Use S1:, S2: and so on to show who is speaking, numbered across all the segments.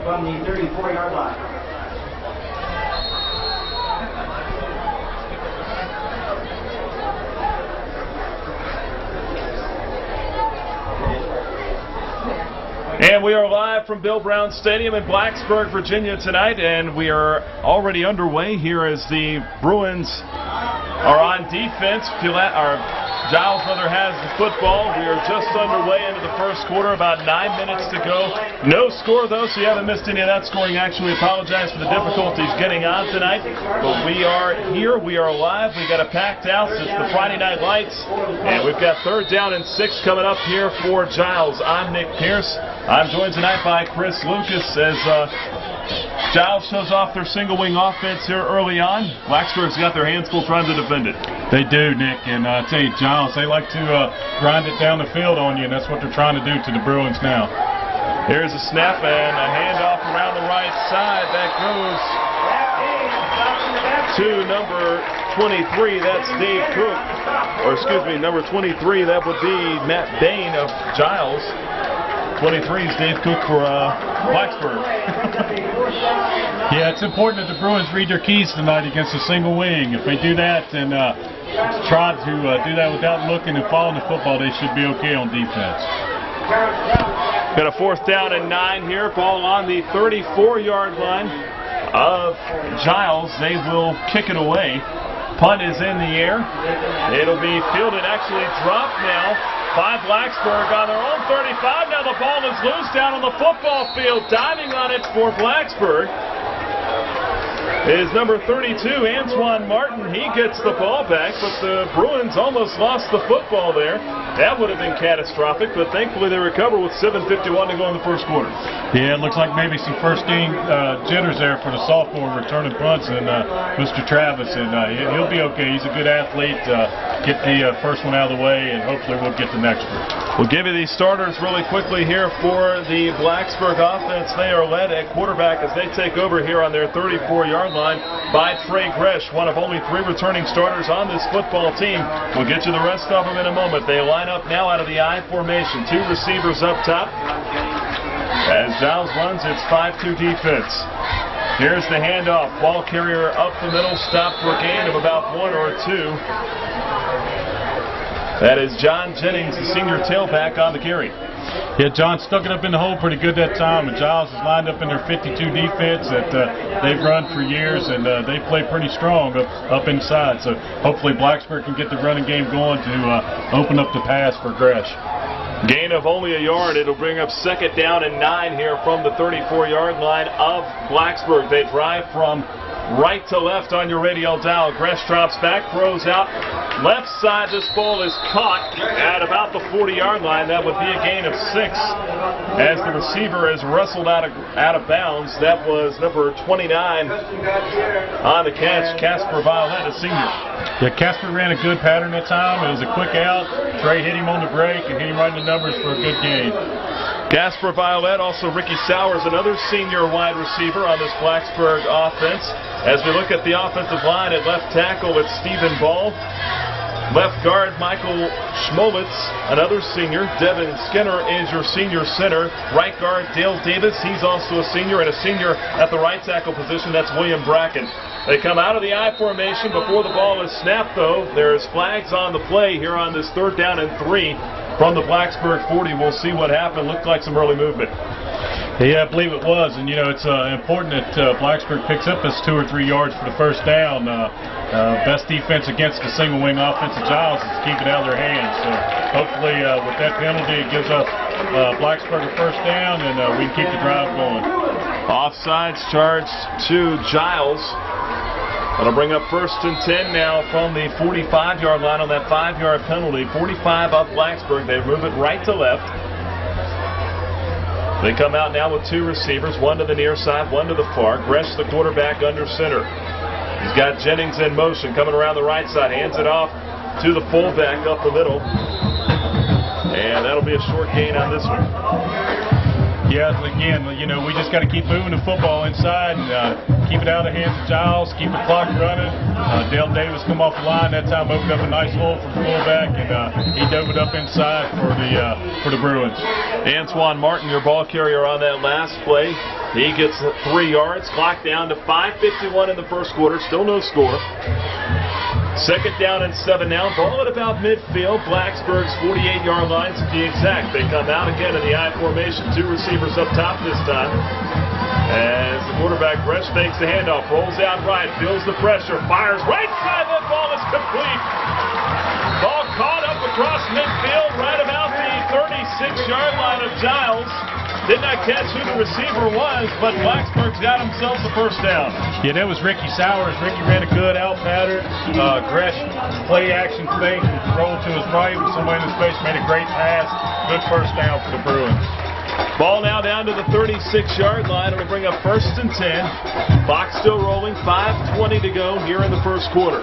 S1: from the 34-yard line.
S2: And we are live from Bill Brown Stadium in Blacksburg, Virginia tonight, and we are already underway here as the Bruins are on defense. Giles has the football. We are just underway into the first quarter, about 9 minutes to go. No score, though, so you haven't missed any of that scoring action. We apologize for the difficulties getting on tonight, but we are here. We are live. We got a packed house. It's the Friday Night Lights, and we've got 3rd down and 6 coming up here for Giles. I'm Nick Pierce. I'm joined tonight by Chris Lucas as Giles shows off their single wing offense here early on. Blacksburg's got their hands full trying to defend it.
S3: They do, Nick, and I tell you, Giles, they like to grind it down the field on you, and that's what they're trying to do to the Bruins now.
S2: Here's a snap and a handoff around the right side. That goes to number 23. That's Dave Cook. Or excuse me, number 23. That would be Matt Bain of Giles. 23 is Dave Cook for Blacksburg.
S3: Yeah, it's important that the Bruins read their keys tonight against a single wing. If they do that and try to do that without looking and following the football, they should be okay on defense.
S2: Got a 4th down and 9 here. Ball on the 34-yard line of Giles. They will kick it away. Punt is in the air. It'll be fielded, actually dropped now by Blacksburg on their own 35. Now the ball is loose down on the football field. Diving on it for Blacksburg is number 32, Antoine Martin. He gets the ball back, but the Bruins almost lost the football there. That would have been catastrophic, but thankfully they recover with 7:51 to go in the first quarter.
S3: Yeah, it looks like maybe some first game jitters there for the sophomore returning punts and Mr. Travis, and he'll be okay. He's a good athlete. Get the first one out of the way, and hopefully we'll get the next one.
S2: We'll give you these starters really quickly here for the Blacksburg offense. They are led at quarterback as they take over here on their 34-yard line by Trey Gresh, one of only 3 returning starters on this football team. We'll get you the rest of them in a moment. They line up now out of the I formation. 2 receivers up top. As Giles runs its 5-2 defense. Here's the handoff. Ball carrier up the middle, stopped for a gain of about 1 or 2. That is John Jennings, the senior tailback, on the carry.
S3: Yeah, John stuck it up in the hole pretty good that time, and Giles is lined up in their 52 defense that they've run for years, and they play pretty strong up inside. So hopefully Blacksburg can get the running game going to open up the pass for Gresh.
S2: Gain of only a yard. It'll bring up 2nd down and 9 here from the 34-yard line of Blacksburg. They drive from right to left on your radial dial. Gresh drops back, throws out left side. This ball is caught at about the 40-yard line. That would be a gain of 6 as the receiver is wrestled out of bounds. That was number 29 on the catch, Casper Violet, a senior.
S3: Yeah, Casper ran a good pattern that time. It was a quick out. Trey hit him on the break and hit him right in the numbers for a good gain.
S2: Casper Violet, also Ricky Sowers, another senior wide receiver on this Blacksburg offense. As we look at the offensive line, at left tackle, it's Stephen Ball. Left guard, Michael Schmolitz, another senior. Devin Skinner is your senior center. Right guard, Dale Davis, he's also a senior, and a senior at the right tackle position, that's William Bracken. They come out of the I formation before the ball is snapped, though. There's flags on the play here on this 3rd down and 3 from the Blacksburg 40. We'll see what happened. Looked like some early movement.
S3: Yeah, I believe it was, and it's important that Blacksburg picks up this 2 or 3 yards for the first down. Best defense against the single wing offense of Giles is to keep it out of their hands. So hopefully with that penalty, it gives us Blacksburg a first down, and we can keep the drive going.
S2: Offsides charged to Giles. That'll bring up 1st and 10 now from the 45-yard line on that 5-yard penalty. 45 up Blacksburg. They move it right to left. They come out now with 2 receivers, 1 to the near side, 1 to the far. Gresh, the quarterback, under center. He's got Jennings in motion, coming around the right side, hands it off to the fullback up the middle. And that'll be a short gain on this one.
S3: Yeah, again, we just got to keep moving the football inside and keep it out of the hands of Giles, keep the clock running. Dale Davis come off the line that time, opened up a nice hole for the fullback, and he dove it up inside for the Bruins.
S2: Antoine Martin, your ball carrier on that last play. He gets 3 yards, clock down to 5:51 in the first quarter, still no score. Second down and 7 now. Ball at about midfield. Blacksburg's 48-yard line to be exact. They come out again in the I formation. 2 receivers up top this time. As the quarterback, Bresh, fakes the handoff. Rolls out right. Feels the pressure. Fires right side. That ball is complete. Ball caught up across midfield right about the 36-yard line of Giles. Did not catch who the receiver was, but Blacksburg's got themselves the first down.
S3: Yeah, that was Ricky Sowers. Ricky ran a good out pattern. Gresh play action fake, rolled to his right with somebody in his face, made a great pass. Good first down for the Bruins.
S2: Ball now down to the 36-yard line. It'll bring up 1st and 10. Clock still rolling. 5:20 to go here in the first quarter.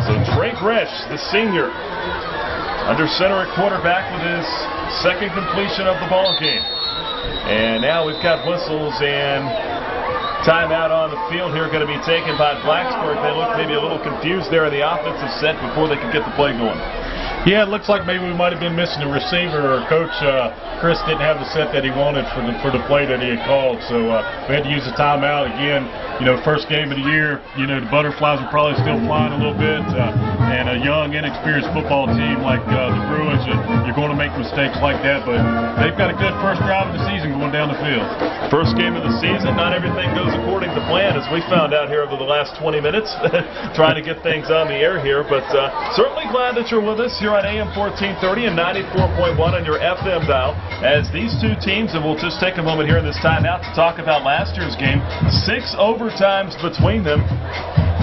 S2: So Trey Gresh, the senior, under center at quarterback with his second completion of the ball game. And now we've got whistles and timeout on the field here going to be taken by Blacksburg. They look maybe a little confused there in the offensive set before they could get the play going.
S3: Yeah, it looks like maybe we might have been missing a receiver, or Coach Chris didn't have the set that he wanted for the play that he had called. So we had to use a timeout again. First game of the year, the butterflies are probably still flying a little bit. And a young, inexperienced football team like the Bruins, you're going to make mistakes like that. But they've got a good first drive of the season going down the field.
S2: First game of the season, not everything goes according to plan, as we found out here over the last 20 minutes, trying to get things on the air here. But certainly glad that you're with us here on AM 1430 and 94.1 on your FM dial. As these two teams, and we'll just take a moment here in this timeout to talk about last year's game, 6 overtimes between them.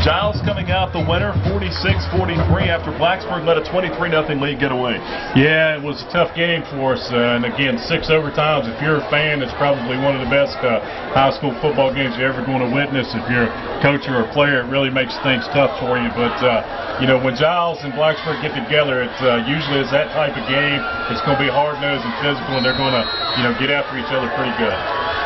S2: Giles coming out the winner, 46-43, after Blacksburg let a 23-0 lead get away.
S3: Yeah, it was a tough game for us. And again, 6 overtimes. If you're a fan, it's probably one of the best high school football games you're ever going to witness. If you're a coach or a player, it really makes things tough for you. But, when Giles and Blacksburg get together, it usually is that type of game. It's going to be hard-nosed and physical, and they're going to, get after each other pretty good.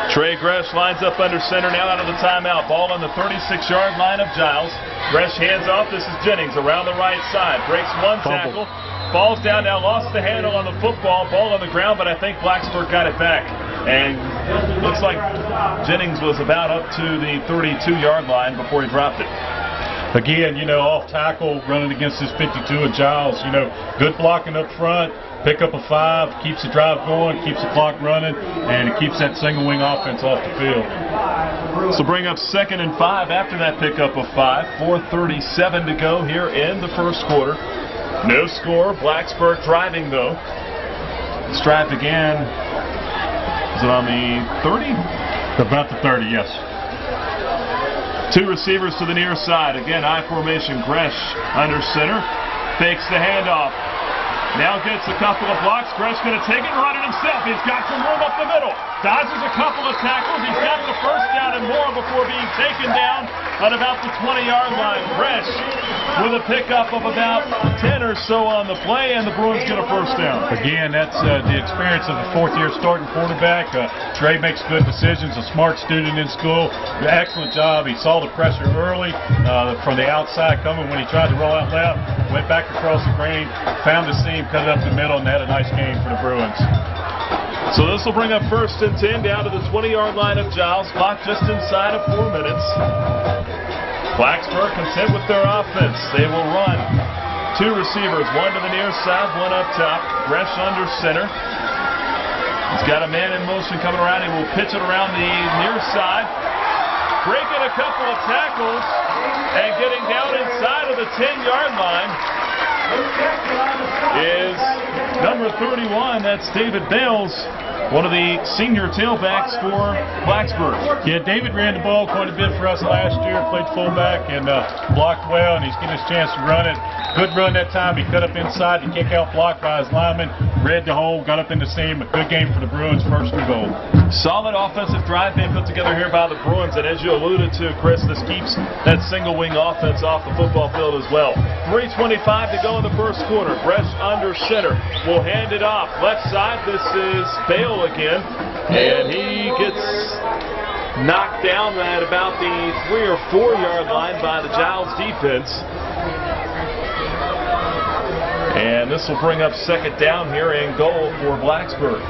S2: Trey Gresh lines up under center now out of the timeout. Ball on the 36-yard line of Giles. Gresh hands off. This is Jennings around the right side. Breaks one tackle. Falls down now. Lost the handle on the football. Ball on the ground, but I think Blacksburg got it back. And looks like Jennings was about up to the 32-yard line before he dropped it.
S3: Again, off tackle, running against this 52 of Giles. Good blocking up front. Pick up a 5, keeps the drive going, keeps the clock running, and it keeps that single wing offense off the field.
S2: So bring up 2nd and 5 after that pickup of 5. 4:37 to go here in the first quarter. No score. Blacksburg driving though. This drive began, is it on the 30?
S3: About the 30, yes.
S2: 2 receivers to the near side. Again, I formation. Gresh under center. Fakes the handoff. Now gets a couple of blocks. Gresh going to take it and run it himself. He's got some room up the middle. Dodges a couple of tackles. He's got the first down and more before being taken down at about the 20-yard line. Gresh with a pickup of about 10 or so on the play, and the Bruins get a first down.
S3: Again, that's the experience of a fourth-year starting quarterback. Trey makes good decisions, a smart student in school. Excellent job. He saw the pressure early from the outside coming when he tried to roll out left. Went back across the grain, found the seam, cut it up the middle, and had a nice game for the Bruins.
S2: So this will bring up 1st and 10 down to the 20-yard line of Giles. Clock just inside of 4 minutes. Blacksburg content with their offense. They will run 2 receivers, 1 to the near side, 1 up top. Gresh under center. He's got a man in motion coming around. He will pitch it around the near side. Breaking a couple of tackles and getting down inside of the 10-yard line is number 31. That's David Bales, one of the senior tailbacks for Blacksburg.
S3: Yeah, David ran the ball quite a bit for us last year, played fullback and blocked well, and he's getting his chance to run it. Good run that time. He cut up inside to kick out, blocked by his lineman, read the hole, got up in the seam. A good game for the Bruins, 1st and goal.
S2: Solid offensive drive being put together here by the Bruins, and as you alluded to, Chris, this keeps that single wing offense off the football field as well. 3:25 to go in the first quarter. Gresh under center will hand it off. Left side, this is Bales go again. And he gets knocked down at about the 3 or 4 yard line by the Giles defense. And this will bring up second down here and goal for Blacksburg.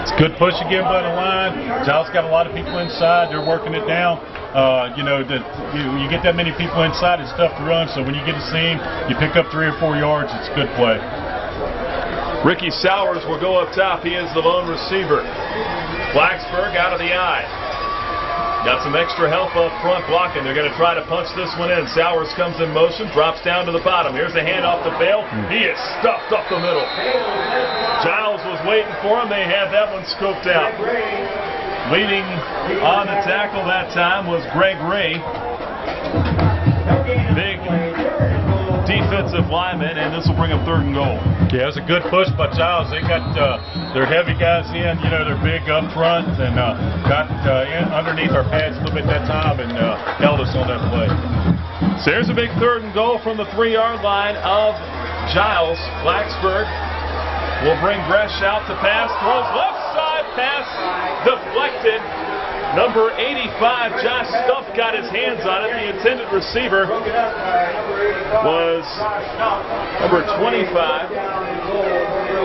S3: It's a good push again by the line. Giles got a lot of people inside. They're working it down. You get that many people inside, it's tough to run. So when you get a seam, you pick up 3 or 4 yards. It's a good play.
S2: Ricky Sowers will go up top. He is the lone receiver. Blacksburg out of the eye. Got some extra help up front blocking. They're going to try to punch this one in. Sowers comes in motion, drops down to the bottom. Here's the handoff to Bale. He is stuffed up the middle. Giles was waiting for him. They had that one scoped out. Leading on the tackle that time was Greg Ray. Big defensive lineman, and this will bring up third and goal.
S3: Yeah, it's a good push by Giles. They got their heavy guys in. They're big up front and got in underneath our pads a little bit that time and held us on that play.
S2: So here's a big third and goal from the 3 yard line of Giles. Blacksburg will bring Gresh out to pass. Throws left side, pass deflected. Number 85, Josh Stumpf, got his hands on it. The intended receiver was number 25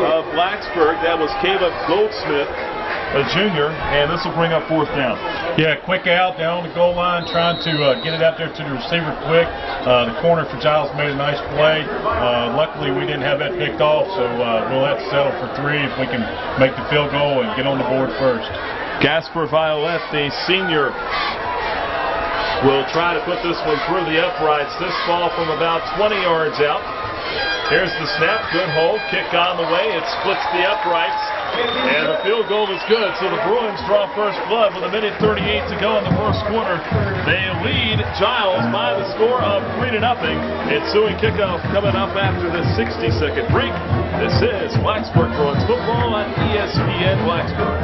S2: of Blacksburg. That was Caleb Goldsmith, a junior, and this will bring up fourth down.
S3: Yeah, quick out down on the goal line, trying to get it out there to the receiver quick. The corner for Giles made a nice play. Luckily, we didn't have that picked off, so we'll have to settle for 3 if we can make the field goal and get on the board first.
S2: Gasper Violette, the senior, will try to put this one through the uprights. This ball from about 20 yards out. Here's the snap, good hold, kick on the way. It splits the uprights, and the field goal is good. So the Bruins draw first blood with 1:38 to go in the first quarter. They lead Giles by the score of 3-0. Ensuing kickoff coming up after the 60-second break. This is Blacksburg Bruins football on ESPN Blacksburg.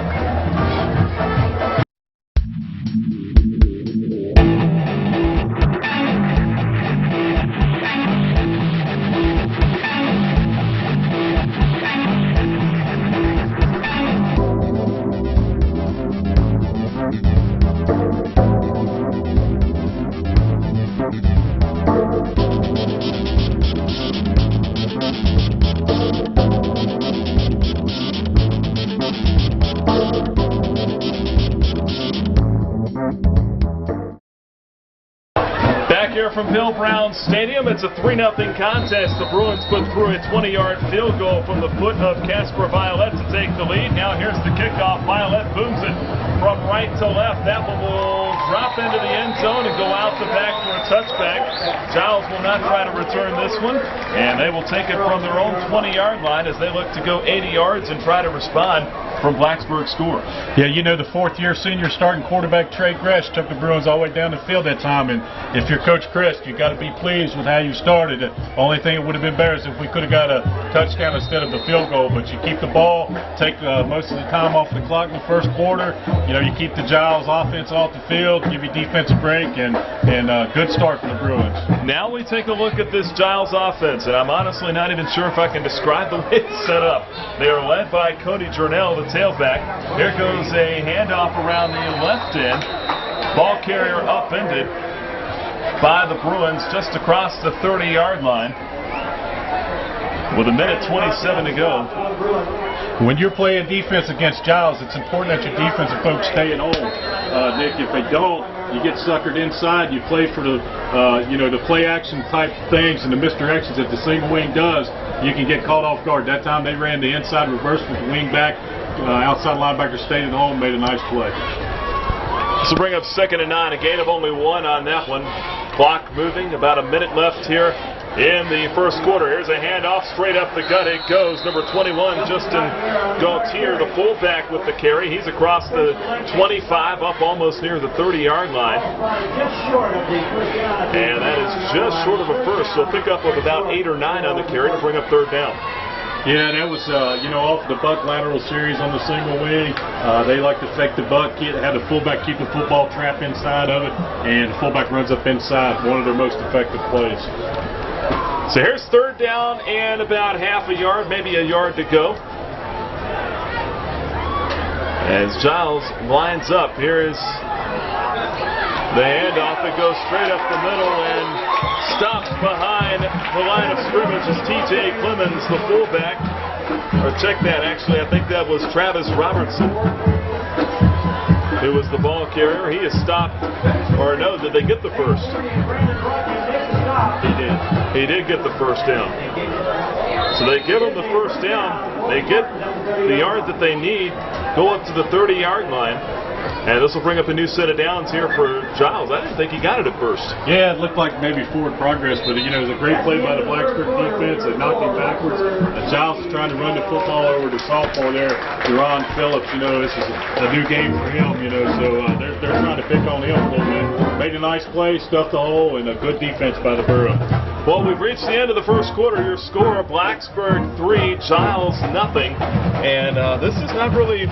S2: From Bill Brown Stadium, it's a 3-0 contest. The Bruins put through a 20-yard field goal from the foot of Casper Violette to take the lead. Now here's the kickoff. Violette booms it from right to left. That one will drop into the end zone and go out the back for a touchback. Giles will not try to return this one, and they will take it from their own 20-yard line as they look to go 80 yards and try to respond from Blacksburg's score.
S3: Yeah, the fourth-year senior starting quarterback Trey Gresh took the Bruins all the way down the field that time, and if you're Coach Chris, you got to be pleased with how you started. The only thing that would have been better is if we could have got a touchdown instead of the field goal, but you keep the ball, take most of the time off the clock in the first quarter. You keep the Giles offense off the field, give you defensive break, and good start for the Bruins.
S2: Now we take a look at this Giles offense, and I'm honestly not even sure if I can describe the way it's set up. They are led by Cody Jurnell, the tailback. Here goes a handoff around the left end. Ball carrier upended by the Bruins just across the 30-yard line with 1:27 to go.
S3: When you're playing defense against Giles, it's important that your defensive folks stay at home. Nick, if they don't, you get suckered inside. You play for the, the play action type things and the misdirections that the single wing does. You can get caught off guard. That time they ran the inside reverse with the wing back. Outside linebacker stayed at home, made a nice play.
S2: This will bring up 2nd and 9. A gain of only 1 on that one. Clock moving. About a minute left here in the first quarter. Here's a handoff straight up the gut. It goes. Number 21, Justin Gaultier, the fullback with the carry. He's across the 25, up almost near the 30-yard line. And that is just short of a first. So pick up with about 8 or 9 on the carry to bring up third down.
S3: Yeah, that was, off the buck lateral series on the single wing. They like to fake the buck, have the fullback keep the football trap inside of it, and the fullback runs up inside. One of their most effective plays.
S2: So here's third down and about half a yard, maybe a yard to go. As Giles lines up, here is the handoff. It goes straight up the middle and stops behind the line of scrimmage as T.J. Clemens, the fullback. Or check that, actually, I think that was Travis Robertson, who was the ball carrier. He is stopped, or no, did they get the first? He did. He did get the first down. So they give him the first down. They get the yard that they need, go up to the 30-yard line. And this will bring up a new set of downs here for Giles. I didn't think he got it at first.
S3: Yeah, it looked like maybe forward progress, but it was a great play by the Blacksburg defense. It knocked him backwards. Giles is trying to run the football over to sophomore there, Deron Phillips. This is a new game for him. So they're trying to pick on him a little bit. Made a nice play, stuffed the hole, and a good defense by the Borough.
S2: Well, we've reached the end of the first quarter. Your score: Blacksburg 3, Giles 0. And this is not really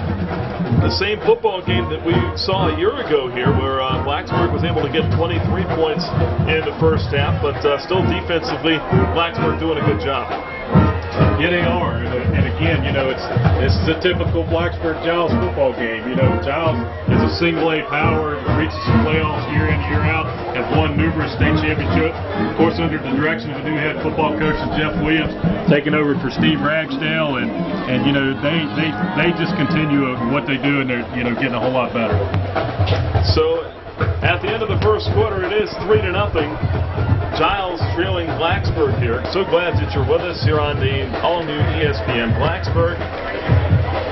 S2: the same football game that we saw a year ago here, where Blacksburg was able to get 23 points in the first half, but still defensively, Blacksburg doing a good job.
S3: Yeah, they are. And again, this is a typical Blacksburg-Giles football game. Giles is a single-A power, reaches the playoffs year in, year out, have won numerous state championships. Of course, under the direction of a new head football coach, Jeff Williams, taking over for Steve Ragsdale, and they just continue what they do, and they're getting a whole lot better.
S2: So at the end of the first quarter, it is 3-0. Giles trailing Blacksburg here. So glad that you're with us here on the all-new ESPN Blacksburg,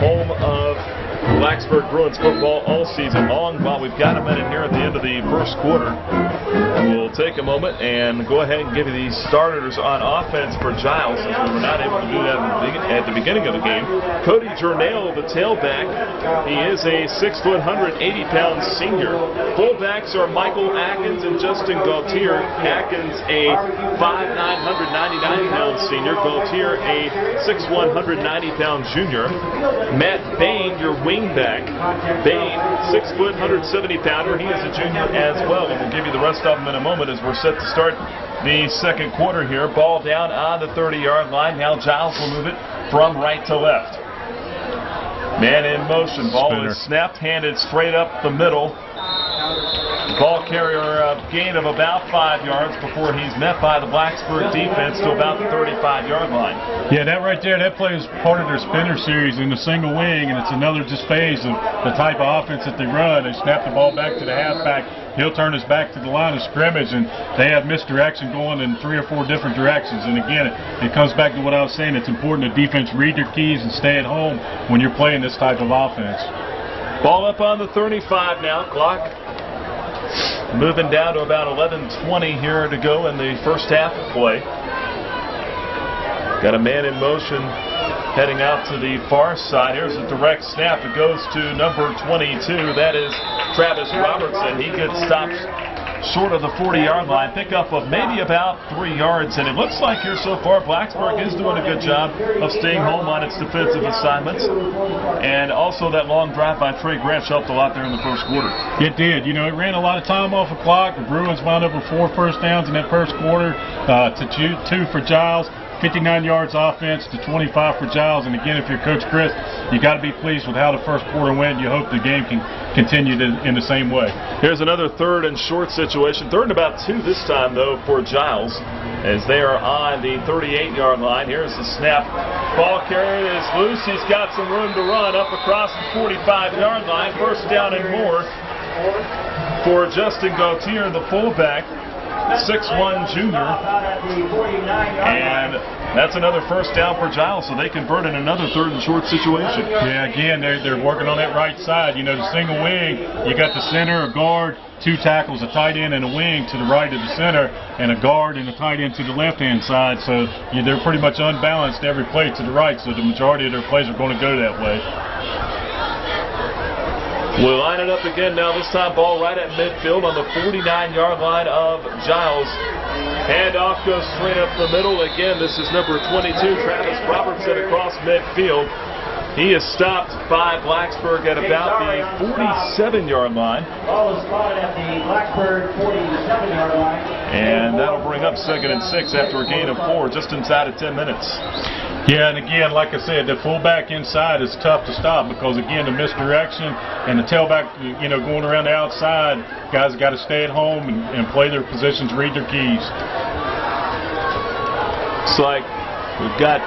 S2: home of Blacksburg Bruins football all season long. While we've got a minute here at the end of the first quarter, we'll take a moment and go ahead and give you these starters on offense for Giles, since we were not able to do that at the beginning of the game. Cody Journell, the tailback. He is a 6 foot, 180-pound senior. Fullbacks are Michael Atkins and Justin Gaultier. Atkins, a 5'9", 199-pound senior. Gaultier, a 6'1", 190-pound junior. Matt Bain, your wingback. Bain, 6 foot, 170-pounder. He is a junior as well. And we'll give you the rest of them in a moment as we're set to start the second quarter here. Ball down on the 30-yard line. Now Giles will move it from right to left. Man in motion. Ball is snapped, handed straight up the middle. Ball carrier gain of about 5 yards before he's met by the Blacksburg defense to about the 35-yard line.
S3: Yeah, that right there, that play is part of their spinner series in the single wing, and it's another just phase of the type of offense that they run. They snap the ball back to the halfback. He'll turn his back to the line of scrimmage, and they have misdirection going in 3 or 4 different directions. And again, it comes back to what I was saying. It's important that defense read their keys and stay at home when you're playing this type of offense.
S2: Ball up on the 35 now. Clock moving down to about 11:20 here to go in the first half of play. Got a man in motion heading out to the far side. Here's a direct snap. It goes to number 22. That is Travis Robertson. He gets stopped short of the 40-yard line. Pickup of maybe about 3 yards. And it looks like here so far Blacksburg is doing a good job of staying home on its defensive assignments. And also that long drive by Trey Granch helped a lot there in the first quarter.
S3: It did. It ran a lot of time off the clock. The Bruins wound up with 4 first downs in that first quarter to 2 for Giles. 59 yards offense to 25 for Giles. And again, if you're Coach Chris, you got to be pleased with how the first quarter went. You hope the game can continue in the same way.
S2: Here's another 3rd and short situation. 3rd and about 2 this time, though, for Giles, as they are on the 38-yard line. Here's the snap. Ball carrier is loose. He's got some room to run up across the 45-yard line. First down and more for Justin Gaultier, the fullback. 6'1" junior, and that's another first down for Giles, so they convert in another 3rd and short situation.
S3: Yeah, again, they're working on that right side. The single wing, you got the center, a guard, 2 tackles, a tight end and a wing to the right of the center, and a guard and a tight end to the left-hand side, so they're pretty much unbalanced every play to the right, so the majority of their plays are going to go that way.
S2: We'll line it up again now. This time ball right at midfield on the 49-yard line of Giles. Handoff goes straight up the middle. Again, this is number 22, Travis Robertson, across midfield. He is stopped by Blacksburg at about the 47-yard line.
S1: Ball is spotted at the Blacksburg 47-yard line.
S2: And that'll bring up 2nd and 6 after a gain of 4, just inside of 10 minutes.
S3: Yeah, and again, like I said, the fullback inside is tough to stop because, again, the misdirection and the tailback, going around the outside, guys got to stay at home and play their positions, read their keys.
S2: Looks like we've got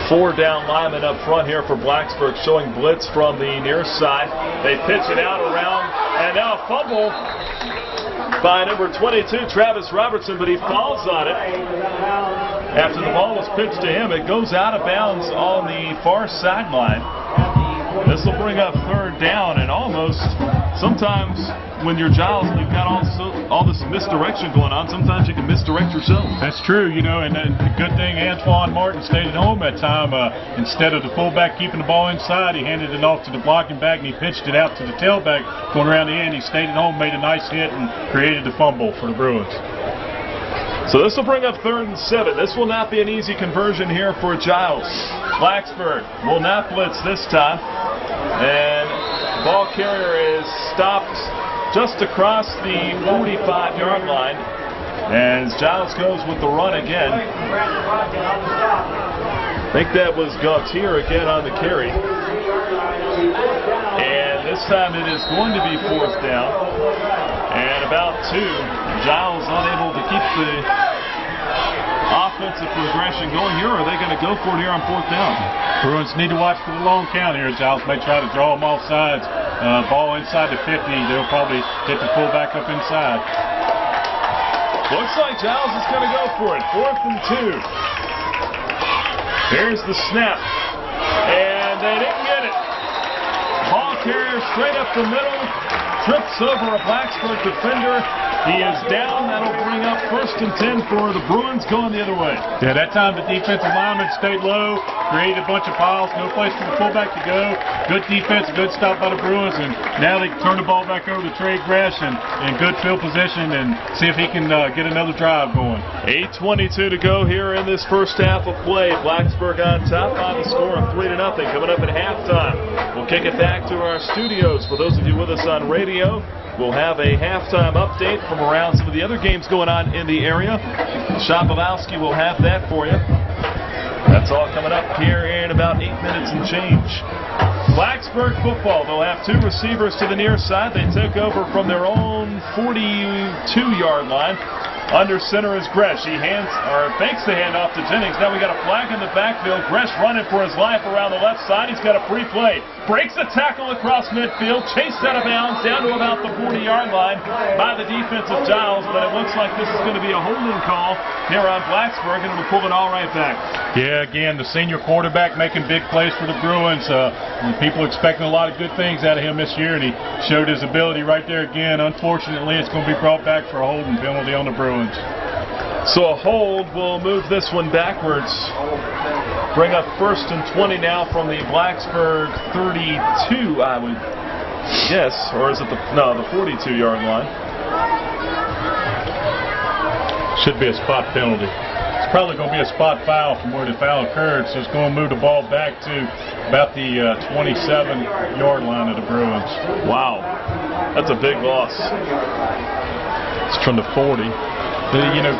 S2: 4 down linemen up front here for Blacksburg showing blitz from the near side. They pitch it out around, and now a fumble by number 22, Travis Robertson, but he falls on it. After the ball was pitched to him, it goes out of bounds on the far sideline. This will bring up 3rd down, and almost sometimes when you're Giles and you've got all this misdirection going on, sometimes you can misdirect yourself.
S3: That's true, and the good thing Antoine Martin stayed at home that time. Instead of the fullback keeping the ball inside, he handed it off to the blocking back and he pitched it out to the tailback going around the end. He stayed at home, made a nice hit, and created the fumble for the Bruins.
S2: So this will bring up 3rd and 7. This will not be an easy conversion here for Giles. Blacksburg will not blitz this time. And the ball carrier is stopped just across the 45-yard line. As Giles goes with the run again. I think that was Gautier again on the carry. And this time it is going to be 4th down. And about 2. Giles unable to keep the offensive progression going here. Or are they going to go for it here on 4th down?
S3: Bruins need to watch for the long count here. Giles may try to draw them off sides. Ball inside the 50. They'll probably hit the fullback up inside.
S2: Looks like Giles is going to go for it. 4th and 2. Here's the snap. And they didn't get it. Ball carrier straight up the middle. Trips over a Blacksburg defender. He is down. That'll bring up 1st and 10 for the Bruins going the other way.
S3: Yeah, that time the defensive lineman stayed low, created a bunch of piles, no place for the fullback to go. Good defense, good stop by the Bruins, and now they can turn the ball back over to Trey Gresh in good field position and see if he can get another drive going.
S2: 8:22 to go here in this first half of play. Blacksburg on top on the score of 3-0. Coming up at halftime. We'll kick it back to our studios. For those of you with us on radio, we'll have a halftime update from around some of the other games going on in the area. Shapovalski will have that for you. That's all coming up here in about 8 minutes and change. Blacksburg football. They'll have 2 receivers to the near side. They took over from their own 42-yard line. Under center is Gresh. He fakes the handoff to Jennings. Now we got a flag in the backfield. Gresh running for his life around the left side. He's got a free play. Breaks a tackle across midfield. Chased out of bounds down to about the 40-yard line by the defensive Giles. But it looks like this is going to be a holding call here on Blacksburg, and it'll pull it all right back.
S3: Yeah, again, the senior quarterback making big plays for the Bruins. People expecting a lot of good things out of him this year, and he showed his ability right there again. Unfortunately, it's going to be brought back for a holding penalty on the Bruins.
S2: So a hold will move this one backwards. Bring up 1st and 20 now from the Blacksburg 32, I would guess. Or is it the 42-yard line?
S3: Should be a spot penalty. It's probably going to be a spot foul from where the foul occurred, so it's going to move the ball back to about the 27-yard line of the Bruins.
S2: Wow. That's a big loss.
S3: It's from the 40.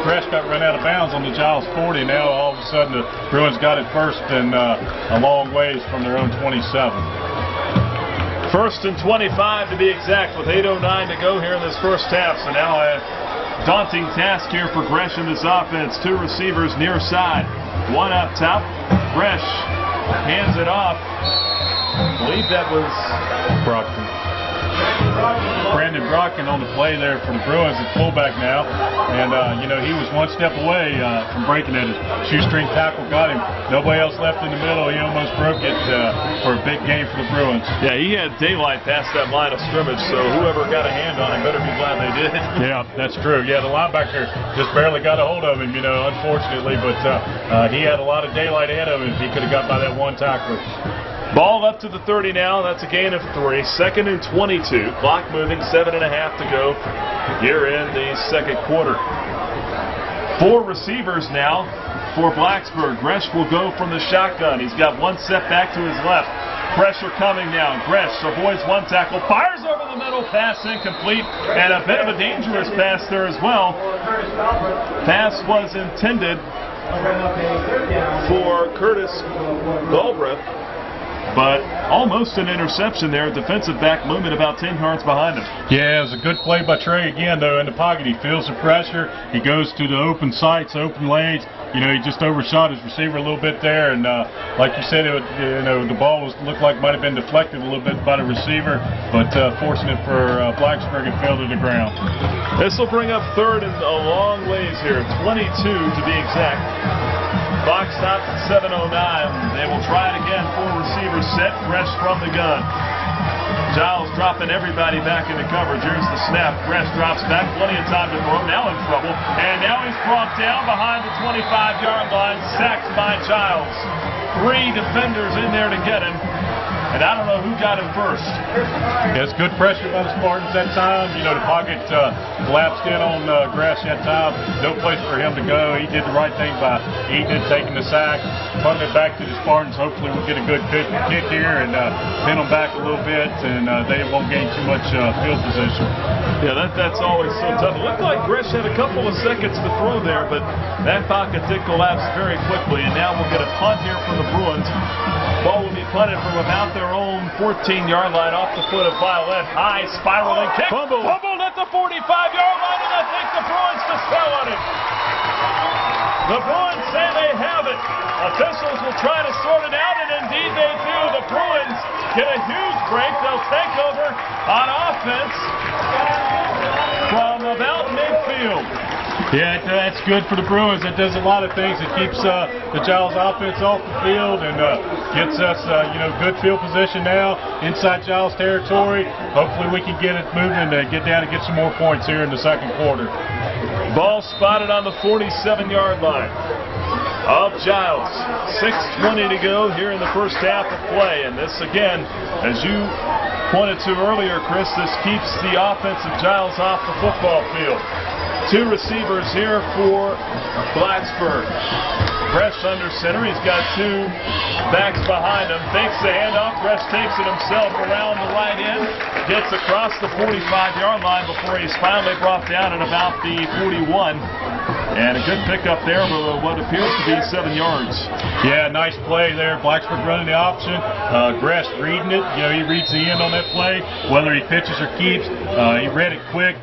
S3: Gresh got run out of bounds on the Giles 40. Now all of a sudden the Bruins got it 1st and a long ways from their own 27.
S2: 1st and 25 to be exact, with 8:09 to go here in this first half. So now a daunting task here for Gresh in this offense. 2 receivers near side. 1 up top. Gresh hands it off. I believe that was
S3: Brockton. Brandon Brockton on the play there for the Bruins at fullback now. And, he was 1 step away from breaking it. Shoestring tackle got him. Nobody else left in the middle. He almost broke it for a big game for the Bruins.
S2: Yeah, he had daylight past that line of scrimmage, so whoever got a hand on him better be glad they did.
S3: Yeah, that's true. Yeah, the linebacker just barely got a hold of him, unfortunately. But he had a lot of daylight ahead of him if he could have got by that 1 tackler.
S2: Ball up to the 30 now. That's a gain of 3. 2nd and 22. Clock moving. 7.5 to go here in the second quarter. 4 receivers now for Blacksburg. Gresh will go from the shotgun. He's got 1 step back to his left. Pressure coming down. Gresh avoids 1 tackle. Fires over the middle. Pass incomplete. And a bit of a dangerous pass there as well. Pass was intended for Curtis Galbraith, but almost an interception there. Defensive back movement about 10 yards behind him.
S3: Yeah, it was a good play by Trey again, though, in the pocket. He feels the pressure. He goes to the open sights, open lanes. You know, he just overshot his receiver a little bit there, and like you said, the ball looked like might have been deflected a little bit by the receiver, but fortunate for Blacksburg, it fell to the ground.
S2: This will bring up third and a long ways here, 22 to be exact. Clock stops at 7:09. They will try it again. 4 receivers set, fresh from the gun. Giles dropping everybody back into coverage. Here's the snap. Gresh drops back. Plenty of time to throw. Now in trouble. And now he's brought down behind the 25-yard line. Sacked by Giles. 3 defenders in there to get him. And I don't know who got him first.
S3: Yeah, it's good pressure by the Spartans that time. You know, the pocket collapsed in on Gresh that time. No place for him to go. He did the right thing by eating it, taking the sack, punting it back to the Spartans. Hopefully we'll get a good kick here and pin them back a little bit, and they won't gain too much field position.
S2: Yeah, that's always so tough. It looked like Gresh had a couple of seconds to throw there, but that pocket did collapse very quickly, and now we'll get a punt here from the Bruins. Ball will be punted from about their own 14-yard line off the foot of Violet. High spiraling kick. Fumbled at the 45-yard line, and I think the Bruins just fell on it. The Bruins say they have it. Officials will try to sort it out, and indeed they do. The Bruins get a huge break. They'll take over on offense from about midfield.
S3: Yeah, that's good for the Bruins. It does a lot of things. It keeps the Giles offense off the field and gets us, good field position now inside Giles territory. Hopefully we can get it moving and get down and get some more points here in the second quarter.
S2: Ball spotted on the 47-yard line of Giles. 6:20 to go here in the first half of play. And this, again, as you pointed to earlier, Chris, this keeps the offense of Giles off the football field. 2 receivers here for Blacksburg. Gresh under center. He's got 2 backs behind him. Fakes the handoff. Gresh takes it himself around the right end. Gets across the 45-yard line before he's finally brought down at about the 41. And a good pickup there for what appears to be 7 yards.
S3: Yeah, nice play there. Blacksburg running the option. Gresh reading it. You know, he reads the end on that play. Whether he pitches or keeps, he read it quick.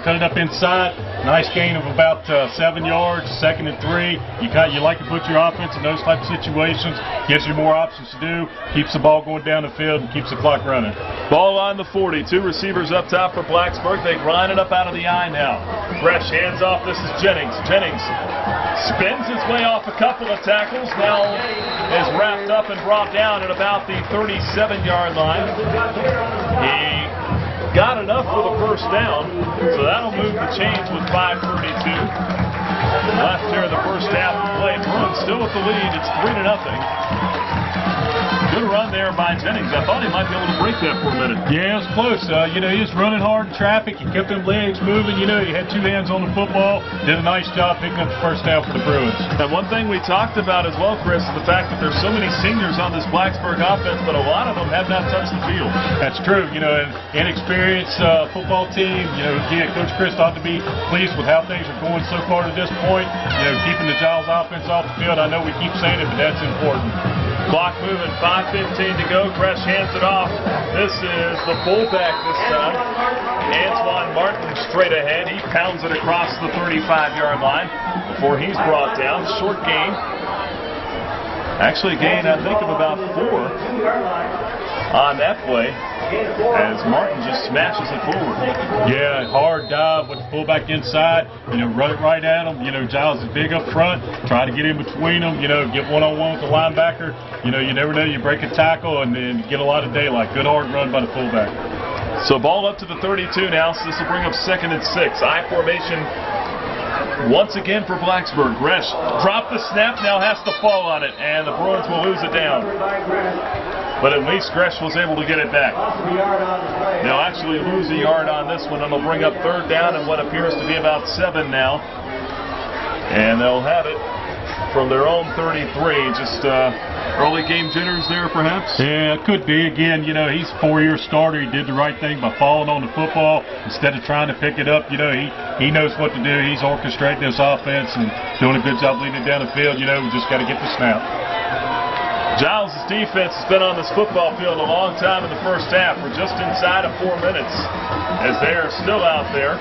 S3: Cut it up inside. Nice gain of about 7 yards. 2nd and 3. You like to put your offense in those type of situations. Gives you more options to do. Keeps the ball going down the field and keeps the clock running.
S2: Ball on the 40. 2 receivers up top for Blacksburg. They grind it up out of the eye now. Gresh hands off. This is Jennings. Jennings spins his way off a couple of tackles. Now is wrapped up and brought down at about the 37-yard line. He got enough for the first down, so that'll move the chains with 5:32 left here in the first half of play. Bruins still with the lead. It's 3-0. Good run there by Jennings. I thought he might be able to break that for a minute.
S3: Yeah, it was close. He was running hard in traffic. He kept them legs moving. He had 2 hands on the football. Did a nice job picking up the first down for the Bruins.
S2: And one thing we talked about as well, Chris, is the fact that there's so many seniors on this Blacksburg offense, but a lot of them have not touched the field.
S3: That's true. An inexperienced football team. Again, Coach Chris ought to be pleased with how things are going so far to this point. Keeping the Giles offense off the field. I know we keep saying it, but that's important.
S2: Clock moving, 5:15 to go. Gresh hands it off. This is the fullback this time. Antoine Martin straight ahead. He pounds it across the 35-yard line before he's brought down. Short gain. Actually a gain, I think, of about 4 on that play as Martin just smashes it forward.
S3: Yeah, hard dive with the fullback inside. Run it right at him. Giles is big up front. Try to get in between them. Get one-on-one with the linebacker. You never know. You break a tackle and then get a lot of daylight. Good hard run by the fullback.
S2: So ball up to the 32 now. So this will bring up 2nd and 6. I formation once again for Blacksburg. Gresh dropped the snap. Now has to fall on it, and the Bruins will lose it down. But at least Gresh was able to get it back. They'll actually lose a yard on this one, and they'll bring up 3rd down and what appears to be about 7 now. And they'll have it from their own 33. Just early game jitters there, perhaps?
S3: Yeah, it could be. Again, he's a 4-year starter. He did the right thing by falling on the football instead of trying to pick it up. He knows what to do. He's orchestrating this offense and doing a good job leading it down the field. We just got to get the snap.
S2: Giles' defense has been on this football field a long time in the first half. We're just inside of 4 minutes as they are still out there.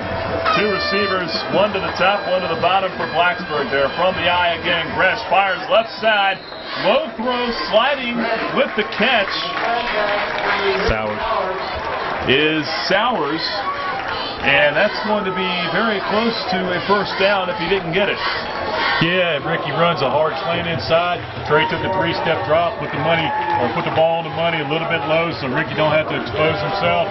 S2: 2 receivers, one to the top, one to the bottom for Blacksburg there. From the eye again, Gresh fires left side. Low throw, sliding with the catch. Sowers. And that's going to be very close to a first down if he didn't get it.
S3: Yeah, Ricky runs a hard slant inside. Trey took a 3-step drop, put the ball on the money a little bit low so Ricky don't have to expose himself.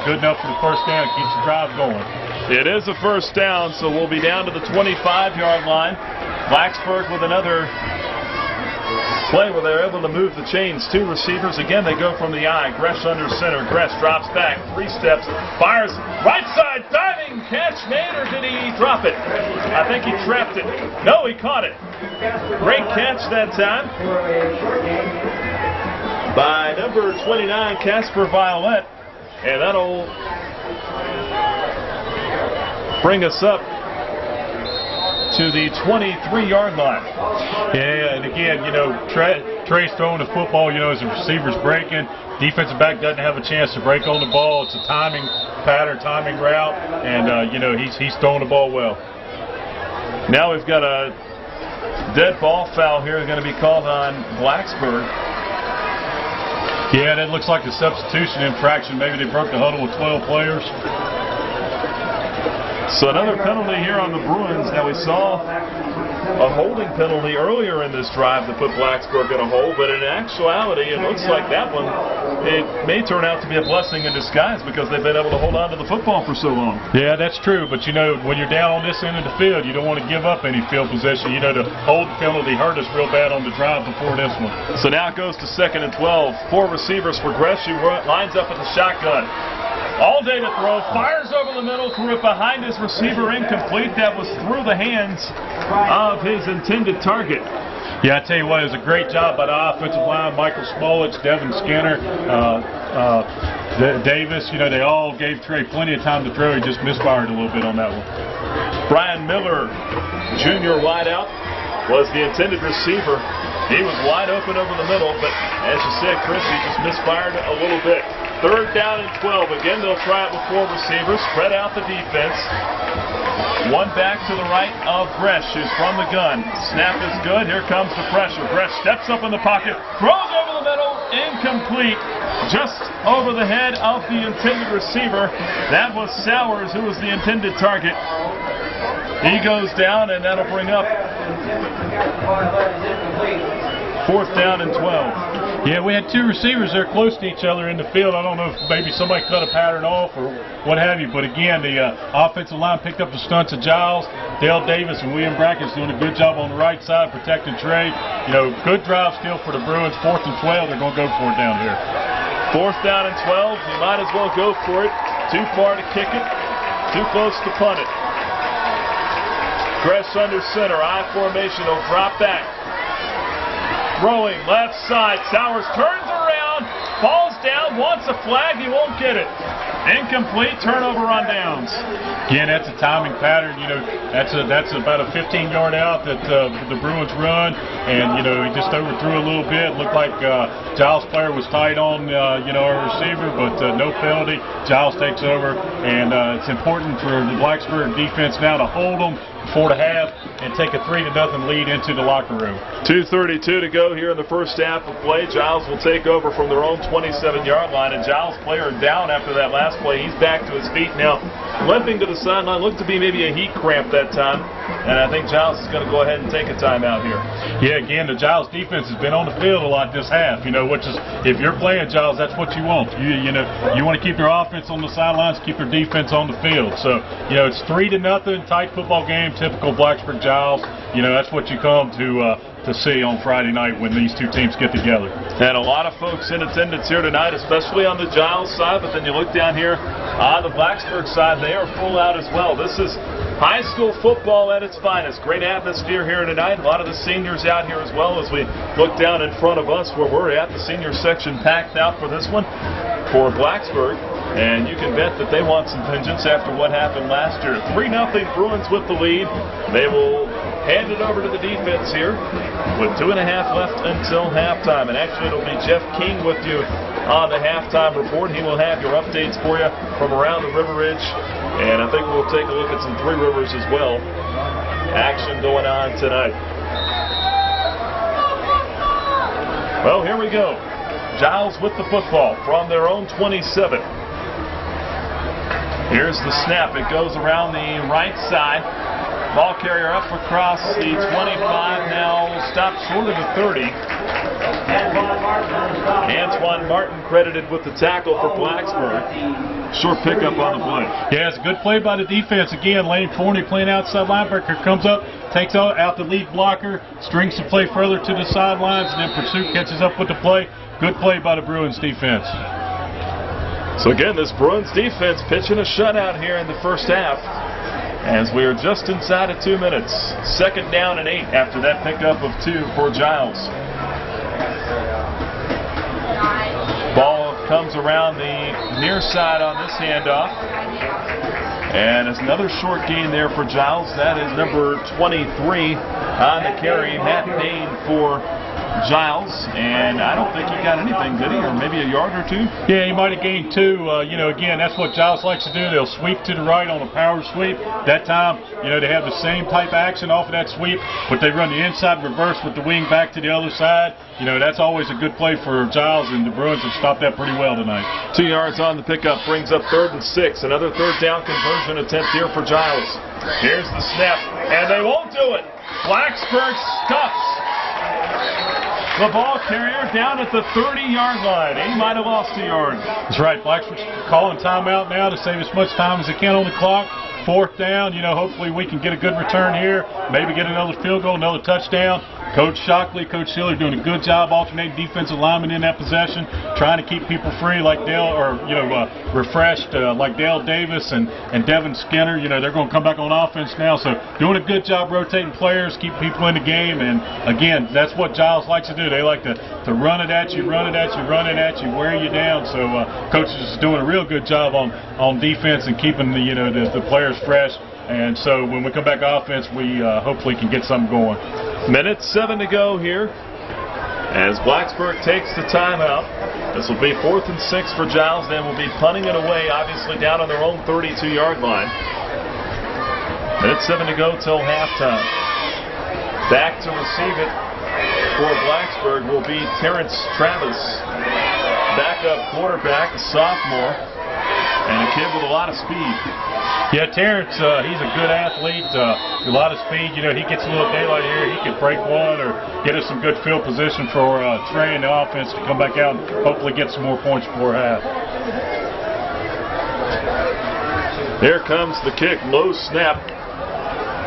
S3: Good enough for the first down. Keeps the drive going.
S2: It is a first down, so we'll be down to the 25-yard line. Blacksburg with another play where they're able to move the chains. 2 receivers. Again, they go from the eye. Gresh under center. Gresh drops back. 3 steps. Fires. Right side. Diving catch made, or did he drop it? I think he trapped it. No, he caught it. Great catch that time by number 29, Casper Violet. And that'll bring us up to the 23-yard line.
S3: Yeah, and again, Trey's throwing the football, as the receiver's breaking. Defensive back doesn't have a chance to break on the ball. It's a timing pattern, timing route, and, he's throwing the ball well.
S2: Now we've got a dead ball foul here going to be called on Blacksburg.
S3: Yeah, that looks like a substitution infraction. Maybe they broke the huddle with 12 players.
S2: So another penalty here on the Bruins. Now we saw a holding penalty earlier in this drive that put Blacksburg in a hole, but in actuality it looks like that one, it may turn out to be a blessing in disguise because they've been able to hold on to the football for so long.
S3: Yeah, that's true, but when you're down on this end of the field, you don't want to give up any field position. The hold penalty hurt us real bad on the drive before this one.
S2: So now it goes to 2nd and 12. 4 receivers for Gresh, who lines up at the shotgun. All day to throw, fires over the middle, threw it behind his receiver, incomplete. That was through the hands of his intended target.
S3: Yeah, I tell you what, it was a great job by the offensive line. Michael Smolitz, Devin Skinner, Davis, they all gave Trey plenty of time to throw. He just misfired a little bit on that one.
S2: Brian Miller, junior wideout, was the intended receiver. He was wide open over the middle, but as you said, Chris, he just misfired a little bit. 3rd down and 12. Again, they'll try it with 4 receivers. Spread out the defense. One back to the right of Gresh, who's from the gun. Snap is good. Here comes the pressure. Gresh steps up in the pocket, throws over the middle, incomplete. Just over the head of the intended receiver. That was Sowers, who was the intended target. He goes down, and that'll bring up 4th down and 12.
S3: Yeah, we had 2 receivers there close to each other in the field. I don't know if maybe somebody cut a pattern off or what have you, but again, the offensive line picked up the stunts of Giles. Dale Davis and William Brackett's doing a good job on the right side protecting Trey. Good drive still for the Bruins. 4th and 12, they're going to go for it down here.
S2: 4th down and 12, you might as well go for it. Too far to kick it, too close to punt it. Gresh under center, I formation, he'll drop back. Throwing left side, Sowers turns around, falls down, wants a flag, he won't get it. Incomplete, turnover on downs.
S3: Again, that's a timing pattern. That's about a 15-yard out that the Bruins run, and he just overthrew a little bit. Looked like Giles' player was tight on our receiver, but no penalty. Giles takes over, and it's important for the Blacksburg defense now to hold them before the half and take a 3-0 lead into the locker room.
S2: 2:32 to go here in the first half of play. Giles will take over from their own 27-yard line, and Giles' player down after that last play. He's back to his feet now, limping to the sideline. Looked to be maybe a heat cramp that time, and I think Giles is going to go ahead and take a timeout here.
S3: Yeah, again, the Giles defense has been on the field a lot this half, which is, if you're playing Giles, that's what you want. You want to keep their offense on the sidelines, keep their defense on the field. So, it's 3-0, tight football game, typical Blacksburg Giles. That's what you come to see on Friday night when these 2 teams get together.
S2: And a lot of folks in attendance here tonight, especially on the Giles side, but then you look down here on the Blacksburg side, they are full out as well. This is High school football at its finest. Great atmosphere here tonight. A lot of the seniors out here as well as we look down in front of us where we're at. The senior section packed out for this one for Blacksburg. And you can bet that they want some vengeance after what happened last year. 3-0 Bruins with the lead. They will hand it over to the defense here with 2.5 left until halftime. And actually it'll be Jeff King with you on the halftime report. He will have your updates for you from around the River Ridge. And I think we'll take a look at some Three Rivers as well. Action going on tonight. Well, here we go. Giles with the football from their own 27. Here's the snap. It goes around the right side. Ball carrier up across the 25. Now stopped short of the 30. Antoine Martin credited with the tackle for Blacksburg. Short pickup on the play.
S3: Yeah, it's a good play by the defense. Again, Lane Forney playing outside linebacker comes up, takes out the lead blocker, strings the play further to the sidelines, and then Pursuit catches up with the play. Good play by the Bruins defense.
S2: So again, this Bruins defense pitching a shutout here in the first half as we are just inside of 2 minutes. 2nd down and 8 after that pickup of 2 for Giles. Ball comes around the near side on this handoff. And it's another short gain there for Giles. That is number 23 on the carry, Matt Payne for Giles, and I don't think he got anything, did he? Or maybe a yard or 2?
S3: Yeah, he might have gained 2. Again, that's what Giles likes to do. They'll sweep to the right on a power sweep. That time, they have the same type action off of that sweep, but they run the inside reverse with the wing back to the other side. That's always a good play for Giles, and the Bruins have stopped that pretty well tonight.
S2: 2 yards on the pickup brings up 3rd and 6. Another 3rd down conversion attempt here for Giles. Here's the snap, and they won't do it. Blacksburg stuffs the ball carrier down at the 30-yard line. He might have lost a yard.
S3: That's right. Blacksburg's calling timeout now to save as much time as they can on the clock. 4th down. Hopefully we can get a good return here. Maybe get another field goal, another touchdown. Coach Shockley, Coach Schiller doing a good job alternating defensive linemen in that possession, trying to keep people free like refreshed like Dale Davis and Devin Skinner. They're going to come back on offense now, so doing a good job rotating players, keep people in the game, and again, that's what Giles likes to do. They like to run it at you, wear you down. So Coach is doing a real good job on defense and keeping the players fresh. And so when we come back offense, we hopefully can get something going.
S2: Minute 7 to go here as Blacksburg takes the timeout. This will be 4th and 6 for Giles. Then we'll be punting it away, obviously down on their own 32-yard line. Minute 7 to go till halftime. Back to receive it for Blacksburg will be Terrence Travis, backup quarterback, a sophomore, and a kid with a lot of speed.
S3: Yeah, Terrence, he's a good athlete, a lot of speed. He gets a little daylight here. He can break one or get us some good field position for Trey and the offense to come back out and hopefully get some more points before half.
S2: Here comes the kick, low snap,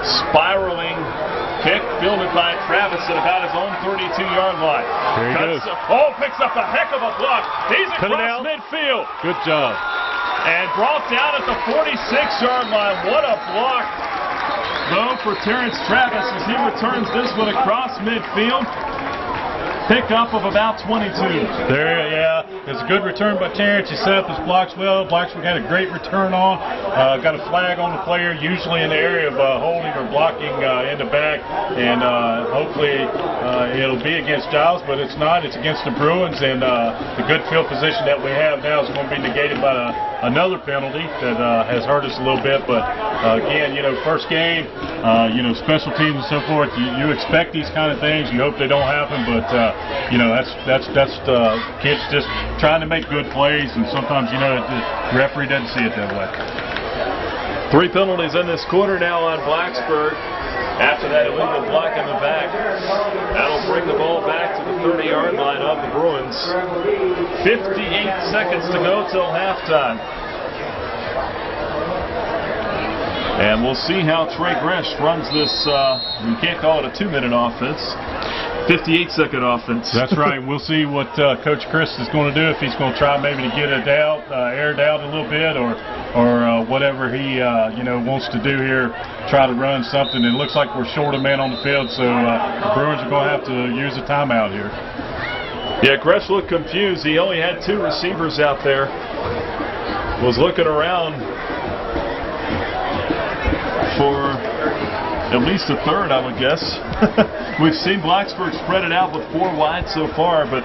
S2: spiraling kick, fielded by Travis at about his own 32-yard line.
S3: There he goes.
S2: Picks up a heck of a block. He's across midfield.
S3: Good job.
S2: And brought down at the 46-yard line. What a block, though, for Terrence Travis as he returns this one across midfield. Pickup of about 22. It's a good return by Terrence. He set up his blocks well. Blacksburg had a great return on. Got a flag on the player, usually in the area of holding or blocking in the back. And hopefully it'll be against Giles, but it's not. It's against the Bruins. And the good field position that we have now is going to be negated by another penalty that has hurt us a little bit. But again, first game, special teams and so forth, you expect these kind of things. You hope they don't happen, but that's kids just trying to make good plays, and sometimes the referee doesn't see it that way. 3 penalties in this quarter now on Blacksburg after that illegal block in the back. That'll bring the ball back to the 30-yard line of the Bruins. 58 seconds to go till halftime. And we'll see how Trey Gresh runs this, you can't call it a 2-minute offense. 58-second offense.
S3: That's right. We'll see what Coach Chris is going to do, if he's going to try maybe to get it out, aired out a little bit, or whatever he wants to do here, try to run something. It looks like we're short a man on the field, so the Bruins are going to have to use a timeout here.
S2: Yeah, Gresh looked confused. He only had 2 receivers out there. Was looking around for at least a third, I would guess. We've seen Blacksburg spread it out with 4 wide so far, but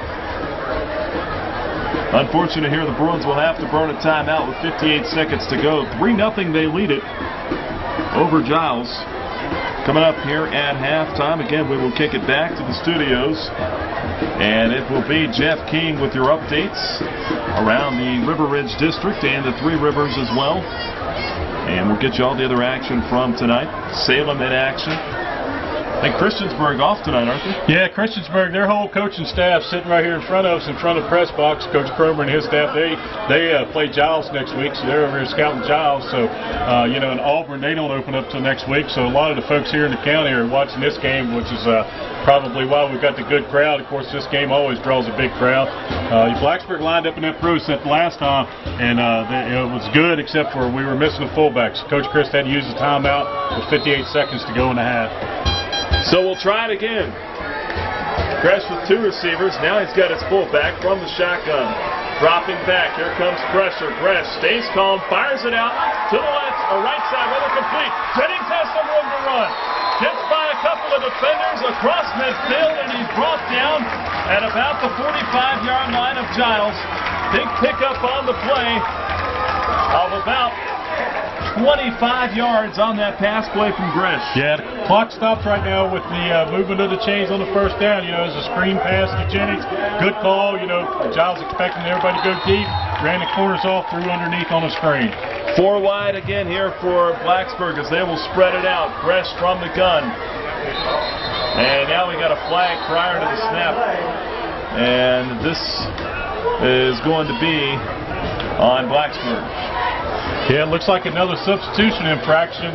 S2: unfortunately here the Bruins will have to burn a timeout with 58 seconds to go. 3-0 they lead it over Giles. Coming up here at halftime, again we will kick it back to the studios, and it will be Jeff King with your updates around the River Ridge District and the Three Rivers as well. And we'll get you all the other action from tonight. Salem in action. I think Christiansburg off tonight, aren't they?
S3: Yeah, Christiansburg, their whole coaching staff sitting right here in front of us, in front of the press box. Coach Cromer and his staff, they play Giles next week, so they're over here scouting Giles. So, in Auburn, they don't open up till next week. So a lot of the folks here in the county are watching this game, which is probably why we've got the good crowd. Of course, this game always draws a big crowd. Blacksburg lined up in that pro set last time, and it was good, except for we were missing the fullbacks. Coach Chris had to use the timeout with 58 seconds to go in the half.
S2: So we'll try it again. Gresh with 2 receivers. Now he's got his fullback from the shotgun. Dropping back. Here comes pressure. Gresh stays calm, fires it out to the left or right side, whether complete. Jennings has some room to run. Gets by a couple of defenders across midfield, and he's brought down at about the 45-yard line of Giles. Big pickup on the play of about 25 yards on that pass play from Gresh.
S3: Yeah, the clock stops right now with the movement of the chains on the first down. As a screen pass to Jennings. Good call. Giles expecting everybody to go deep. Ran the corners off, threw underneath on the screen.
S2: 4 wide again here for Blacksburg as they will spread it out. Gresh from the gun. And now we got a flag prior to the snap. And this is going to be on Blacksburg.
S3: Yeah, it looks like another substitution infraction.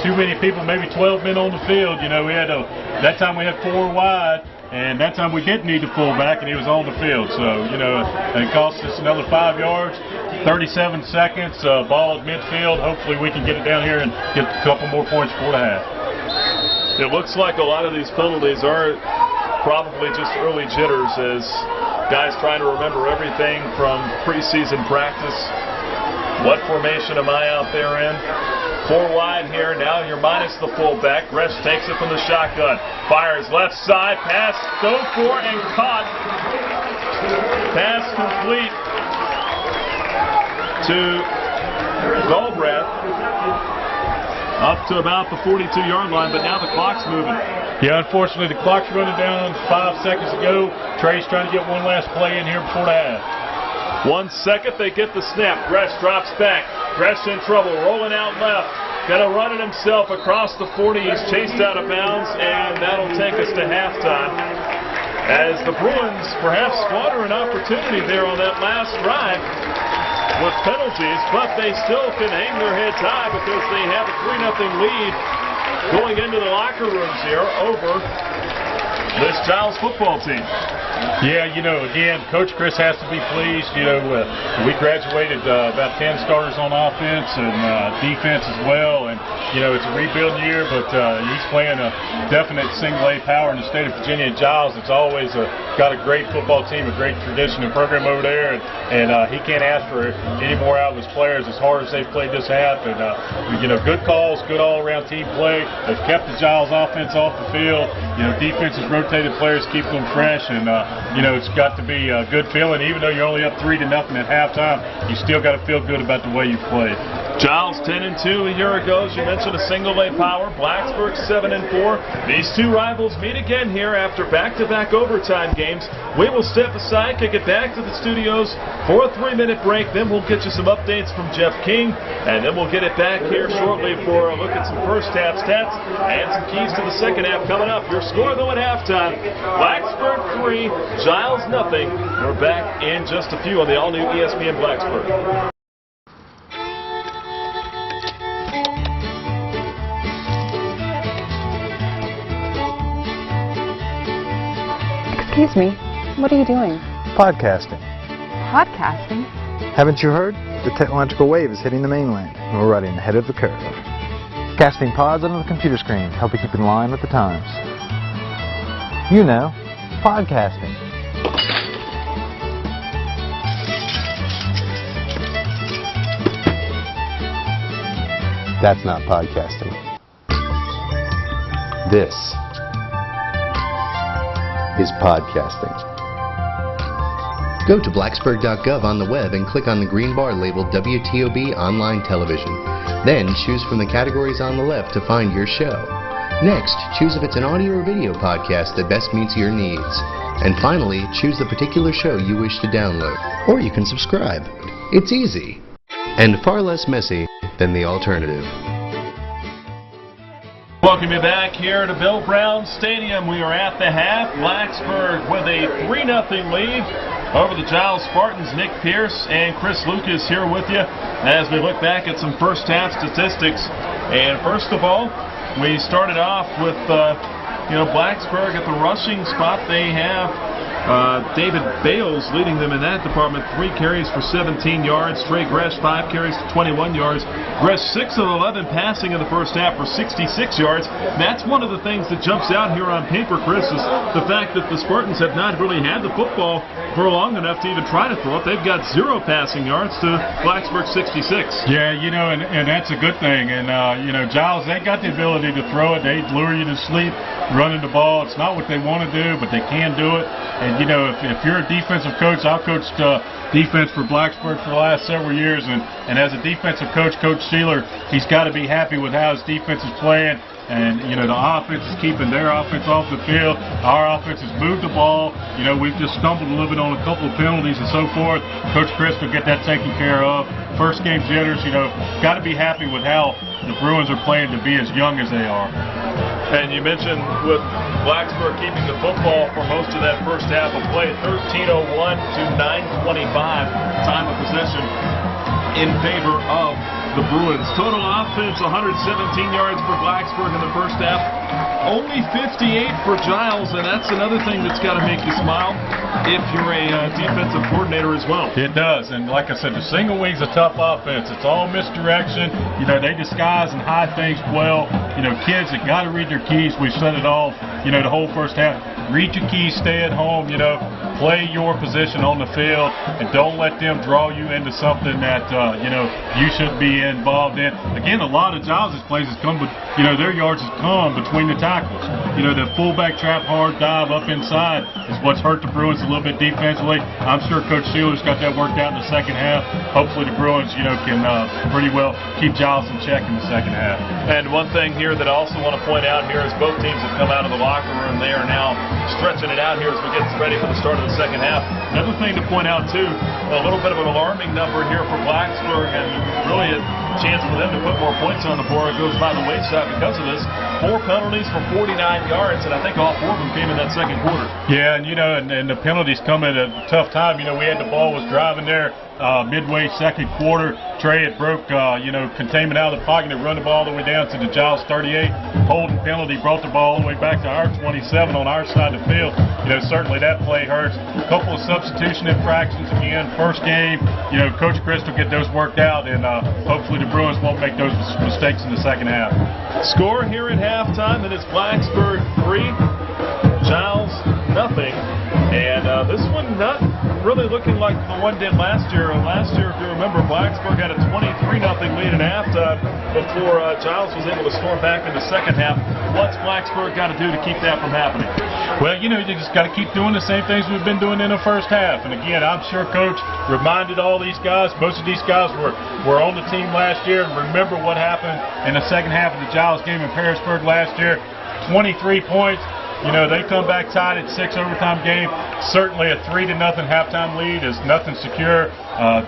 S3: Too many people, maybe 12 men on the field. We had that time we had 4 wide, and that time we didn't need the fullback, and he was on the field. So, it cost us another 5 yards, 37 seconds, ball at midfield. Hopefully we can get it down here and get a couple more points before the half.
S2: It looks like a lot of these penalties are probably just early jitters as guys trying to remember everything from preseason practice. What formation am I out there in? 4 wide here. Now you're minus the fullback. Gresh takes it from the shotgun. Fires left side. Pass go for and caught. Pass complete to Galbraith. Up to about the 42-yard line, but now the clock's moving.
S3: Yeah, unfortunately the clock's running down 5 seconds ago. Trey's trying to get one last play in here before the half.
S2: 1 second, they get the snap. Gresh drops back. Gresh in trouble, rolling out left. Gonna run it himself across the 40. He's chased out of bounds, and that'll take us to halftime. As the Bruins perhaps squander an opportunity there on that last drive with penalties, but they still can hang their heads high because they have a 3-0 lead going into the locker rooms here over this Giles football team.
S3: Yeah, again, Coach Chris has to be pleased. We graduated about 10 starters on offense and defense as well. And, it's a rebuilding year, but he's playing a definite single-A power in the state of Virginia. Giles, it's always got a great football team, a great tradition and program over there. And he can't ask for any more out of his players as hard as they've played this half. And, good calls, good all-around team play. They've kept the Giles offense off the field. Defense has rotated players, keep them fresh. And, it's got to be a good feeling. Even though you're only up 3-0 at halftime, you still got to feel good about the way you played.
S2: Giles 10-2 a year ago, as you mentioned, a single-A power. Blacksburg 7-4. These two rivals meet again here after back-to-back overtime games. We will step aside, kick it back to the studios for a 3-minute break. Then we'll get you some updates from Jeff King, and then we'll get it back here shortly for a look at some first half stats and some keys to the second half coming up. Your score, though, at halftime: Blacksburg 3, Giles 0. We're back in just a few on the all-new ESPN Blacksburg.
S4: Excuse me, what are you doing?
S5: Podcasting.
S4: Podcasting?
S5: Haven't you heard? The technological wave is hitting the mainland, and we're running ahead of the curve. Casting pods onto the computer screen, help you keep in line with the times. You know, podcasting. That's not podcasting. This is podcasting.
S6: Go to Blacksburg.gov on the web and click on the green bar labeled WTOB Online Television. Then choose from the categories on the left to find your show. Next, choose if it's an audio or video podcast that best meets your needs. And finally, choose the particular show you wish to download. Or you can subscribe. It's easy. And far less messy than the alternative.
S2: Welcome you back here to Bill Brown Stadium. We are at the half. Blacksburg with a 3-0 lead over the Giles Spartans. Nick Pierce and Chris Lucas here with you as we look back at some first half statistics. And first of all, we started off with Blacksburg at the rushing spot. They have David Bales leading them in that department. 3 carries for 17 yards. Trey Gresh 5 carries for 21 yards. Gresh 6 of 11 passing in the first half for 66 yards. That's one of the things that jumps out here on paper, Chris, is the fact that the Spartans have not really had the football for long enough to even try to throw it. They've got 0 passing yards to Blacksburg 66.
S3: Yeah, and that's a good thing. And, Giles, they got the ability to throw it. They lure you to sleep running the ball. It's not what they want to do, but they can do it. And, if you're a defensive coach, I've coached defense for Blacksburg for the last several years. And as a defensive coach, Coach Sealer, he's got to be happy with how his defense is playing. And, the offense is keeping their offense off the field. Our offense has moved the ball. We've just stumbled a little bit on a couple of penalties and so forth. Coach Chris will get that taken care of. First game jitters, got to be happy with how the Bruins are playing to be as young as they are.
S2: And you mentioned with Blacksburg keeping the football for most of that first half of play, 13:01 to 9:25 time of possession in favor of the Bruins. Total offense, 117 yards for Blacksburg in the first half. Only 58 for Giles, and that's another thing that's got to make you smile if you're a defensive coordinator as well.
S3: It does, and like I said, the single wing's a tough offense. It's all misdirection. They disguise and hide things well. Kids that got to read their keys. We've said it all, the whole first half. Read your keys, stay at home, play your position on the field, and don't let them draw you into something that, you should be involved in. Again, a lot of Giles' plays has come, their yards has come between the tackles. The fullback trap hard dive up inside is what's hurt the Bruins a little bit defensively. I'm sure Coach Sealer's got that worked out in the second half. Hopefully the Bruins, can pretty well keep Giles in check in the second half.
S2: And one thing here that I also want to point out here is both teams have come out of the locker room. They are now stretching it out here as we get ready for the start of the second half. Another thing to point out, too, a little bit of an alarming number here for Blacksburg, and really a chance for them to put more points on the board. It goes by the wayside because of this. 4 penalties for 49 yards, and I think all 4 of them came in that second quarter.
S3: Yeah, and the penalties come at a tough time. We had the ball was driving there midway second quarter. Trey had broke, containment out of the pocket and run the ball all the way down to the Giles 38. Holding penalty brought the ball all the way back to our 27 on our side of the field. Certainly that play hurts. A couple of substitution infractions again. First game, Coach Chris will get those worked out, and hopefully the Bruins won't make those mistakes in the second half.
S2: Score here at halftime, and it's Blacksburg 3, Giles nothing. And this one not really looking like the one did last year. Last year, if you remember, Blacksburg had a 23-0 lead at halftime before Giles was able to storm back in the second half. What's Blacksburg got to do to keep that from happening?
S3: Well, you just got to keep doing the same things we've been doing in the first half. And again, I'm sure Coach reminded all these guys, most of these guys were on the team last year, and remember what happened in the second half of the Giles game in Harrisburg last year. 23 points. They come back tied at 6 overtime game. Certainly a 3-0 halftime lead is nothing secure.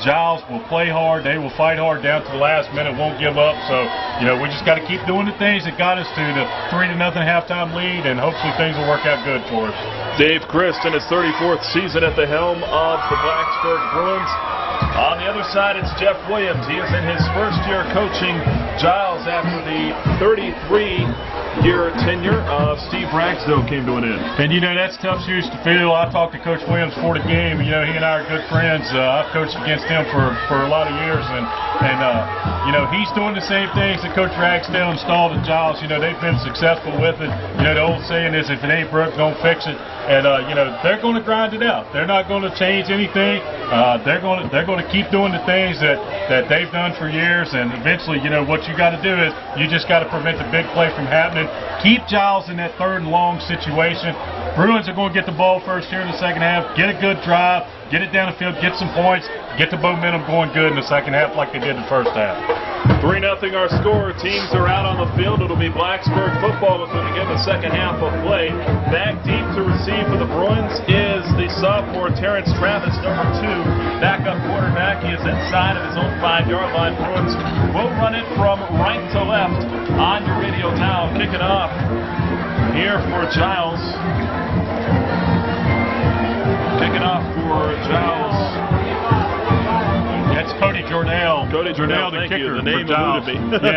S3: Giles will play hard. They will fight hard down to the last minute, won't give up. So, we just got to keep doing the things that got us to the 3-0 halftime lead, and hopefully things will work out good for us.
S2: Dave Christ in his 34th season at the helm of the Blacksburg Bruins. On the other side, it's Jeff Williams. He is in his first year coaching Giles after the 33 year tenure of Steve Ragsdale came to an end.
S3: And, that's tough shoes to fill. I talked to Coach Williams before the game. He and I are good friends. I've coached against him for a lot of years. And he's doing the same things that Coach Ragsdale installed at Giles. They've been successful with it. The old saying is, if it ain't broke, don't fix it. And, they're going to grind it out. They're not going to change anything. They're going to keep doing the things that they've done for years. And eventually, what you got to do is you just got to prevent the big play from happening. Keep Giles in that third and long situation. Bruins are going to get the ball first here in the second half, get a good drive, get it down the field, get some points, get the momentum going good in the second half like they did in the first half.
S2: 3-0 our score. Teams are out on the field. It'll be Blacksburg football as we begin the second half of play. Back deep to receive for the Bruins is the sophomore Terrence Travis, number 2. Backup quarterback. He is inside of his own 5-yard line. Bruins will run it from right to left on your radio now. Kicking off here for Giles. Kicking off for Giles.
S3: That's Cody Jornell.
S2: Cody Jornell,
S3: the
S2: thank
S3: kicker.
S2: you. The name
S3: for Giles.
S2: eluded me.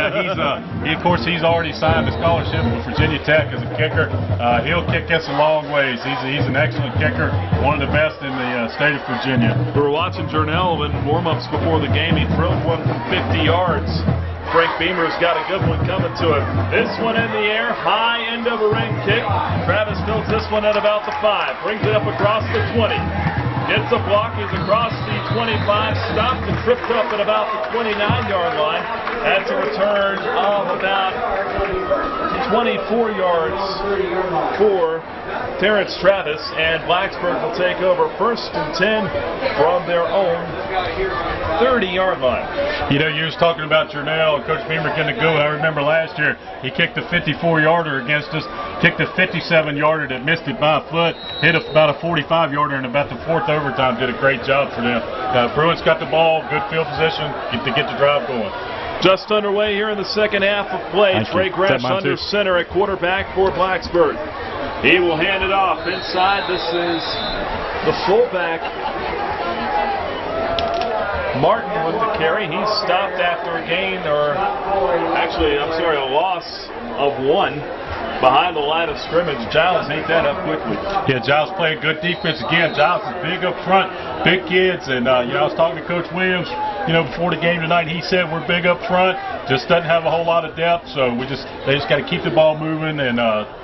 S3: Yeah, of course, he's already signed a scholarship with Virginia Tech as a kicker. He'll kick us a long ways. He's an excellent kicker, one of the best in the state of Virginia.
S2: We were watching Jornell in warm-ups before the game. He drilled one from 50 yards. Frank Beamer's got a good one coming to him. This one in the air, high end of a ring kick. Travis fills this one at about the 5. Brings it up across the 20. Gets a block. He's across the 25. Stopped and tripped up at about the 29-yard line. That's a return of about 24 yards for Terrence Travis. And Blacksburg will take over 1st and 10 from their own 30-yard line.
S3: You was talking about Jornell and Coach Beamer getting a good one. I remember last year he kicked a 54-yarder against us, kicked a 57-yarder that missed it by a foot, hit about a 45-yarder in about the 4th overtime, did a great job for them. Bruins got the ball, good field position to get the drive going.
S2: Just underway here in the second half of play. Trey Gresh under center at quarterback for Blacksburg. He will hand it off inside. This is the fullback, Martin, with the carry. He stopped after a gain, a loss of 1 behind the line of scrimmage. Giles ate that up quickly.
S3: Yeah, Giles playing good defense again. Giles is big up front, big kids, and I was talking to Coach Williams, before the game tonight. He said we're big up front, just doesn't have a whole lot of depth, so they just got to keep the ball moving and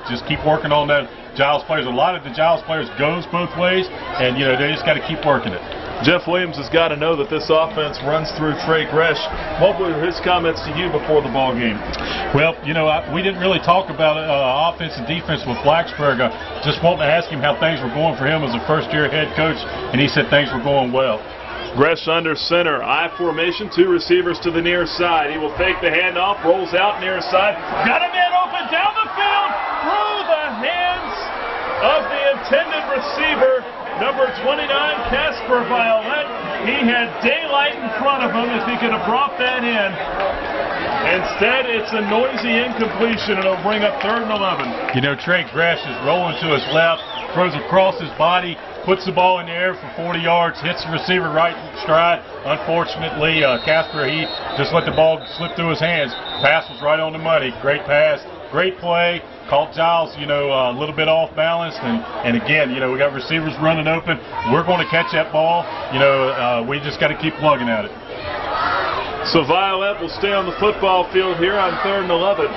S3: just keep working on that. Giles players, a lot of the Giles players goes both ways, and they just got to keep working it.
S2: Jeff Williams has got to know that this offense runs through Trey Gresh. What were his comments to you before the ball game?
S3: Well, we didn't really talk about offense and defense with Blacksburg. Just wanted to ask him how things were going for him as a first-year head coach, and he said things were going well.
S2: Gresh under center, I formation, 2 receivers to the near side. He will fake the handoff, rolls out near side. Got a man open down the field through the hands of the intended receiver. Number 29, Casper Violet. He had daylight in front of him if he could have brought that in. Instead, it's a noisy incompletion, and it'll bring up 3rd and 11.
S3: Trey Gresh is rolling to his left, throws across his body, puts the ball in the air for 40 yards, hits the receiver right in stride. Unfortunately, Casper, he just let the ball slip through his hands. Pass was right on the money. Great pass, great play. Caught Giles, a little bit off balance, and again, we got receivers running open. We're going to catch that ball. We just got to keep plugging at it.
S2: So Violet will stay on the football field here on 3rd and 11.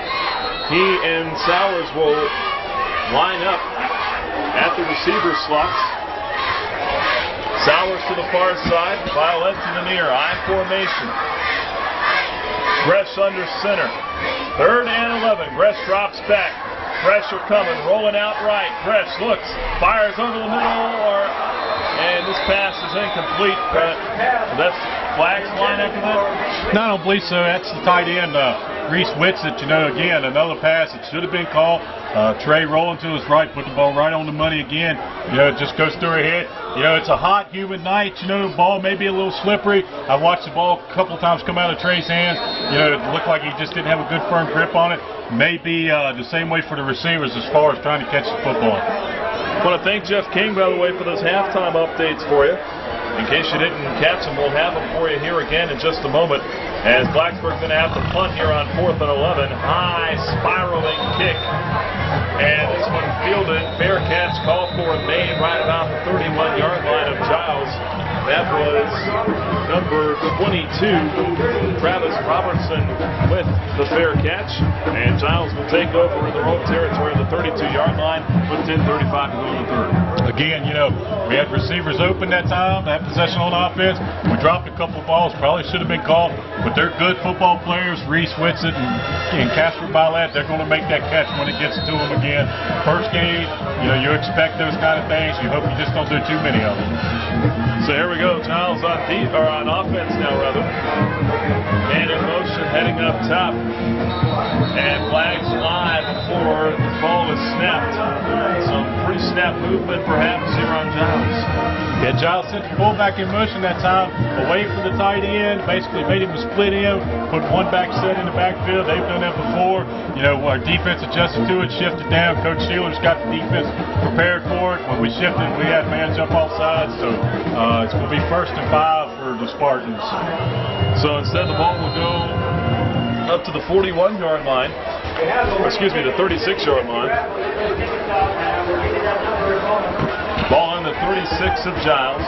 S2: He and Sowers will line up at the receiver slots. Sowers to the far side, Violet to the near, I formation. Gresh under center. 3rd and 11. Gresh drops back. Pressure coming, rolling out right. Gresh looks, fires over the middle, and this pass is incomplete. That's flags line after that?
S3: No, I don't believe so. That's the tight end, Reese Whitsitt. Again, another pass that should have been called. Trey rolling to his right, put the ball right on the money again. It just goes through her head. It's a hot, humid night. The ball may be a little slippery. I watched the ball a couple of times come out of Trey's hands. It looked like he just didn't have a good firm grip on it. Maybe the same way for the receivers as far as trying to catch the football.
S2: I want to thank Jeff King, by the way, for those halftime updates for you. In case you didn't catch them, we'll have them for you here again in just a moment. As Blacksburg's going to have to punt here on 4th and 11. High spiraling kick. And this one fielded. Fair catch called for and made right about the 31-yard line of Giles. That was number 22, Travis Robertson, with the fair catch. And Giles will take over in their own territory on the 32-yard line with 10:35 to go in the third.
S3: Again, we had receivers open that time, that possession on offense. We dropped a couple balls, probably should have been called, but they're good football players. Reese Whitsitt and Casper Bylett, they're going to make that catch when it gets to them again. First game, you expect those kind of things. You hope you just don't do too many of them.
S2: So here we go, Giles on offense now, rather. And in motion, heading up top. And flags live before the ball is snapped. Some pre-snap movement perhaps here on Giles.
S3: Yeah, Giles sent the fullback in motion that time, away from the tight end, basically made him a split end, put one back set in the backfield. They've done that before. Our defense adjusted to it, shifted down. Coach Sheeler's got the defense prepared for it. When we shifted, we had man jump off sides, so it's going to be 1st and 5 for the Spartans.
S2: So instead, the ball will go up to the 41-yard line. Excuse me, the 36-yard line. Ball on the 36 of Giles.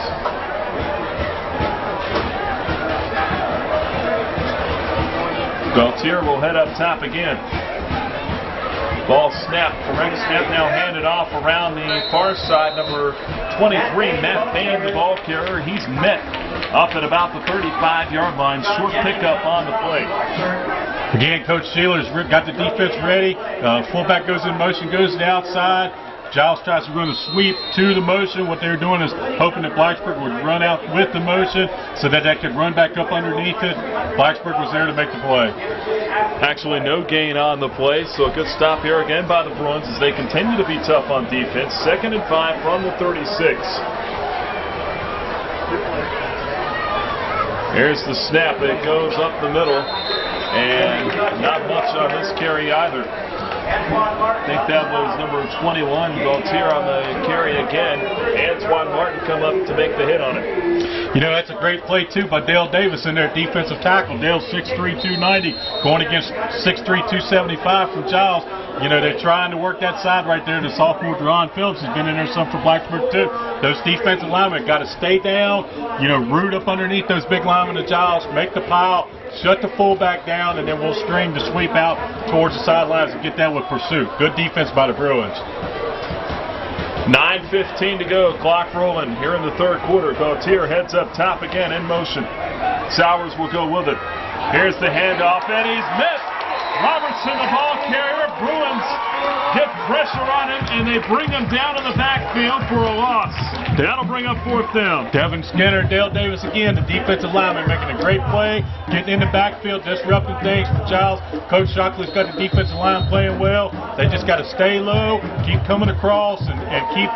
S2: Gaultier will head up top again. Ball snapped, correct snap now handed off around the far side. Number 23, Matt Bain, the ball carrier. He's met up at about the 35-yard line. Short pickup on the play.
S3: Again, Coach Sheeler's got the defense ready. Fullback goes in motion, goes to the outside. Giles tries to run a sweep to the motion. What they're doing is hoping that Blacksburg would run out with the motion so that they could run back up underneath it. Blacksburg was there to make the play.
S2: Actually, no gain on the play, so a good stop here again by the Bruins as they continue to be tough on defense. 2nd and 5 from the 36. Here's the snap. It goes up the middle, and not much on this carry either. I think that was number 21, Gaultier on the carry again. Antoine Martin come up to make the hit on it.
S3: That's a great play, too, by Dale Davis in their defensive tackle. Dale's 6'3", 290, going against 6'3", 275 from Giles. They're trying to work that side right there. The sophomore, Deron Phillips, has been in there some for Blacksburg, too. Those defensive linemen got to stay down, root up underneath those big linemen of Giles, make the pile, shut the fullback down, and then we'll string the sweep out towards the sidelines and get that with pursuit. Good defense by the Bruins.
S2: 9:15 to go, clock rolling here in the third quarter. Gaultier heads up top again in motion. Sowers will go with it. Here's the handoff, and he's missed. Robertson, the ball carrier. Bruins get pressure on him, and they bring him down in the backfield for a loss. That'll bring up 4th down.
S3: Devin Skinner, Dale Davis again, the defensive lineman making a great play, getting in the backfield, disrupting things for Giles. Coach Shockley's got the defensive line playing well. They just got to stay low, keep coming across, and keep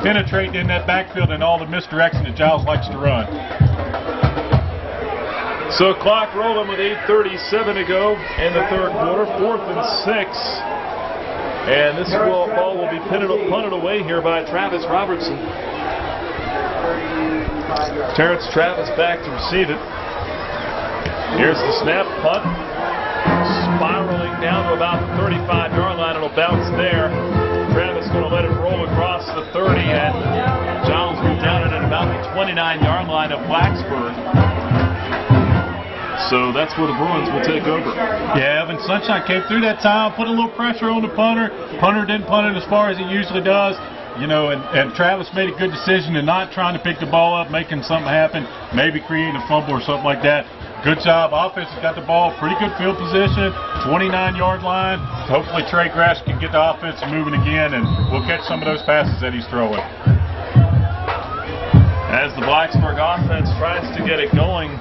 S3: penetrating in that backfield and all the misdirection that Giles likes to run.
S2: So clock rolling with 8:37 to go in the third quarter. 4th and 6. And this ball will be punted away here by Travis Robertson. Terrence Travis back to receive it. Here's the snap, punt. Spiraling down to about the 35-yard line. It'll bounce there. Travis going to let it roll across the 30, and Giles will down it at about the 29-yard line of Blacksburg. So that's where the Bruins will take over.
S3: Yeah, Evan Sunshine came through that time, put a little pressure on the punter. Punter didn't punt it as far as he usually does. And Travis made a good decision in not trying to pick the ball up, making something happen, maybe creating a fumble or something like that. Good job. Offense has got the ball, pretty good field position, 29-yard line. Hopefully Trey Grash can get the offense moving again, and we'll catch some of those passes that he's throwing.
S2: As the Blacksburg offense tries to get it going,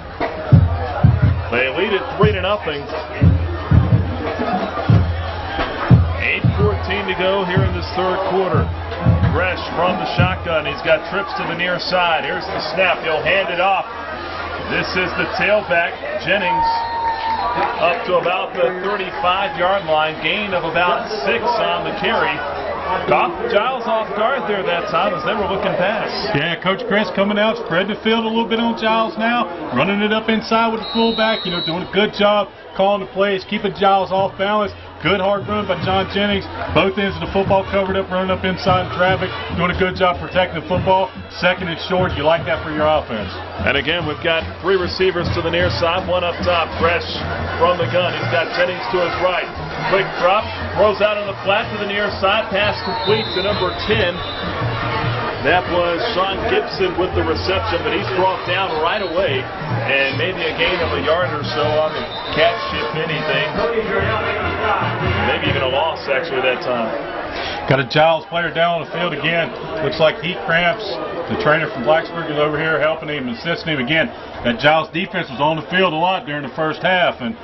S2: they lead it 3-0. 8:14 to go here in this third quarter. Gresh from the shotgun. He's got trips to the near side. Here's the snap. He'll hand it off. This is the tailback, Jennings, up to about the 35-yard line. Gain of about 6 on the carry. caught Giles off guard there that time as they were looking past.
S3: Yeah, Coach Chris coming out, spreading the field a little bit on Giles now, running it up inside with the fullback, doing a good job calling the plays, keeping Giles off balance. Good hard run by John Jennings. Both ends of the football covered up, running up inside in traffic, doing a good job protecting the football. Second and short, you like that for your offense.
S2: And again, we've got 3 receivers to the near side, 1 up top, fresh from the gun. He's got Jennings to his right. Quick drop, throws out on the flat to the near side, pass complete to number 10. That was Sean Gibson with the reception, but he's brought down right away, and maybe a gain of a yard or so on the catch, if anything. Maybe even a loss, actually, that time.
S3: Got a Giles player down on the field again. Looks like heat cramps. The trainer from Blacksburg is over here helping him, assisting him again. That Giles defense was on the field a lot during the first half, and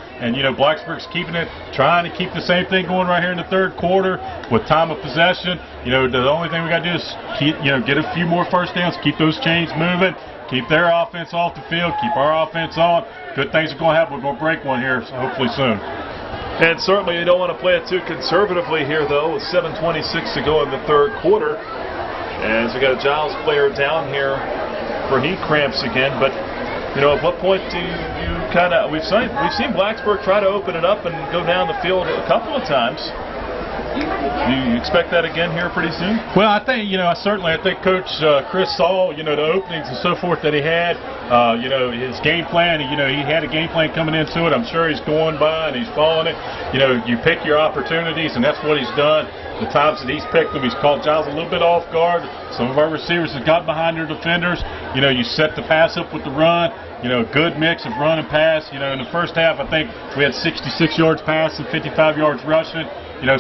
S3: Blacksburg's keeping it, trying to keep the same thing going right here in the third quarter with time of possession. The only thing we got to do is get a few more first downs, keep those chains moving, keep their offense off the field, keep our offense on. Good things are going to happen. We're going to break one here, hopefully soon.
S2: And certainly you don't want to play it too conservatively here, though, with 7:26 to go in the third quarter. As we got a Giles player down here for heat cramps again. But, at what point do you kind of, we've seen Blacksburg try to open it up and go down the field a couple of times. Do you expect that again here pretty soon?
S3: Well, I think, I think Coach Chris saw, the openings and so forth that he had, his game plan, he had a game plan coming into it. I'm sure he's going by and he's following it. You pick your opportunities, and that's what he's done. The times that he's picked them, he's caught Giles a little bit off guard. Some of our receivers have got behind their defenders. You set the pass up with the run. Good mix of run and pass. In the first half, I think we had 66 yards passing, 55 yards rushing.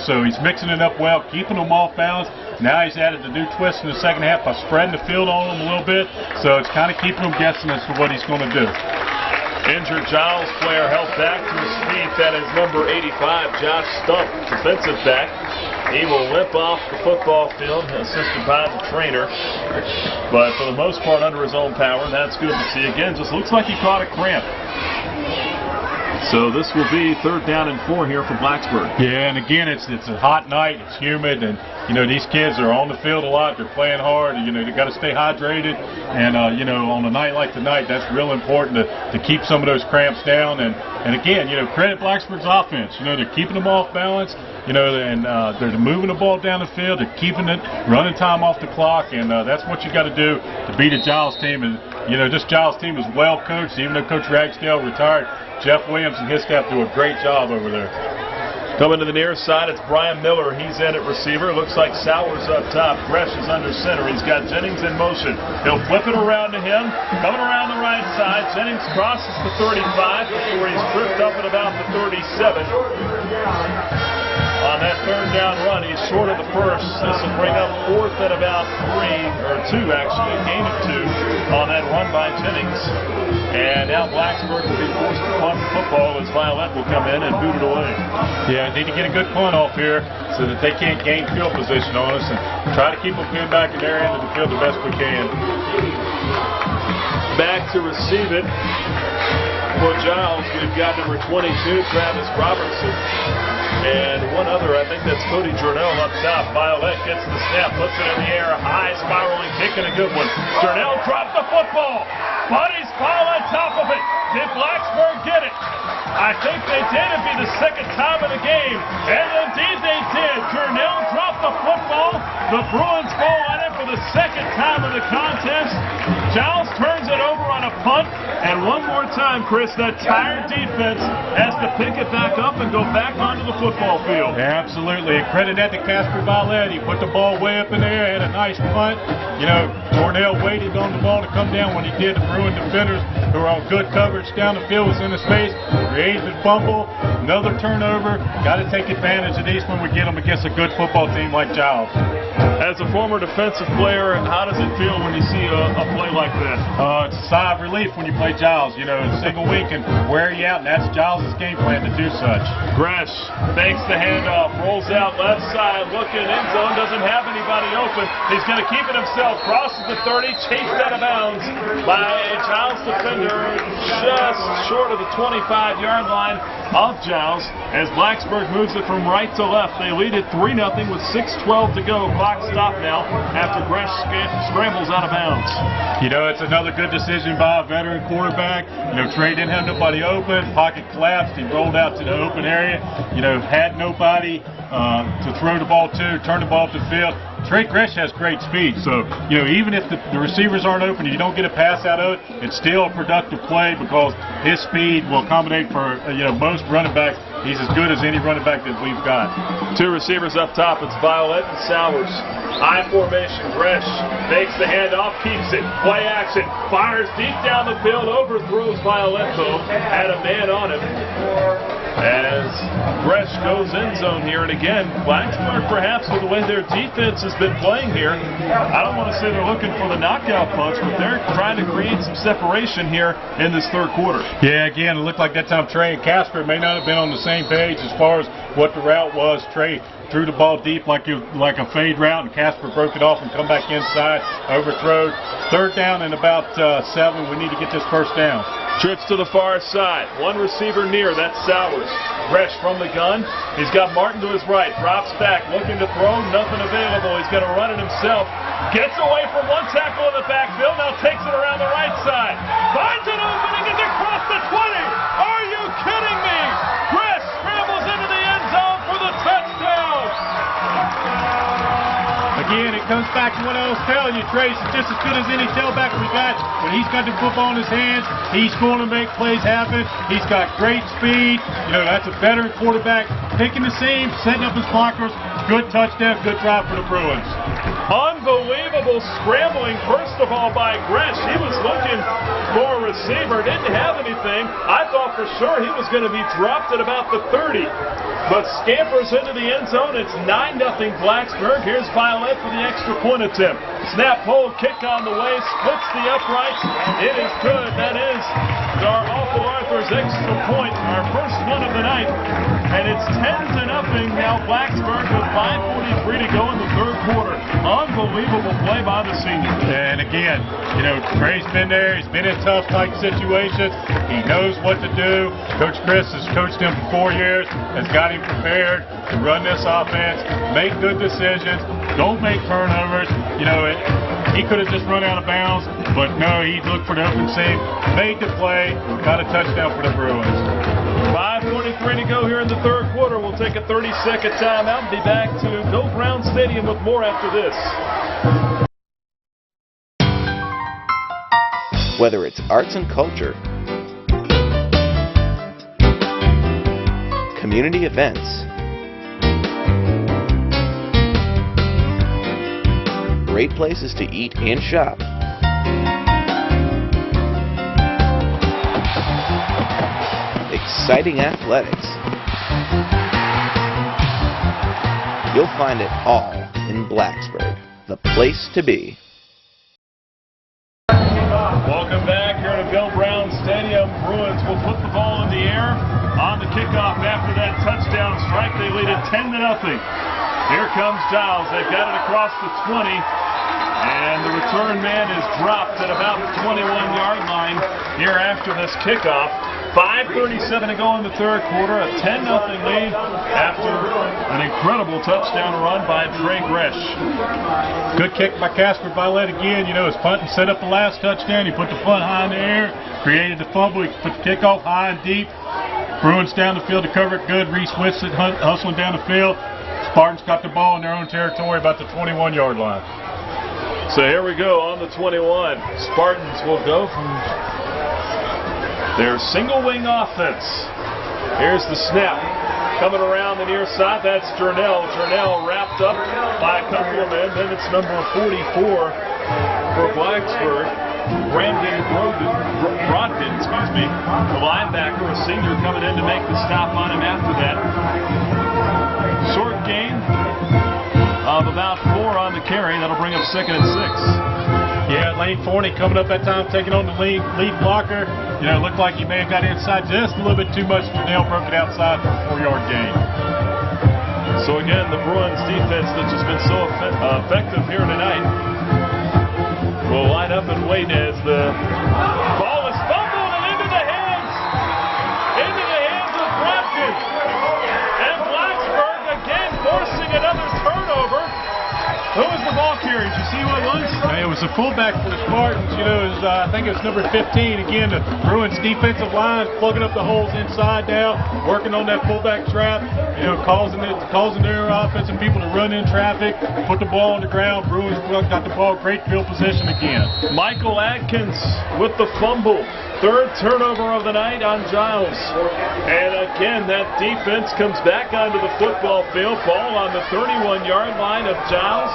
S3: So he's mixing it up well, keeping them off balance. Now he's added the new twist in the second half by spreading the field on them a little bit. So it's kind of keeping them guessing as to what he's going to do.
S2: Injured Giles player held back to his feet. That is number 85, Josh Stump, defensive back. He will limp off the football field, assisted by the trainer. But for the most part, under his own power. That's good to see. Again, just looks like he caught a cramp. So this will be 3rd down and 4 here for Blacksburg.
S3: Yeah, and again, it's a hot night. It's humid, and these kids are on the field a lot. They're playing hard. They got to stay hydrated, and on a night like tonight, that's real important to keep some of those cramps down. And again, credit Blacksburg's offense. They're keeping them off balance. And they're moving the ball down the field. They're keeping it, running time off the clock, and that's what you got to do to beat a Giles team. And this Giles team is well coached, even though Coach Ragsdale retired. Jeff Williams and his staff do a great job over there.
S2: Coming to the near side, it's Brian Miller. He's in at receiver. Looks like Sowers up top. Gresh is under center. He's got Jennings in motion. He'll flip it around to him. Coming around the right side, Jennings crosses the 35 before he's tripped up at about the 37. On that 3rd down run, he's short of the first. This will bring up 4th at about 2 actually, a gain of 2 on that run by Jennings. And now Blacksburg will be forced to punt the football as Violet will come in and boot it away.
S3: Yeah, need to get a good punt off here so that they can't gain field position on us, and try to keep them pinned back in their end of the field the best we can.
S2: Back to receive it for Giles. We've got number 22, Travis Robertson. And one other, I think that's Cody Jurnell up top. Violet gets the snap, puts it in the air, high spiraling kick and a good one. Jurnell dropped the football. Buddies fall on top of it. Did Blacksburg get it? I think they did. It'd be the 2nd time of the game. And indeed they did. Jurnell dropped the football. The Bruins fall on it for the 2nd time of the contest. Giles turns it over on a punt. And one more time, Chris, that tired defense has to pick it back up and go back onto the football field.
S3: Yeah, absolutely. And credit that to Casper Violet. He put the ball way up in the air, had a nice punt. Cornell waited on the ball to come down when he did. The Bruin defenders who were on good coverage down the field was in the space. Created a fumble, another turnover. Got to take advantage of these when we get them against a good football team like Giles.
S2: As a former defensive player, how does it feel when you see a play like that?
S3: It's a sigh of relief when you play Giles. A single week can wear you out, and that's Giles' game plan to do such.
S2: Gresh fakes the handoff, rolls out left side, looking end zone, doesn't have anybody open. He's going to keep it himself, crosses the 30, chased out of bounds by a Giles defender just short of the 25-yard line of Giles. Giles as Blacksburg moves it from right to left. They lead it 3-0 with 6:12 to go. Clock stopped now after Gresh scrambles out of bounds.
S3: You know, it's another good decision by a veteran quarterback. You know, Trey didn't have nobody open. Pocket collapsed. He rolled out to the open area. You know, had nobody to throw the ball to, turn the ball up the field. Trey Gresh has great speed, so, you know, even if the receivers aren't open, you don't get a pass out of it, it's still a productive play because his speed will accommodate for, you know, most running backs. He's as good as any running back that we've got.
S2: Two receivers up top. It's Violet and Sowers. I formation. Gresh makes the handoff, keeps it. Play action. Fires deep down the field. Overthrows Violet, though. Had a man on him. As Gresh goes end zone here. And again, Blacksburg, perhaps with the way their defense has been playing here, I don't want to say they're looking for the knockout punch, but they're trying to create some separation here in this third quarter.
S3: Yeah, again, it looked like that time Trey and Casper may not have been on the same page as far as what the route was. Trey threw the ball deep like a fade route, and Casper broke it off and come back inside, overthrow. Third down and about 7. We need to get this first down.
S2: Trips to the far side. One receiver near. That's Sowers. Gresh from the gun. He's got Martin to his right. Drops back. Looking to throw. Nothing available. He's going to run it himself. Gets away from one tackle in the backfield. Now takes it around the right side. Finds an opening and across the 20. Are you kidding me? Gresh scrambles into the end zone for the touchdown.
S3: Again, it comes back to what I was telling you, Trace is just as good as any tailback we got. When he's got the football in his hands, he's going to make plays happen. He's got great speed. You know, that's a veteran quarterback. Picking the seam, setting up his blockers. Good touchdown, good drive for the Bruins.
S2: Unbelievable scrambling, first of all, by Gresh. He was looking for a receiver, didn't have anything. I thought for sure he was going to be dropped at about the 30. But scampers into the end zone. It's 9-0 Blacksburg. Here's Violet for the extra point attempt. Snap, hold, kick on the way, splits the uprights. It is good. That is our Awful Arthur's extra point, our first one of the night. And it's 10-0 now Blacksburg with 5:43 to go in the third quarter. Unbelievable play by the senior.
S3: And again, you know, Trey's been there. He's been in tough tight situations. He knows what to do. Coach Chris has coached him for 4 years, has got him prepared to run this offense, make good decisions, don't make turnovers. You know, he could have just run out of bounds, but no, he looked for the open seam, made the play, got a touchdown for the Bruins.
S2: 5:43 to go here in the third quarter. We'll take a 30-second timeout and be back to Bill Brown Stadium with more after this.
S7: Whether it's arts and culture, community events, great places to eat and shop, exciting athletics, you'll find it all in Blacksburg, the place to be.
S2: Welcome back here to Bill Brown Stadium. Bruins will put the ball in the air on the kickoff after that touchdown strike. They lead it 10-0. Here comes Giles. They've got it across the 20. And the return man is dropped at about the 21-yard line here after this kickoff. 5:37 to go in the third quarter, a 10-0 lead after an incredible touchdown run by Trey Gresh.
S3: Good kick by Casper Violet again. You know, his punt and set up the last touchdown. He put the punt high in the air, created the fumble. He put the kickoff high and deep. Bruins down the field to cover it good. Reese Whitsett hustling down the field. Spartans got the ball in their own territory about the 21-yard line.
S2: So here we go on the 21. Spartans will go from their single wing offense. Here's the snap. Coming around the near side, that's Jernell. Jernell wrapped up by a couple of men. Then it's number 44 for Blacksburg. Brandon Brodkin, the linebacker, a senior, coming in to make the stop on him after that. Short gain of about 4 on the carry. That'll bring up 2nd and 6.
S3: Yeah, Lane Forney coming up that time, taking on the lead blocker. You know, it looked like he may have got inside just a little bit too much. Jernell broke it outside for a 4-yard gain.
S2: So again, the Bruins defense that's just been so effective here tonight will line up and wait as the ball is fumbled and into the hands of Brodkin.
S3: it was a fullback for the Spartans. You know, it was, I think it was number 15. Again, the Bruins defensive line plugging up the holes inside now, working on that fullback trap. You know, causing their offensive people to run in traffic, put the ball on the ground. Bruins got the ball, great field position again.
S2: Michael Adkins with the fumble. Third turnover of the night on Giles. And again, that defense comes back onto the football field. Ball on the 31-yard line of Giles.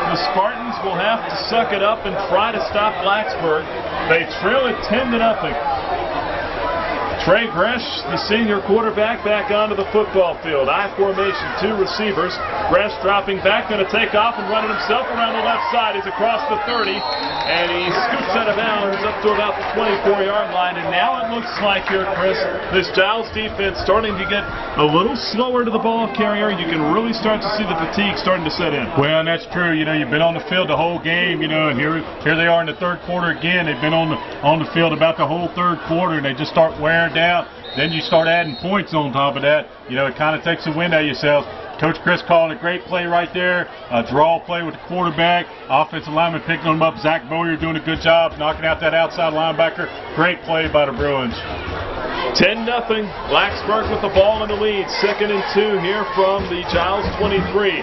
S2: The Spartans will have to suck it up and try to stop Blacksburg. They trail it 10-0. Trey Gresh, the senior quarterback, back onto the football field. I formation, two receivers. Gresh dropping back, going to take off and running himself around the left side. He's across the 30, and he scoots out of bounds up to about the 24-yard line. And now it looks like here, Chris, this Giles defense starting to get a little slower to the ball carrier. You can really start to see the fatigue starting to set in.
S3: Well, and that's true. You know, you've been on the field the whole game, you know, and here they are in the third quarter again. They've been on the field about the whole third quarter, and they just start wearing down. Then you start adding points on top of that. You know, it kind of takes the wind out of yourself. Coach Chris calling a great play right there. A draw play with the quarterback. Offensive lineman picking them up. Zach Bowyer doing a good job knocking out that outside linebacker. Great play by the Bruins.
S2: 10-0. Blacksburg with the ball in the lead. 2nd and 2 here from the Giles 23.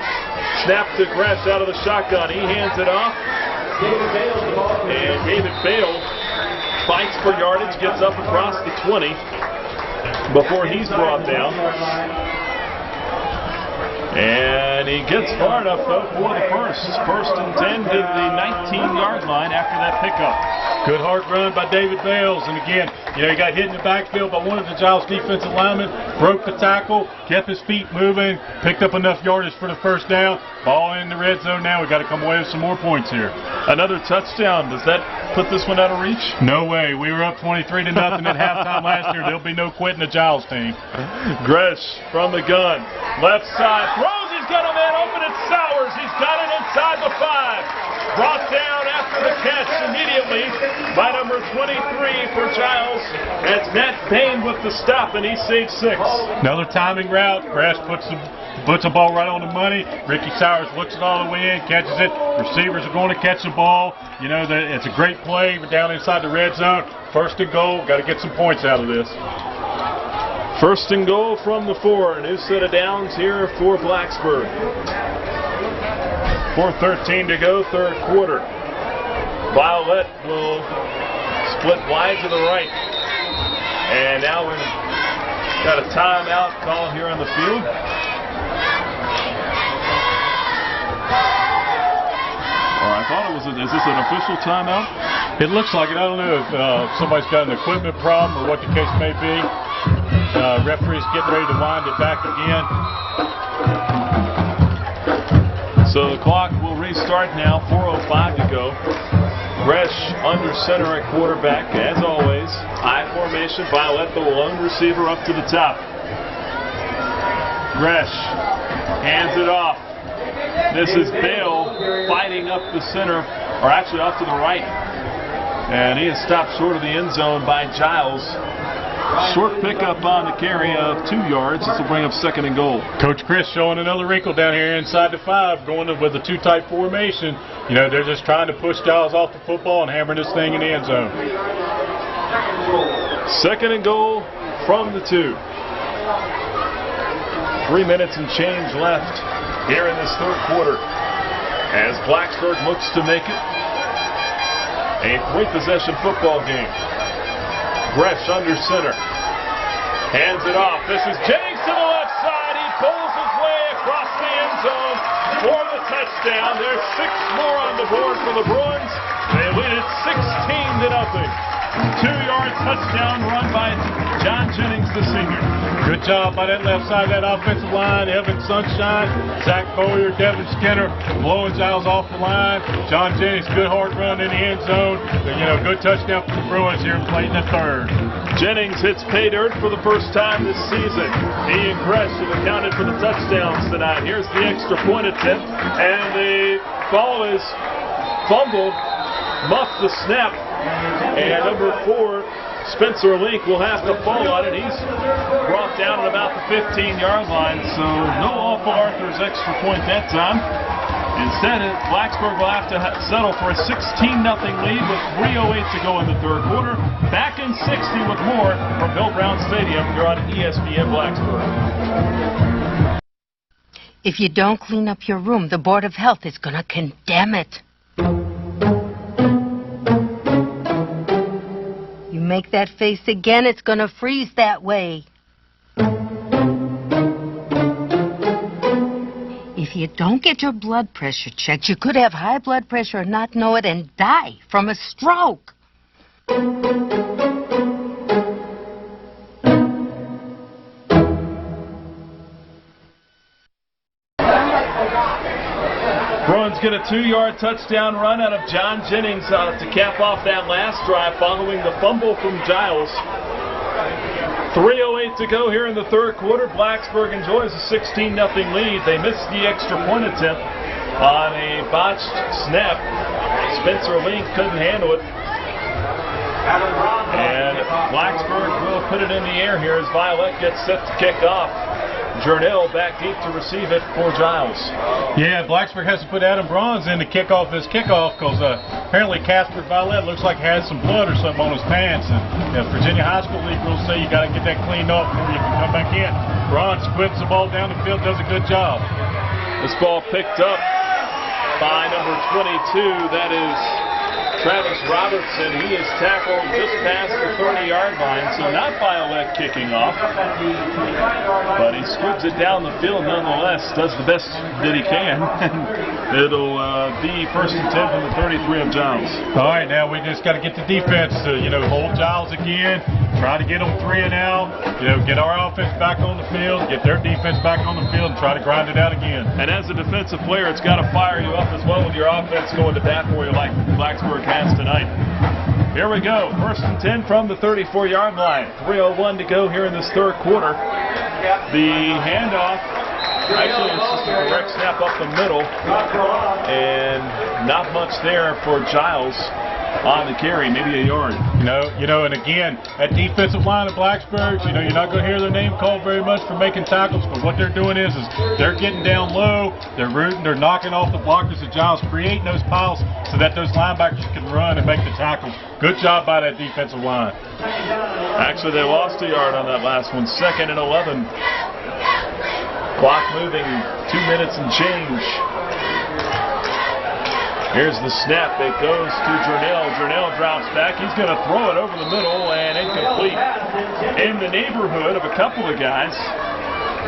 S2: Snap to Gresh out of the shotgun. He hands it off. And David Bale fights for yardage. Gets up across the 20 before he's brought down. And he gets far enough, though, for the first. 1st and 10 to the 19-yard line after that pickup.
S3: Good hard run by David Bales. And again, you know, he got hit in the backfield by one of the Giles defensive linemen, broke the tackle, kept his feet moving, picked up enough yardage for the first down. Ball in the red zone now. We've got to come away with some more points here.
S2: Another touchdown. Does that put this one out of reach?
S3: No way. We were up 23-0 at halftime last year. There'll be no quitting the Giles team.
S2: Gresh from the gun. Left side. Throws. He's got a man open. It's Sowers. He's got it inside the 5. Brought down after the catch immediately by number 23 for Giles. That's Matt Payne with the stop, and he saves 6.
S3: Another timing route. Gresh puts the ball right on the money. Ricky Sowers looks it all the way in, catches it. Receivers are going to catch the ball. You know, it's a great play down inside the red zone. 1st and goal. Got to get some points out of this.
S2: 1st and goal from the 4. New set of downs here for Blacksburg. 4:13 to go, third quarter. Violet will split wide to the right. And now we've got a timeout call here on the field. I thought it was. Is this an official timeout?
S3: It looks like it. I don't know if somebody's got an equipment problem or what the case may be. Referee's getting ready to wind it back again.
S2: So the clock will restart now. 4:05 to go. Gresh under center at quarterback, as always. I formation. Violet, the lone receiver, up to the top. Gresh hands it off. This is Bale fighting up the center, or actually off to the right. And he is stopped short of the end zone by Giles. Short pickup on the carry of 2 yards. This will bring up 2nd and goal.
S3: Coach Chris showing another wrinkle down here inside the 5, going with a 2-type formation. You know, they're just trying to push Giles off the football and hammer this thing in the end zone.
S2: 2nd and goal from the 2. 3 minutes and change left here in this third quarter as Blacksburg looks to make it a 3-possession football game. Gresh under center. Hands it off. This is Jennings to the left side. He pulls his way across the end zone for the touchdown. There's 6 more on the board for the Bruins. They lead it 16-0. 2-yard touchdown run by John Jennings, the senior.
S3: Good job by that left side of that offensive line. Evan Sunshine, Zach Bowyer, Devin Skinner blowing Giles off the line. John Jennings, good hard run in the end zone. You know, good touchdown for the Bruins here late in the third.
S2: Jennings hits pay dirt for the first time this season. He and Gresh have accounted for the touchdowns tonight. Here's the extra point attempt, and the ball is fumbled, muffed the snap, and number 4, Spencer Link, will have to fall on it. He's brought down at about the 15-yard line, so no awful Arthur's extra point that time. Instead, Blacksburg will have to settle for a 16-0 lead with 3:08 to go in the third quarter. Back in 60 with more from Bill Brown Stadium. You're on ESPN Blacksburg.
S8: If you don't clean up your room, the Board of Health is going to condemn it. You make that face again, it's going to freeze that way. If you don't get your blood pressure checked, you could have high blood pressure and not know it and die from a stroke.
S2: Bruins get a 2-yard touchdown run out of John Jennings to cap off that last drive following the fumble from Giles. 3:08 to go here in the third quarter. Blacksburg enjoys a 16-0 lead. They missed the extra point attempt on a botched snap. Spencer Link couldn't handle it. And Blacksburg will put it in the air here as Violet gets set to kick off. Jernell back deep to receive it for Giles.
S3: Yeah, Blacksburg has to put Adam Bronze in to kick off his kickoff because apparently Casper Violet looks like he has some blood or something on his pants. And Virginia High School League rules say you got to get that cleaned up before you can come back in. Bronze squibs the ball down the field, does a good job.
S2: This ball picked up by number 22. That is Travis Robertson. He is tackled just past the 30-yard line, so not Violet kicking off. But he squibs it down the field nonetheless, does the best that he can. It'll be first and 10 from the 33 of Giles.
S3: All right, now we just got to get the defense to, hold Giles again, try to get them 3 and out, get our offense back on the field, get their defense back on the field, and try to grind it out again.
S2: And as a defensive player, it's got to fire you up as well with your offense going to bat for you like Blacksburg has tonight. Here we go. First and 10 from the 34-yard line. 3:01 to go here in this third quarter. The handoff, actually it's just a direct snap up the middle, and not much there for Giles on the carry, maybe a yard.
S3: And again, that defensive line of Blacksburg, you're not going to hear their name called very much for making tackles, but what they're doing is they're getting down low, they're rooting, they're knocking off the blockers of Giles, creating those piles so that those linebackers can run and make the tackles. Good job by that defensive line.
S2: Actually, they lost a yard on that last one. 2nd and 11. Clock moving, 2 minutes and change. Here's the snap. It goes to Jernell. Jernell drops back. He's going to throw it over the middle and incomplete. In the neighborhood of a couple of guys.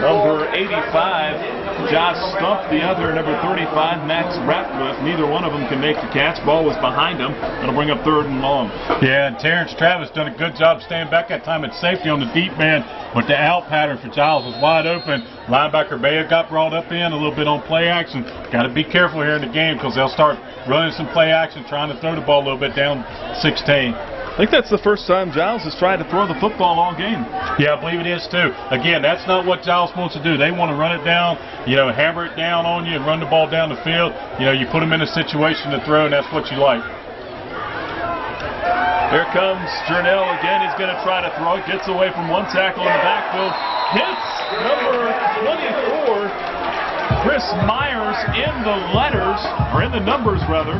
S2: Number 85, Josh Stump. The other, number 35, Max Ratcliffe. Neither one of them can make the catch. Ball was behind them. It'll bring up 3rd and long.
S3: Yeah, and Terrence Travis done a good job staying back that time at safety on the deep man. But the out pattern for Giles was wide open. Linebacker Bayer got brought up in a little bit on play action. Got to be careful here in the game because they'll start running some play action, trying to throw the ball a little bit down 16.
S2: I think that's the first time Giles has tried to throw the football all game.
S3: Yeah, I believe it is too. Again, that's not what Giles wants to do. They want to run it down, hammer it down on you and run the ball down the field. You put them in a situation to throw, and that's what you like.
S2: Here comes Jernell again. He's going to try to throw it. Gets away from one tackle in the backfield. Hits number 24, Chris Myers, in the letters, or in the numbers rather.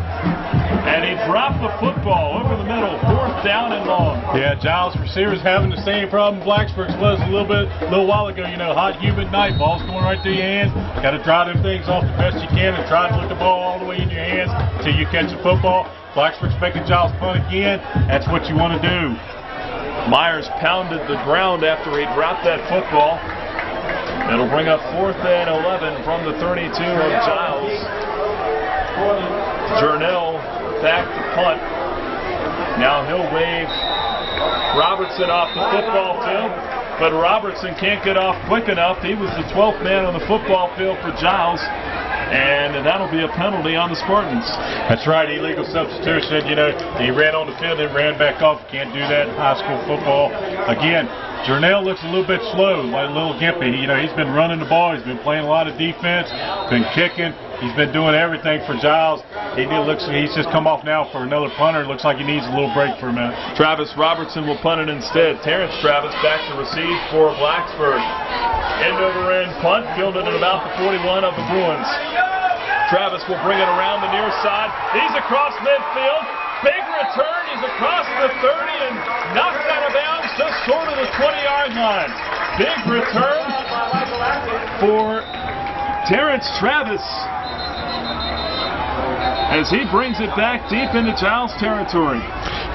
S2: And he dropped the football over the middle. 4th down and long.
S3: Yeah, Giles receivers having the same problem Blacksburg's was a little while ago. Hot, humid night. Ball's going right through your hands. Got to dry them things off the best you can and try to put the ball all the way in your hands until you catch the football. Blacksburg's making Giles punt again. That's what you want to do.
S2: Myers pounded the ground after he dropped that football. It'll bring up 4th and 11 from the 32 of Giles. Jernell back to punt. Now he'll wave Robertson off the football field, but Robertson can't get off quick enough. He was the 12th man on the football field for Giles, and that'll be a penalty on the Spartans.
S3: That's right, illegal substitution. He ran on the field and ran back off. Can't do that in high school football. Again, Jernell looks a little bit slow, like a little gimpy. He's been running the ball. He's been playing a lot of defense, been kicking. He's been doing everything for Giles. He's just come off now for another punter. Looks like he needs a little break for a minute.
S2: Travis Robertson will punt it instead. Terrence Travis back to receive for Blacksburg. End over end punt, fielded at about the 41 of the Bruins. Travis will bring it around the near side. He's across midfield. Big return. He's across the 30 and knocked out of bounds just short of the 20-yard line. Big return for Terrence Travis as he brings it back deep into Giles territory.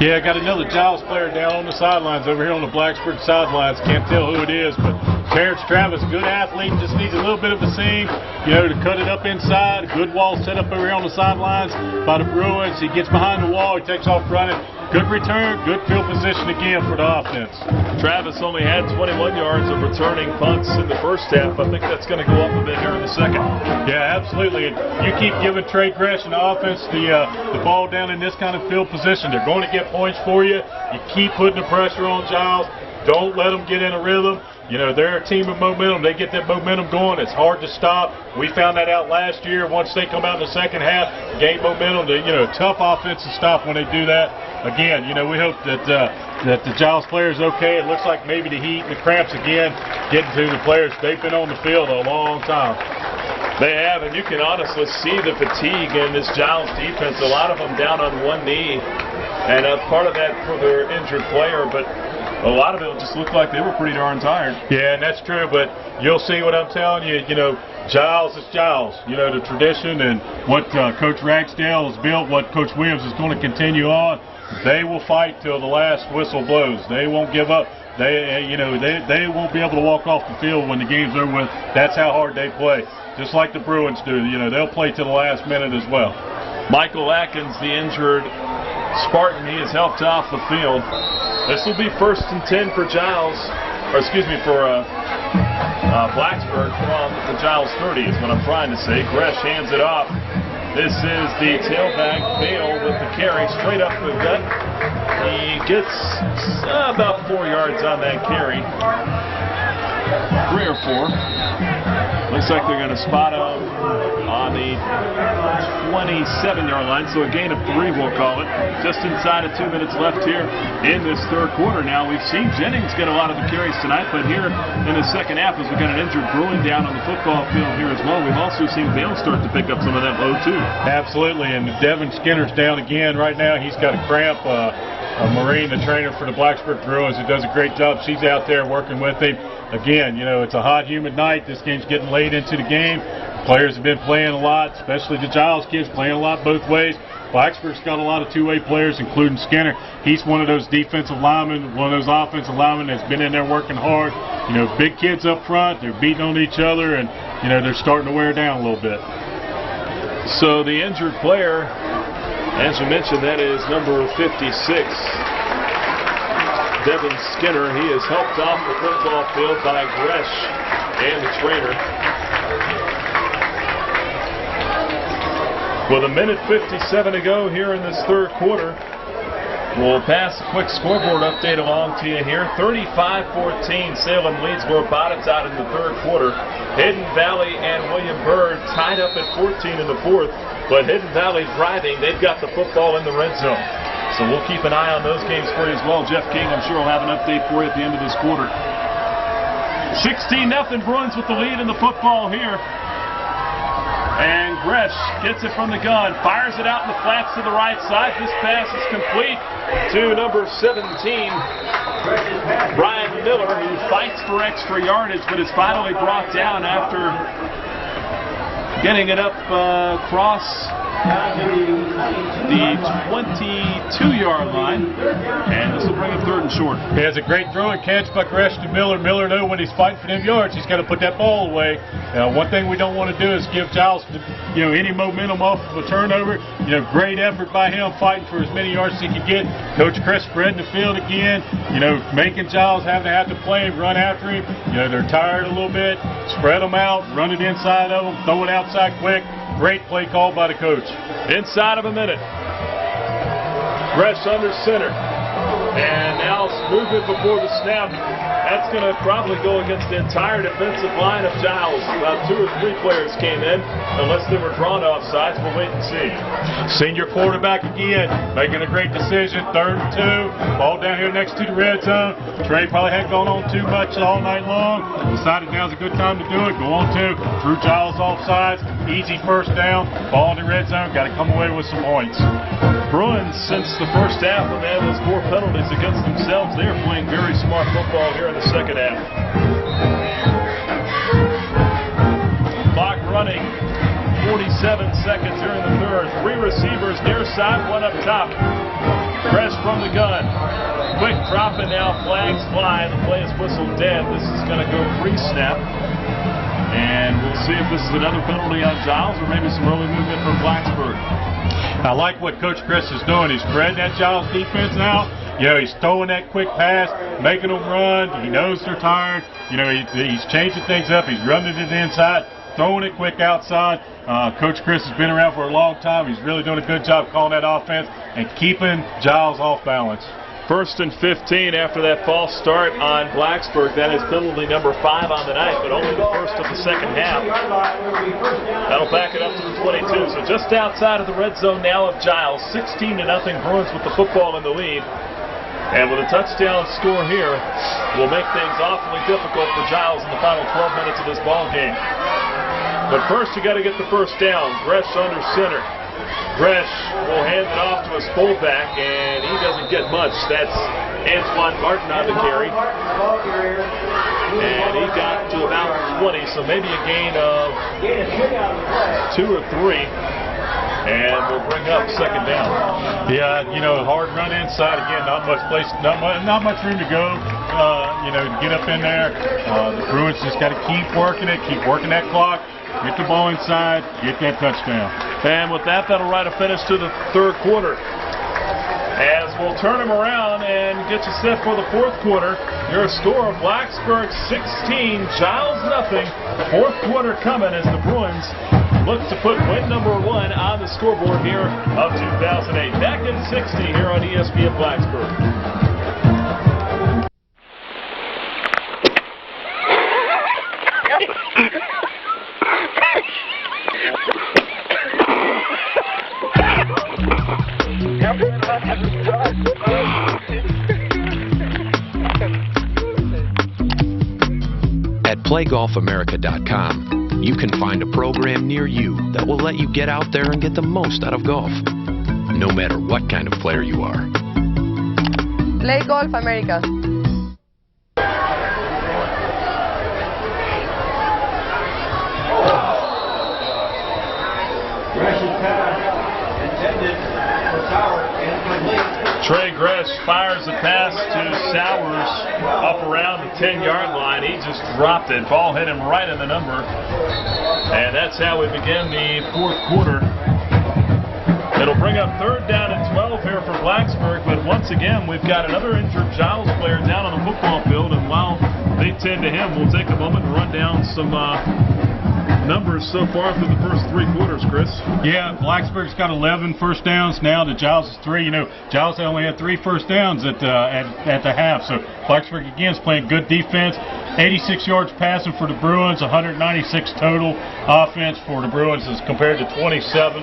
S3: Yeah, got another Giles player down on the sidelines over here on the Blacksburg sidelines. Can't tell who it is, but Terrence Travis, good athlete, just needs a little bit of a seam, to cut it up inside. Good wall set up over here on the sidelines by the Bruins. He gets behind the wall, he takes off running. Good return, good field position again for the offense.
S2: Travis only had 21 yards of returning punts in the first half. I think that's going to go up a bit here in the second.
S3: Yeah, absolutely. And you keep giving Trey Gresh and the offense the ball down in this kind of field position, they're going to get points for you. You keep putting the pressure on Giles. Don't let them get in a rhythm. They're a team of momentum. They get that momentum going. It's hard to stop. We found that out last year. Once they come out in the second half, gain momentum. Tough offense to stop when they do that. Again, we hope that the Giles players okay. It looks like maybe the heat and the cramps again getting to the players. They've been on the field a long time.
S2: They have, and you can honestly see the fatigue in this Giles defense. A lot of them down on one knee, and part of that for their injured player, but a lot of it just looked like they were pretty darn tired.
S3: Yeah, and that's true, but you'll see what I'm telling you. Giles is Giles. The tradition and what Coach Ragsdale has built, what Coach Williams is going to continue on. They will fight till the last whistle blows. They won't give up. They won't be able to walk off the field when the game's over with. That's how hard they play, just like the Bruins do. They'll play to the last minute as well.
S2: Michael Atkins, the injured Spartan, he is helped off the field. This will be 1st and 10 for Giles, for Blacksburg from the Giles 30 is what I'm trying to say. Gresh hands it off. This is the tailback, Bale with the carry straight up the gut. He gets about 4 yards on that carry. 3 or 4. Looks like they're going to spot him on the 27-yard line, so a gain of 3 we'll call it. Just inside of 2 minutes left here in this third quarter. Now we've seen Jennings get a lot of the carries tonight, but here in the second half as we've got an injured Bruin down on the football field here as well, we've also seen Bale start to pick up some of that load too.
S3: Absolutely, and Devin Skinner's down again right now. He's got a cramp. Maureen, the trainer for the Blacksburg Bruins, who does a great job. She's out there working with him. Again, it's a hot, humid night. This game's getting late into the game. Players have been playing a lot, especially the Giles kids playing a lot both ways. Blacksburg's got a lot of two-way players, including Skinner. He's one of those defensive linemen, one of those offensive linemen that's been in there working hard. Big kids up front, they're beating on each other, and, they're starting to wear down a little bit.
S2: So the injured player, as you mentioned, that is number 56. Devin Skinner. He is helped off the football field by Gresh and the trainer. With 1:57 to go here in this third quarter, we'll pass a quick scoreboard update along to you here. 35-14, Salem leads Robotics out in the third quarter. Hidden Valley and William Byrd tied up at 14 in the fourth, but Hidden Valley driving. They've got the football in the red zone. So we'll keep an eye on those games for you as well. Jeff King, I'm sure, will have an update for you at the end of this quarter. 16-0 Bruins with the lead in the football here. And Gresh gets it from the gun, fires it out in the flats to the right side. This pass is complete to number 17, Brian Miller, who fights for extra yardage, but is finally brought down after getting it up across the 22-yard line, and this will bring it 3rd and short.
S3: He has a great throw and catch by Gresh to Miller. Miller knows when he's fighting for them yards, he's got to put that ball away. One thing we don't want to do is give Giles, any momentum off of a turnover. Great effort by him fighting for as many yards as he can get. Coach Chris spreading the field again, making Giles have to play and run after him. They're tired a little bit. Spread them out, run it inside of them, throw it outside quick. Great play call by the coach.
S2: Inside of a minute. Gresh under center. And now movement before the snap That's going to probably go against the entire defensive line of Giles. About 2 or 3 players came in, unless they were drawn offsides. We'll wait and see.
S3: Senior quarterback again, making a great decision. 3rd and 2. Ball down here next to the red zone. Trey probably hadn't gone on too much all night long. Decided now's a good time to do it. Go on 2. Threw Giles offsides. Easy first down. Ball in the red zone. Got to come away with some points.
S2: Bruins, since the first half, when they had those 4 penalties against themselves, they are playing very smart football here in the second half. Clock running. 47 seconds here in the third. 3 receivers near side, 1 up top. Press from the gun. Quick drop and now flags fly. The play is whistled dead. This is going to go pre-snap. And we'll see if this is another penalty on Giles or maybe some early movement from Blacksburg.
S3: I like what Coach Chris is doing. He's spreading that Giles defense out. You know, he's throwing that quick pass, making them run. He knows they're tired. You know, he's changing things up. He's running it inside, throwing it quick outside. Coach Chris has been around for a long time. He's really doing a good job calling that offense and keeping Giles off balance.
S2: 1st and 15 after that false start on Blacksburg. That is penalty number 5 on the night, but only the first of the second half. That'll back it up to the 22. So just outside of the red zone now of Giles. 16-0 Bruins with the football in the lead. And with a touchdown score here, will make things awfully difficult for Giles in the final 12 minutes of this ball game. But first, you got to get the first down. Gresh under center. Gresh will hand it off to his fullback, and he doesn't get much. That's Antoine Martin on the carry. And he got to about 20, so maybe a gain of 2 or 3. And we'll bring up second down.
S3: Yeah, you know, hard run inside again. Not much place, not much room to go. You know, to get up in there. The Bruins just got to keep working it, keep working that clock. Get the ball inside, get that touchdown.
S2: And with that, that'll write a finish to the third quarter. As we'll turn him around and get you set for the fourth quarter. Your score of Blacksburg 16, Giles nothing. Fourth quarter coming as the Bruins look to put win number 1 on the scoreboard here of 2008. Back in 60 here on ESPN Blacksburg.
S9: At PlayGolfAmerica.com, you can find a program near you that will let you get out there and get the most out of golf, no matter what kind of player you are.
S4: Play Golf America.
S2: Trey Gresh fires a pass to Sowers up around the 10-yard line. He just dropped it. Ball hit him right in the number. And that's how we begin the fourth quarter. It'll bring up 3rd down and 12 here for Blacksburg, but once again, we've got another injured Giles player down on the football field, and while they tend to him, we'll take a moment and run down some numbers so far through the first 3 quarters, Chris.
S3: Yeah, Blacksburg's got 11 first downs now to Giles' 3. You know, Giles only had 3 first downs at the half, so Blacksburg again is playing good defense. 86 yards passing for the Bruins, 196 total offense for the Bruins as compared to 27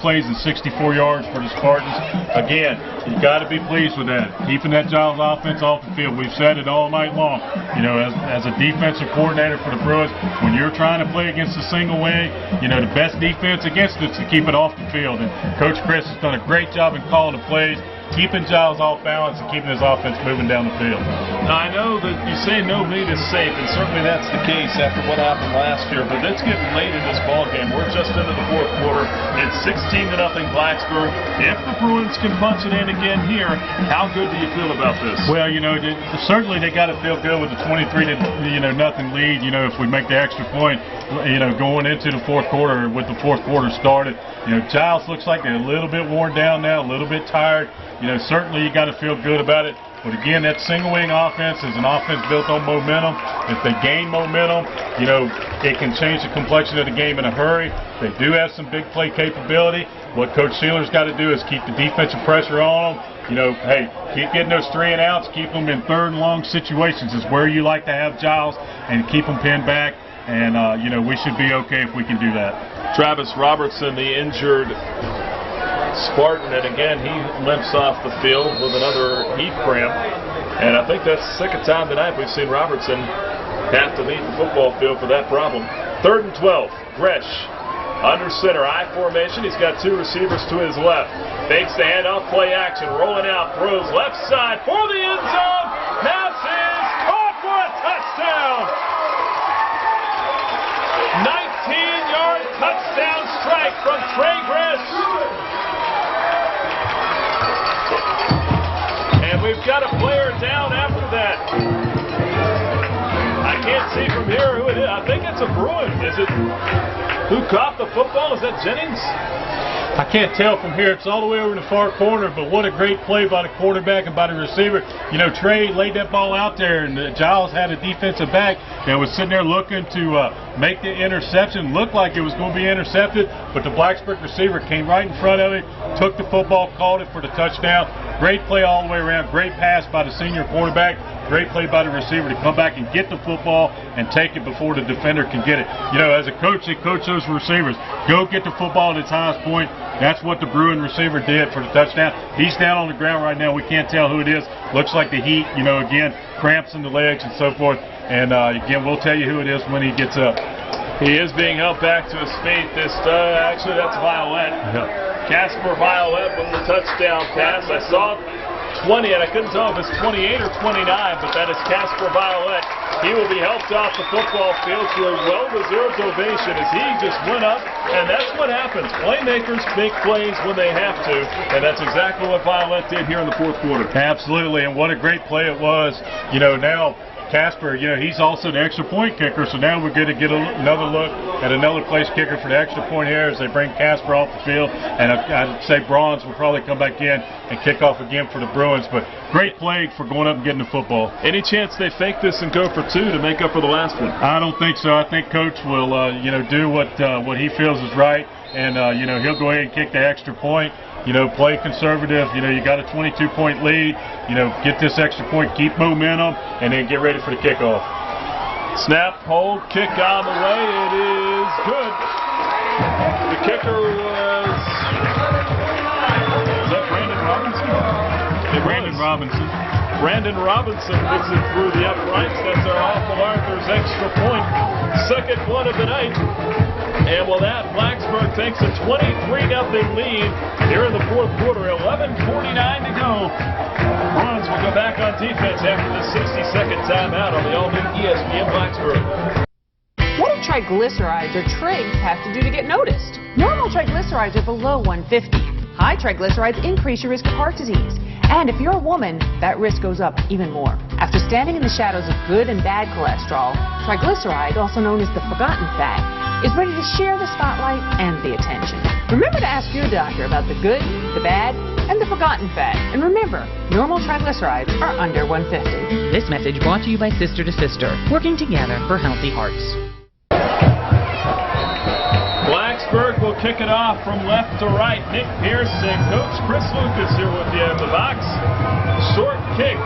S3: plays and 64 yards for the Spartans. Again, you got to be pleased with that. Keeping that Giles offense off the field. We've said it all night long. You know, as a defensive coordinator for the Bruins, when you're trying to play against a single way, you know, the best defense against it is to keep it off the field. And Coach Chris has done a great job in calling the plays, keeping Giles off balance and keeping his offense moving down the field.
S2: Now, I know that you say no lead is safe, and certainly that's the case after what happened last year, but it's getting late in this ball game. We're just into the fourth quarter. It's 16-0 Blacksburg. If the Bruins can punch it in again here, how good do you feel about this?
S3: Well, you know, certainly they got to feel good with the 23-0 lead. You know, if we make the extra point, you know, going into the fourth quarter with the fourth quarter started. You know, Giles looks like they're a little bit worn down now, a little bit tired. You know, certainly you got to feel good about it. But again, that single wing offense is an offense built on momentum. If they gain momentum, you know, it can change the complexion of the game in a hurry. They do have some big play capability. what Coach Sealer's got to do is keep the defensive pressure on them. You know, hey, keep getting those 3 and outs, keep them in 3rd and long situations is where you like to have Giles, and keep them pinned back. And, you know, we should be okay if we can do that.
S2: Travis Robertson, the injured Spartan, and again, he limps off the field with another heat cramp. And I think that's the second time tonight we've seen Robertson have to leave the football field for that problem. 3rd and 12, Gresh. Under center, I formation. He's got 2 receivers to his left. Fakes the handoff, play action, rolling out, throws left side for the end zone. Pass is caught for a touchdown. 19-yard touchdown strike from Trey Gresh. And we've got a player down after that. I can't see from here who it is. I think it's a Bruin. Is it? Who caught the football? Is that Jennings?
S3: I can't tell from here. It's all the way over in the far corner, but what a great play by the quarterback and by the receiver. You know, Trey laid that ball out there, and Giles had a defensive back that was sitting there looking to make the interception. Looked like it was going to be intercepted, but the Blacksburg receiver came right in front of it, took the football, called it for the touchdown. Great play all the way around. Great pass by the senior quarterback. Great play by the receiver to come back and get the football and take it before the defender can get it. You know, as a coach, they coach those receivers. Go get the football at its highest point. That's what the Bruin receiver did for the touchdown. He's down on the ground right now. We can't tell who it is. Looks like the heat, you know, again, cramps in the legs and so forth. And, again, we'll tell you who it is when he gets up.
S2: He is being helped back to his feet. Actually, that's Violet.
S3: Yeah.
S2: Casper Violet with the touchdown pass. I saw 20, and I couldn't tell if it's 28 or 29, but that is Casper Violet. He will be helped off the football field to a well-deserved ovation as he just went up, and that's what happens. Playmakers make plays when they have to, and that's exactly what Violet did here in the 4th quarter.
S3: Absolutely, and what a great play it was. You know, now Casper, you know, he's also the extra point kicker, so now we're going to get another look at another place kicker for the extra point here as they bring Casper off the field. And I'd say Bronze will probably come back in and kick off again for the Bruins. But great play for going up and getting the football.
S2: Any chance they fake this and go for 2 to make up for the last one?
S3: I don't think so. I think Coach will, you know, do what he feels is right. And, you know, he'll go ahead and kick the extra point. You know, play conservative. You know, you got a 22-point lead. You know, get this extra point, keep momentum, and then get ready for the kickoff.
S2: Snap, hold, kick on the way. It is good. The kicker was that Brandon Robinson? Brandon Robinson puts it through the uprights. That's our Awful Arthur's extra point. Second one of the night. And with that, Blacksburg takes a 23-0 lead here in the 4th quarter. 11:49 to go. Bruins will go back on defense after the 60-second timeout on the all-new ESPN Blacksburg.
S10: What do triglycerides or trigs have to do to get noticed? Normal triglycerides are below 150. High triglycerides increase your risk of heart disease. And if you're a woman, that risk goes up even more. After standing in the shadows of good and bad cholesterol, triglyceride, also known as the forgotten fat, is ready to share the spotlight and the attention. Remember to ask your doctor about the good, the bad, and the forgotten fat. And remember, normal triglycerides are under 150.
S11: This message brought to you by Sister to Sister, working together for healthy hearts.
S2: Blacksburg will kick it off from left to right. Nick Pierce and Coach Chris Lucas here with you in the box. Short kick.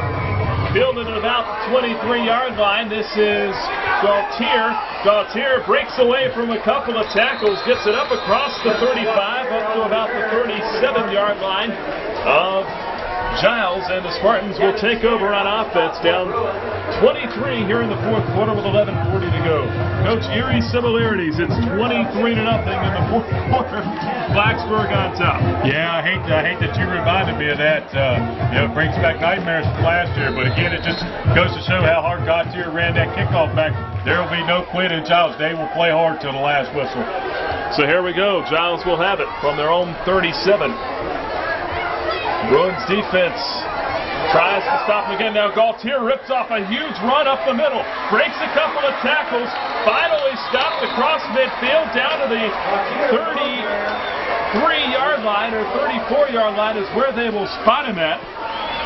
S2: Fielded at about the 23-yard line. This is Gaultier. Gaultier breaks away from a couple of tackles, gets it up across the 35, up to about the 37-yard line of Giles, and the Spartans will take over on offense, down 23 here in the 4th quarter with 11:40 to go. Coach, eerie similarities. It's 23-0 in the 4th quarter. Blacksburg on top.
S3: Yeah, I hate that you reminded me of that. You know, it brings back nightmares from last year, but again, it just goes to show how hard Gaultier ran that kickoff back. There will be no quit in Giles. They will play hard till the last whistle.
S2: So here we go. Giles will have it from their own 37. Bruins defense tries to stop him again. Now Gaultier rips off a huge run up the middle, breaks a couple of tackles, finally stopped across midfield down to the 33-yard line or 34-yard line is where they will spot him at.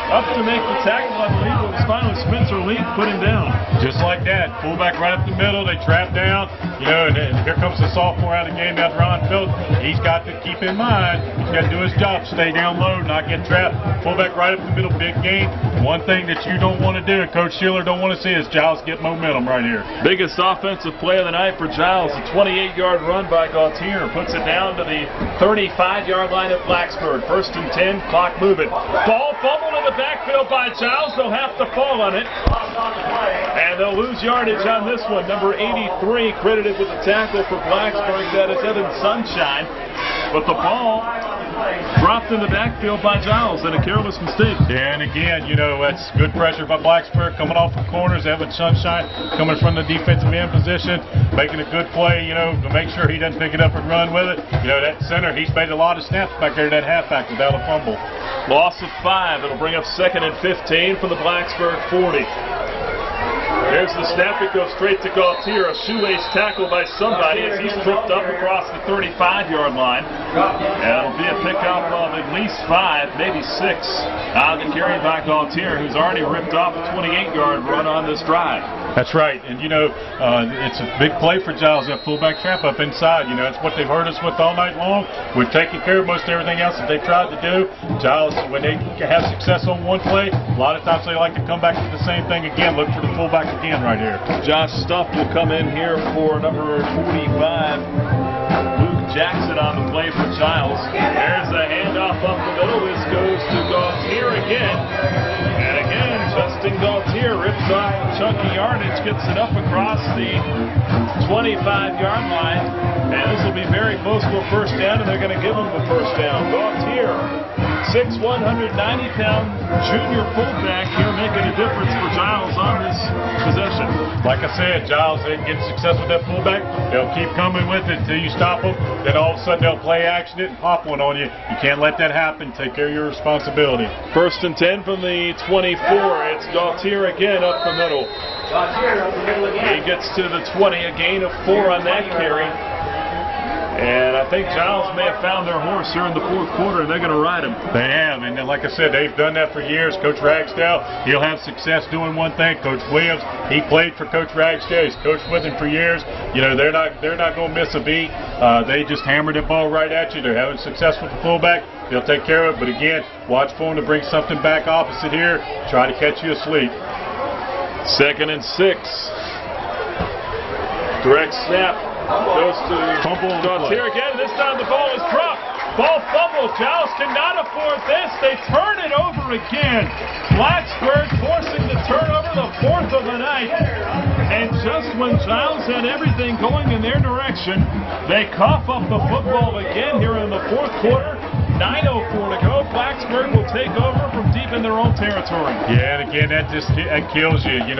S2: up to make the tackle. I believe it was finally Spencer Lee put him down.
S3: Just like that, fullback right up the middle. They trap down, and here comes the sophomore out of the game. Now Ron Phillips, he's got to keep in mind, he's got to do his job, stay down low, not get trapped. Fullback right up the middle, big game. One thing that you don't want to do, and Coach Schiller don't want to see, is Giles get momentum right here.
S2: Biggest offensive play of the night for Giles, a 28-yard run by Gautier, puts it down to the 35-yard line of Blacksburg. 1st and 10, clock moving. Ball fumbled in the backfield by Giles. They'll have to fall on it. And they'll lose yardage on this one. Number 83 credited with the tackle for Blacksburg. That is Evan Sunshine. But the ball dropped in the backfield by Giles and a careless mistake.
S3: Yeah, and again, that's good pressure by Blacksburg coming off the corners. Evan Sunshine coming from the defensive end position, making a good play, to make sure he doesn't pick it up and run with it. That center, he's made a lot of snaps back there, that halfback, without a fumble.
S2: Loss of 5. It'll bring up 2nd and 15 from the Blacksburg 40. There's the snap. It goes straight to Gautier. A shoelace tackle by somebody as he's tripped up across the 35-yard line. And it'll be a pickup of at least 5, maybe 6 on the carry by Gautier, who's already ripped off a 28-yard run on this drive.
S3: That's right. And, it's a big play for Giles, that fullback trap up inside. That's what they've hurt us with all night long. We've taken care of most everything else that they've tried to do. Giles, when they have success on one play, a lot of times they like to come back to the same thing again. Look for the fullback again right here.
S2: Josh Stuff will come in here for number 45. Luke Jackson on the play for Giles. There's a handoff up the middle. This goes to Gautier again. And again, Justin Gautier rips off a chunky yardage, gets it up across the 25-yard line. And this will be very close to a first down, and they're going to give him the first down. Gautier, 6'1", 190-pound junior fullback here, making a difference for Giles on this possession.
S3: Like I said, Giles, they get success with that fullback. They'll keep coming with it until you stop them. Then all of a sudden they'll play action it and pop one on you. You can't let that happen. Take care of your responsibility.
S2: 1st and 10 from the 24. It's Gautier again up the middle. He gets to the 20, a gain of 4 on that carry. And I think Giles may have found their horse here in the 4th quarter, and they're going to ride him.
S3: They have, and like I said, they've done that for years. Coach Ragsdale, he'll have success doing one thing. Coach Williams, he played for Coach Ragsdale. He's coached with him for years. They're not going to miss a beat. They just hammer the ball right at you. They're having success with the fullback. They'll take care of it. But again, watch for them to bring something back opposite here. Try to catch you asleep.
S2: 2nd and 6. Direct snap. Goes to Gautier again. This time the ball is dropped. Ball fumbled. Giles cannot afford this. They turn it over again. Blacksburg forcing the turnover, the 4th of the night. And just when Giles had everything going in their direction, they cough up the football again here in the 4th quarter. 9:04 to go. Blacksburg will take over from deep in their own territory.
S3: Yeah, and again, that kills you. You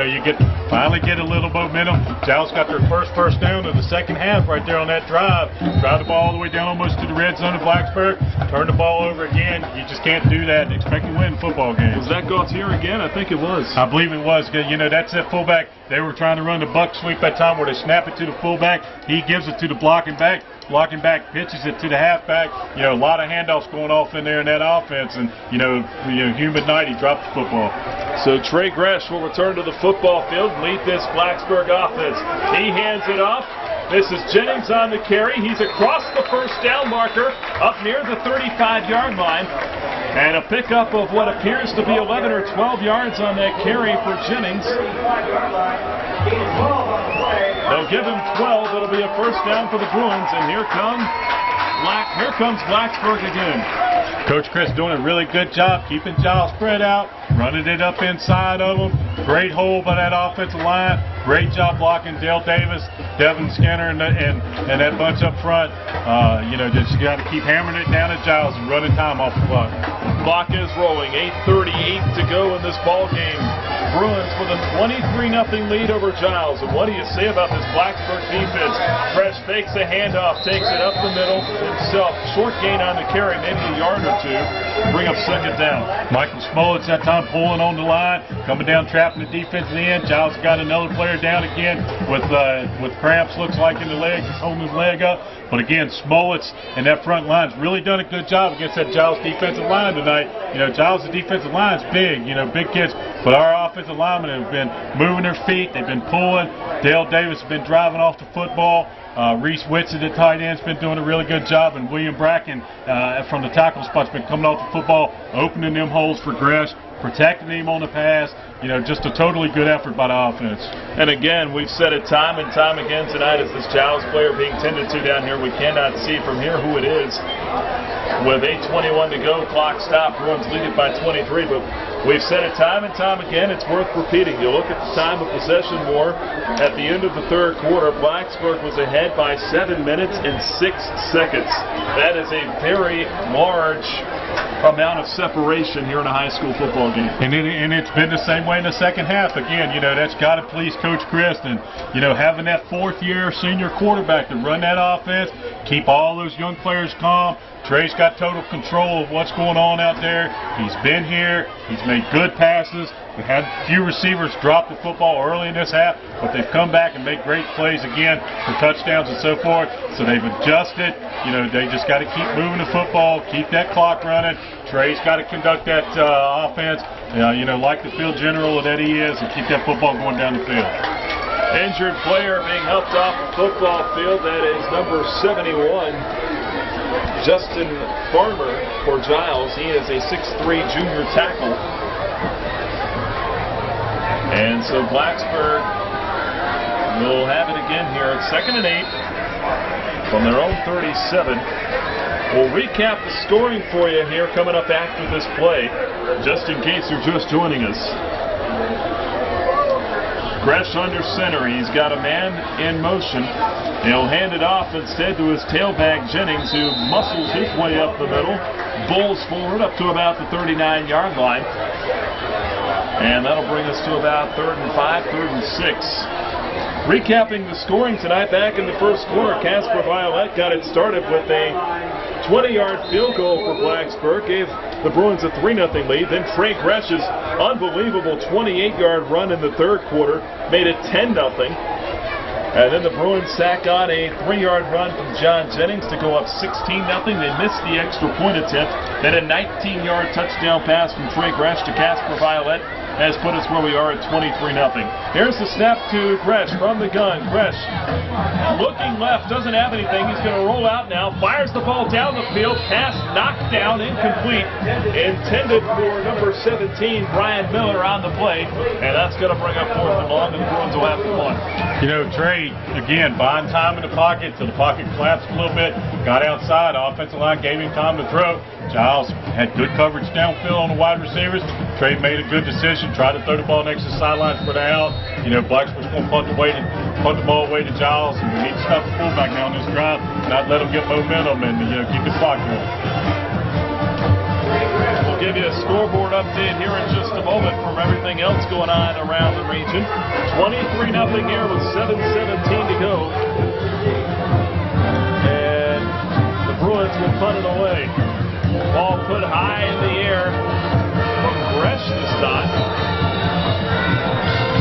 S3: finally get a little momentum. Giles got their first down of the second half right there on that drive. Drive the ball all the way down almost to the red zone of Blacksburg. Turn the ball over again. You just can't do that and expect to win football games.
S2: Was that Gautier again? I think it was.
S3: I believe it was. That's that fullback. They were trying to run the buck sweep that time where they snap it to the fullback. He gives it to the blocking back. Blocking back pitches it to the halfback. A lot of handoffs going off in there in that offense. And, humid night, he dropped the football.
S2: So Trey Gresh will return to the football field and lead this Blacksburg offense. He hands it off. This is Jennings on the carry. He's across the first down marker up near the 35-yard line. And a pickup of what appears to be 11 or 12 yards on that carry for Jennings. They'll give him 12. It'll be a first down for the Bruins. And here comes Blacksburg again.
S3: Coach Chris doing a really good job keeping Giles spread out, running it up inside of them. Great hole by that offensive line. Great job blocking Dale Davis, Devin Skinner, and that bunch up front. Just got to keep hammering it down at Giles and running time off the clock.
S2: Clock is rolling. 8:38 to go in this ball game. Bruins with a 23-0 lead over Giles. And what do you say about this Blacksburg defense? Fresh fakes a handoff, takes it up the middle himself. Short gain on the carry, maybe a yard or two. Bring up second down.
S3: Michael Smollett's that time pulling on the line, coming down, trapping the defense in the end. Giles got another player down again with cramps, looks like in the leg. He's holding his leg up. But again, Smollett's and that front line's really done a good job against that Giles defensive line tonight. You know, Giles' defensive line's big, you know, big kids. But our offensive linemen have been moving their feet. They've been pulling. Dale Davis has been driving off the football. Reese Whitson at tight end's been doing a really good job. And William Bracken from the tackle spot's been coming off the football, opening them holes for Gresh, protecting him on the pass. You know, just a totally good effort by the offense.
S2: And again, we've said it time and time again tonight as this Giles player being tended to down here. We cannot see from here who it is. With 8:21 to go, clock stopped. Bruins lead it by 23, but we've said it time and time again. It's worth repeating. You look at the time of possession war at the end of the third quarter. Blacksburg was ahead by 7 minutes and 6 seconds. That is a very large amount of separation here in a high school football game.
S3: And it's been the same way in the second half. Again, you know, that's got to please Coach Kristen. You know, having that fourth-year senior quarterback to run that offense, keep all those young players calm. Trey's got total control of what's going on out there. He's been here. He's made good passes. We had a few receivers drop the football early in this half, but they've come back and made great plays again for touchdowns and so forth. So they've adjusted. You know, they just got to keep moving the football, keep that clock running. Trey's got to conduct that offense, you know, like the field general that he is, and keep that football going down the field.
S2: Injured player being helped off the football field. That is number 71. Justin Farmer for Giles. He is a 6'3" junior tackle. And so Blacksburg will have it again here at 2nd and 8 from their own 37. We'll recap the scoring for you here coming up after this play, just in case you're just joining us. Gresh under center. He's got a man in motion. He'll hand it off instead to his tailback Jennings, who muscles his way up the middle, bowls forward up to about the 39-yard line. And that'll bring us to about 3rd and 5, 3rd and 6. Recapping the scoring tonight, back in the first quarter, Casper Violet got it started with a 20-yard field goal for Blacksburg, gave the Bruins a 3-0 lead. Then Trey Gresh's unbelievable 28-yard run in the third quarter made it 10-0. And then the Bruins sack on a 3-yard run from John Jennings to go up 16-0. They missed the extra point attempt. Then a 19-yard touchdown pass from Trey Gresh to Casper Violet has put us where we are at 23-0. Here's the snap to Gresh from the gun. Gresh looking left, doesn't have anything. He's going to roll out now, fires the ball down the field. Pass knocked down, incomplete. Intended for number 17, Brian Miller, on the play. And that's going to bring up 4th and long, and the Bruins will have to punt.
S3: You know, Trey, again, buying time in the pocket till the pocket collapsed a little bit. Got outside. Offensive line gave him time to throw. Giles had good coverage downfield on the wide receivers. Trey made a good decision. Tried to throw the ball next to the sidelines for the out. You know, Blacksburg's going to punt the ball away to Giles. And we need to stop the fullback now on this drive, not let him get momentum, and, you know, keep the clock going.
S2: We'll give you a scoreboard update here in just a moment from everything else going on around the region. 23-0 here with 7:17 to go. And the Bruins will punt it away. Ball put high in the air from Gresh this time.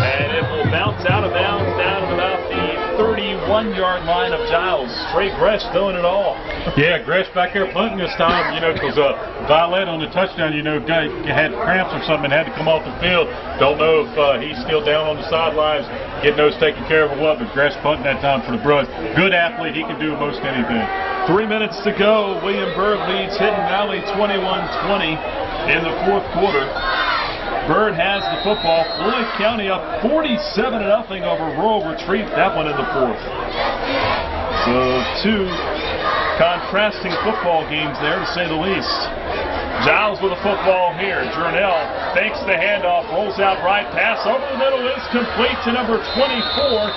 S2: And it will bounce out of bounds down at about the 31-yard line of Giles. Trey Gresh doing it all.
S3: Yeah, Gresh back there punting this time, you know, because Violet on the touchdown, you know, had cramps or something and had to come off the field. Don't know if he's still down on the sidelines, getting those taken care of or what, but Gresh punting that time for the Bruins. Good athlete. He can do most anything.
S2: 3 minutes to go. William Byrd leads Hidden Valley 21-20 in the fourth quarter. Byrd has the football. Floyd County up 47-0 over Rural Retreat. That one in the fourth. So two contrasting football games there, to say the least. Giles with a football here. Jernell fakes the handoff, rolls out right, pass over the middle is complete to number 24.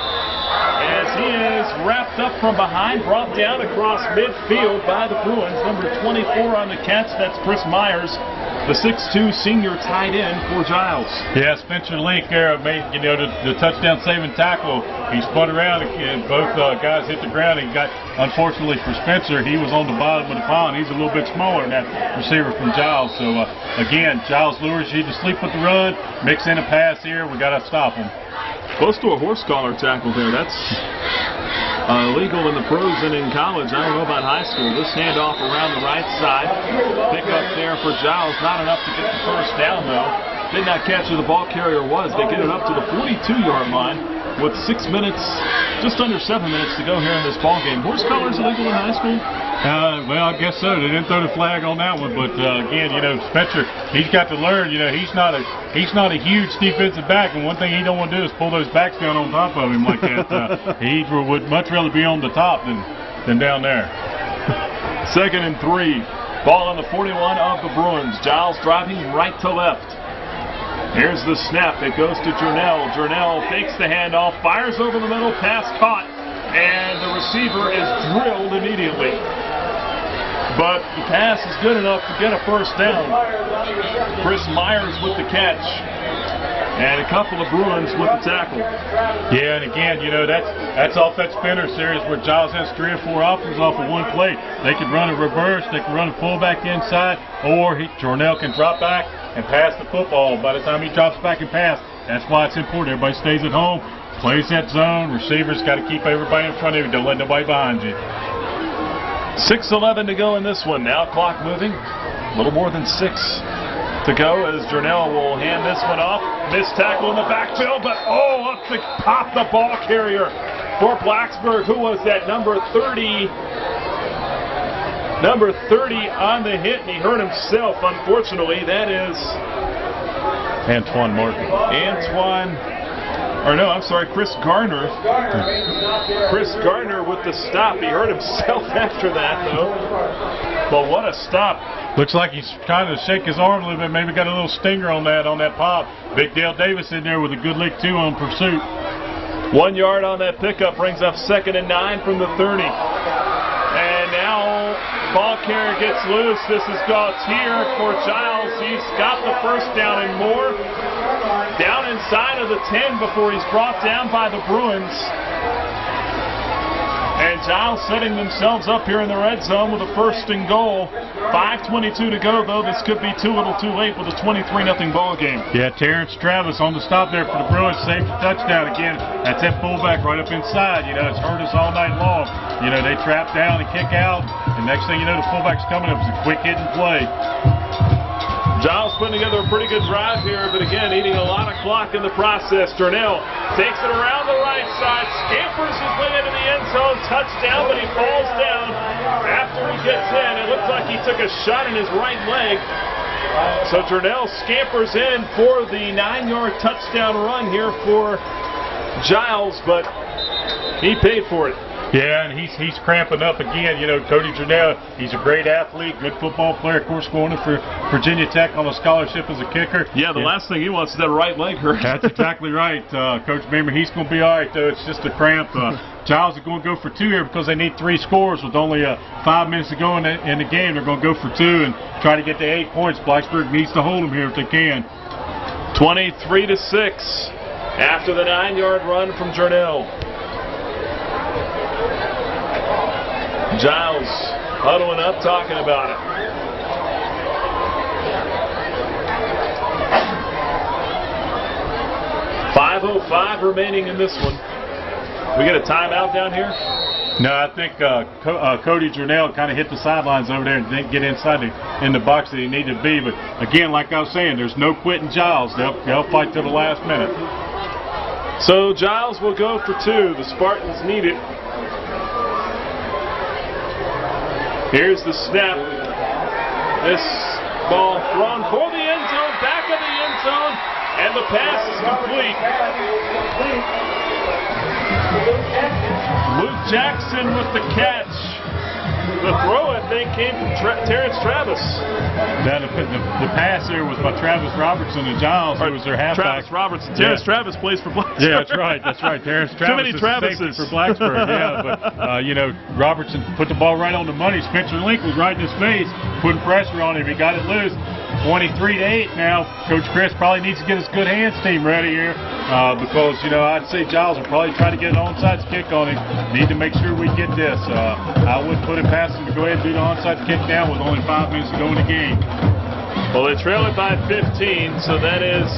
S2: As he is wrapped up from behind, brought down across midfield by the Bruins. Number 24 on the catch, that's Chris Myers. the 6'2 senior tight end for Giles.
S3: Yeah, Spencer Link there made, the touchdown saving tackle. He spun around and both guys hit the ground. And unfortunately for Spencer, he was on the bottom of the pond. He's a little bit smaller than that receiver from Giles. So again, Giles lures you to sleep with the run, mix in a pass here. We got to stop him.
S2: Close to a horse collar tackle there. That's illegal in the pros and in college. I don't know about high school. This handoff around the right side. Pick up there for Giles. Not enough to get the first down, though. Did not catch who the ball carrier was. They get it up to the 42-yard line with 6 minutes, just under 7 minutes to go here in this ball game. Horse collar is illegal in high school?
S3: Well, I guess so. They didn't throw the flag on that one, but again, Spencer, he's got to learn. He's not a huge defensive back, and one thing he don't want to do is pull those backs down on top of him like that. He would much rather be on the top than down there.
S2: 2nd and 3. Ball on the 41 of the Bruins. Giles driving right to left. Here's the snap. It goes to Jernell. Jernell fakes the handoff, fires over the middle, pass caught, and the receiver is drilled immediately. But the pass is good enough to get a first down. Chris Myers with the catch. And a couple of Bruins with the tackle.
S3: Yeah, and again, that's off that spinner series where Giles has 3 or 4 offers off of one play. They can run a reverse, they can run a fullback inside, or Jernell can drop back and pass the football. By the time he drops back and pass, that's why it's important. Everybody stays at home, plays that zone. Receivers got to keep everybody in front of you. Don't let nobody behind you.
S2: 6:11 to go in this one. Now clock moving. A little more than 6 to go as Jernell will hand this one off. Missed tackle in the backfield, but up to pop the ball carrier for Blacksburg. Who was that? Number 30 on the hit, and he hurt himself, unfortunately. That is
S3: Antoine Martin.
S2: Chris Garner. Chris Garner with the stop. He hurt himself after that, though. But what a stop.
S3: Looks like he's trying to shake his arm a little bit. Maybe got a little stinger on that pop. Big Dale Davis in there with a good lick, too, on pursuit.
S2: 1 yard on that pickup brings up 2nd and 9 from the 30. And now ball carrier gets loose. This is Gautier for Giles. He's got the first down and more. Down inside of the 10 before he's brought down by the Bruins. And Giles setting themselves up here in the red zone with a 1st and goal. 5:22 to go, though. This could be too little too late with a 23-0 ball game.
S3: Yeah, Terrence Travis on the stop there for the Bruins. Saved the touchdown again. That's that fullback right up inside. It's hurt us all night long. They trap down and kick out. And next thing you know, the fullback's coming up. It's a quick hit and play.
S2: Giles putting together a pretty good drive here, but again, eating a lot of clock in the process. Jernell takes it around the right side, scampers his way into the end zone, touchdown, but he falls down after he gets in. It looks like he took a shot in his right leg. So Jernell scampers in for the 9-yard touchdown run here for Giles, but he paid for it.
S3: Yeah, and he's cramping up again. Cody Jernell, he's a great athlete, good football player. Of course, going for Virginia Tech on a scholarship as a kicker.
S2: Yeah, the last thing he wants is that right leg hurt.
S3: That's exactly right. Coach Beamer, he's going to be all right, though. It's just a cramp. Giles are going to go for 2 here because they need 3 scores with only 5 minutes to go in the game. They're going to go for 2 and try to get to 8 points. Blacksburg needs to hold them here if they can.
S2: 23-6 after the 9-yard run from Jernell. Giles huddling up, talking about it. 5:05 remaining in this one. We get a timeout down here?
S3: No, I think Cody Jernell kind of hit the sidelines over there and didn't get inside in the box that he needed to be. But again, like I was saying, there's no quitting Giles. They'll fight till the last minute.
S2: So Giles will go for 2. The Spartans need it. Here's the snap. This ball thrown for the end zone, back of the end zone, and the pass is complete. Luke Jackson with the catch. The throw, I think, came from Terrence Travis.
S3: The pass there was by Travis Robertson and Giles. It was their halfback.
S2: Travis Robertson. Terrence Travis plays for Blacksburg.
S3: Yeah, that's right. Terrence Travis.
S2: Too many Travises
S3: for Blacksburg. Yeah, but Robertson put the ball right on the money. Spencer Link was right in his face, putting pressure on him. He got it loose. 23-8 now. Coach Chris probably needs to get his good hands team ready here because, I'd say Giles will probably try to get an onside kick on him. Need to make sure we get this. I wouldn't put it past him to go ahead and do the onside kick now with only 5 minutes to go in the game.
S2: Well, they trail it by 15, so that is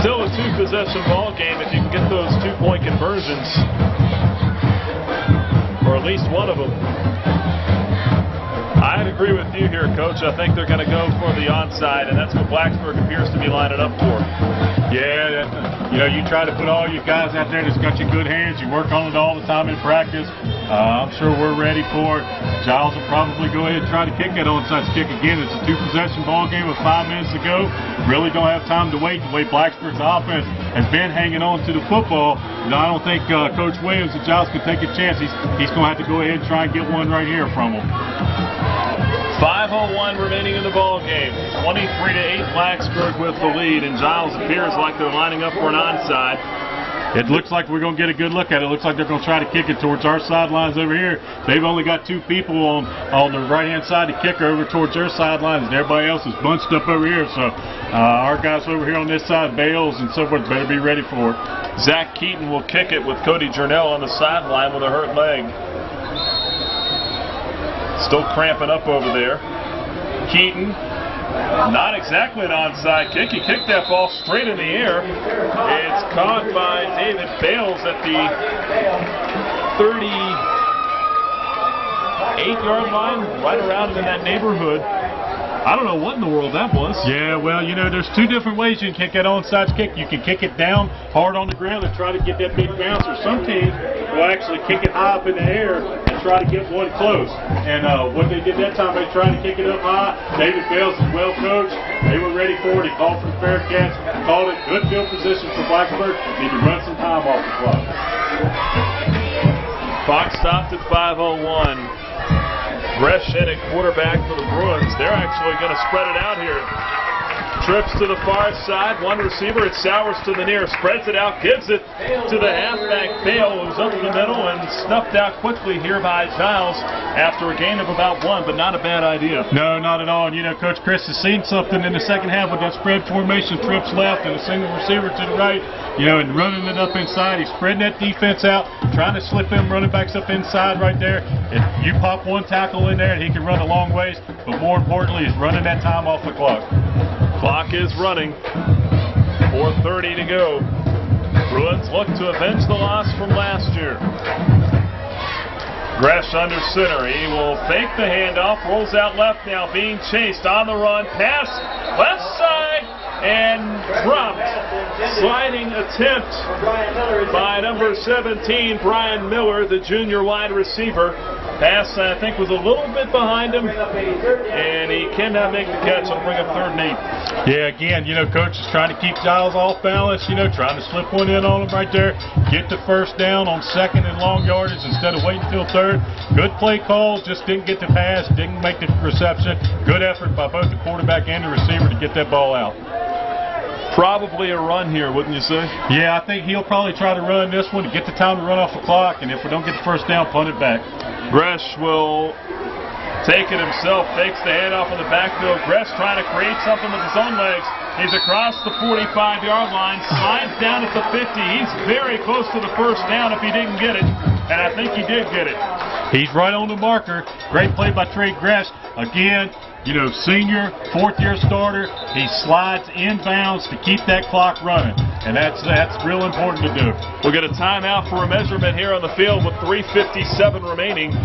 S2: still a 2-possession ball game if you can get those 2-point conversions, or at least one of them. I'd agree with you here, Coach. I think they're going to go for the onside, and that's what Blacksburg appears to be lining up for.
S3: Yeah, you try to put all your guys out there that's got your good hands. You work on it all the time in practice. I'm sure we're ready for it. Giles will probably go ahead and try to kick that onside kick again. It's a 2-possession ball game with 5 minutes to go. Really don't have time to wait. The way Blacksburg's offense has been hanging on to the football, I don't think Coach Williams and Giles can take a chance. He's going to have to go ahead and try and get one right here from them.
S2: 5:01 remaining in the ball game. 23-8 Blacksburg with the lead, and Giles appears like they're lining up for an onside.
S3: It looks like we're going to get a good look at it. It looks like they're going to try to kick it towards our sidelines over here. They've only got 2 people on the right-hand side to kick over towards their sidelines, and everybody else is bunched up over here. So our guys over here on this side, Bales and so forth, better be ready for it.
S2: Zach Keaton will kick it with Cody Jernell on the sideline with a hurt leg. Still cramping up over there. Keaton, not exactly an onside kick. He kicked that ball straight in the air. It's caught by David Bales at the 38-yard line, right around in that neighborhood. I don't know what in the world that was.
S3: Yeah, well, there's 2 different ways you can kick that onside kick. You can kick it down hard on the ground and try to get that big bounce, or some teams will actually kick it high up in the air and try to get one close. And what they did that time, they tried to kick it up high. David Bales is well coached. They were ready for it. He called for the fair catch, called it good field position for Blacksburg. Need to run some time off the clock.
S2: Clock stopped at 5:01. Gresh in at quarterback for the Bruins. They're actually going to spread it out here. Trips to the far side. One receiver. It's Sowers to the near. Spreads it out. Gives it to the halfback Bale, who's up the middle and snuffed out quickly here by Giles after a gain of about 1, but not a bad idea.
S3: No, not at all. And Coach Chris has seen something in the second half with that spread formation, trips left and a single receiver to the right, and running it up inside. He's spreading that defense out, trying to slip them running backs up inside right there. If you pop one tackle in there, and he can run a long ways, but more importantly, he's running that time off the clock.
S2: Clock is running. 4:30 to go. Bruins look to avenge the loss from last year. Gresh under center. He will fake the handoff. Rolls out left now. Being chased on the run. Pass left side and dropped. Sliding attempt by number 17, Brian Miller, the junior wide receiver. Pass, I think, was a little bit behind him, and he cannot make the catch. It'll bring up 3rd and 8.
S3: Yeah, again, Coach is trying to keep Giles off balance, trying to slip one in on him right there. Get the first down on 2nd and long yardage instead of waiting until 3rd. Good play call, just didn't get the pass, didn't make the reception. Good effort by both the quarterback and the receiver to get that ball out.
S2: Probably a run here, wouldn't you say?
S3: Yeah, I think he'll probably try to run this one to get the time to run off the clock, and if we don't get the first down, punt it back.
S2: Gresh will take it himself, fakes the handoff in the backfield. Gresh trying to create something with his own legs. He's across the 45-yard line, slides down at the 50. He's very close to the first down if he didn't get it, and I think he did get it.
S3: He's right on the marker. Great play by Trey Gresh. Again, senior, 4th-year starter. He slides inbounds to keep that clock running, and that's real important to do.
S2: We'll get a timeout for a measurement here on the field with 3:57 remaining.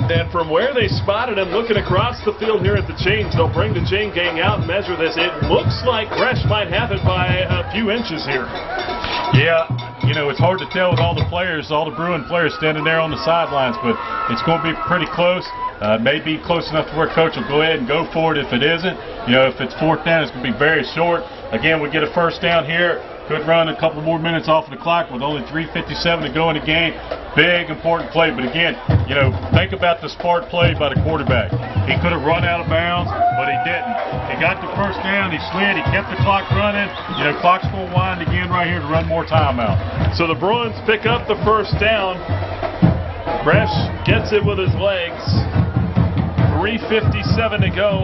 S2: And from where they spotted him looking across the field here at the chains, they'll bring the chain gang out and measure this. It looks like Gresh might have it by a few inches here.
S3: Yeah, it's hard to tell with all the Bruin players standing there on the sidelines, but it's going to be pretty close. May be close enough to where Coach will go ahead and go for it. If it isn't, if it's 4th down, it's going to be very short. Again, we get a first down here. Could run a couple more minutes off of the clock with only 3:57 to go in the game. Big, important play. But again, think about the smart play by the quarterback. He could have run out of bounds, but he didn't. He got the first down. He slid. He kept the clock running. Clock's going to wind again right here to run more time out.
S2: So the Bruins pick up the first down. Gresh gets it with his legs. 3:57 to go.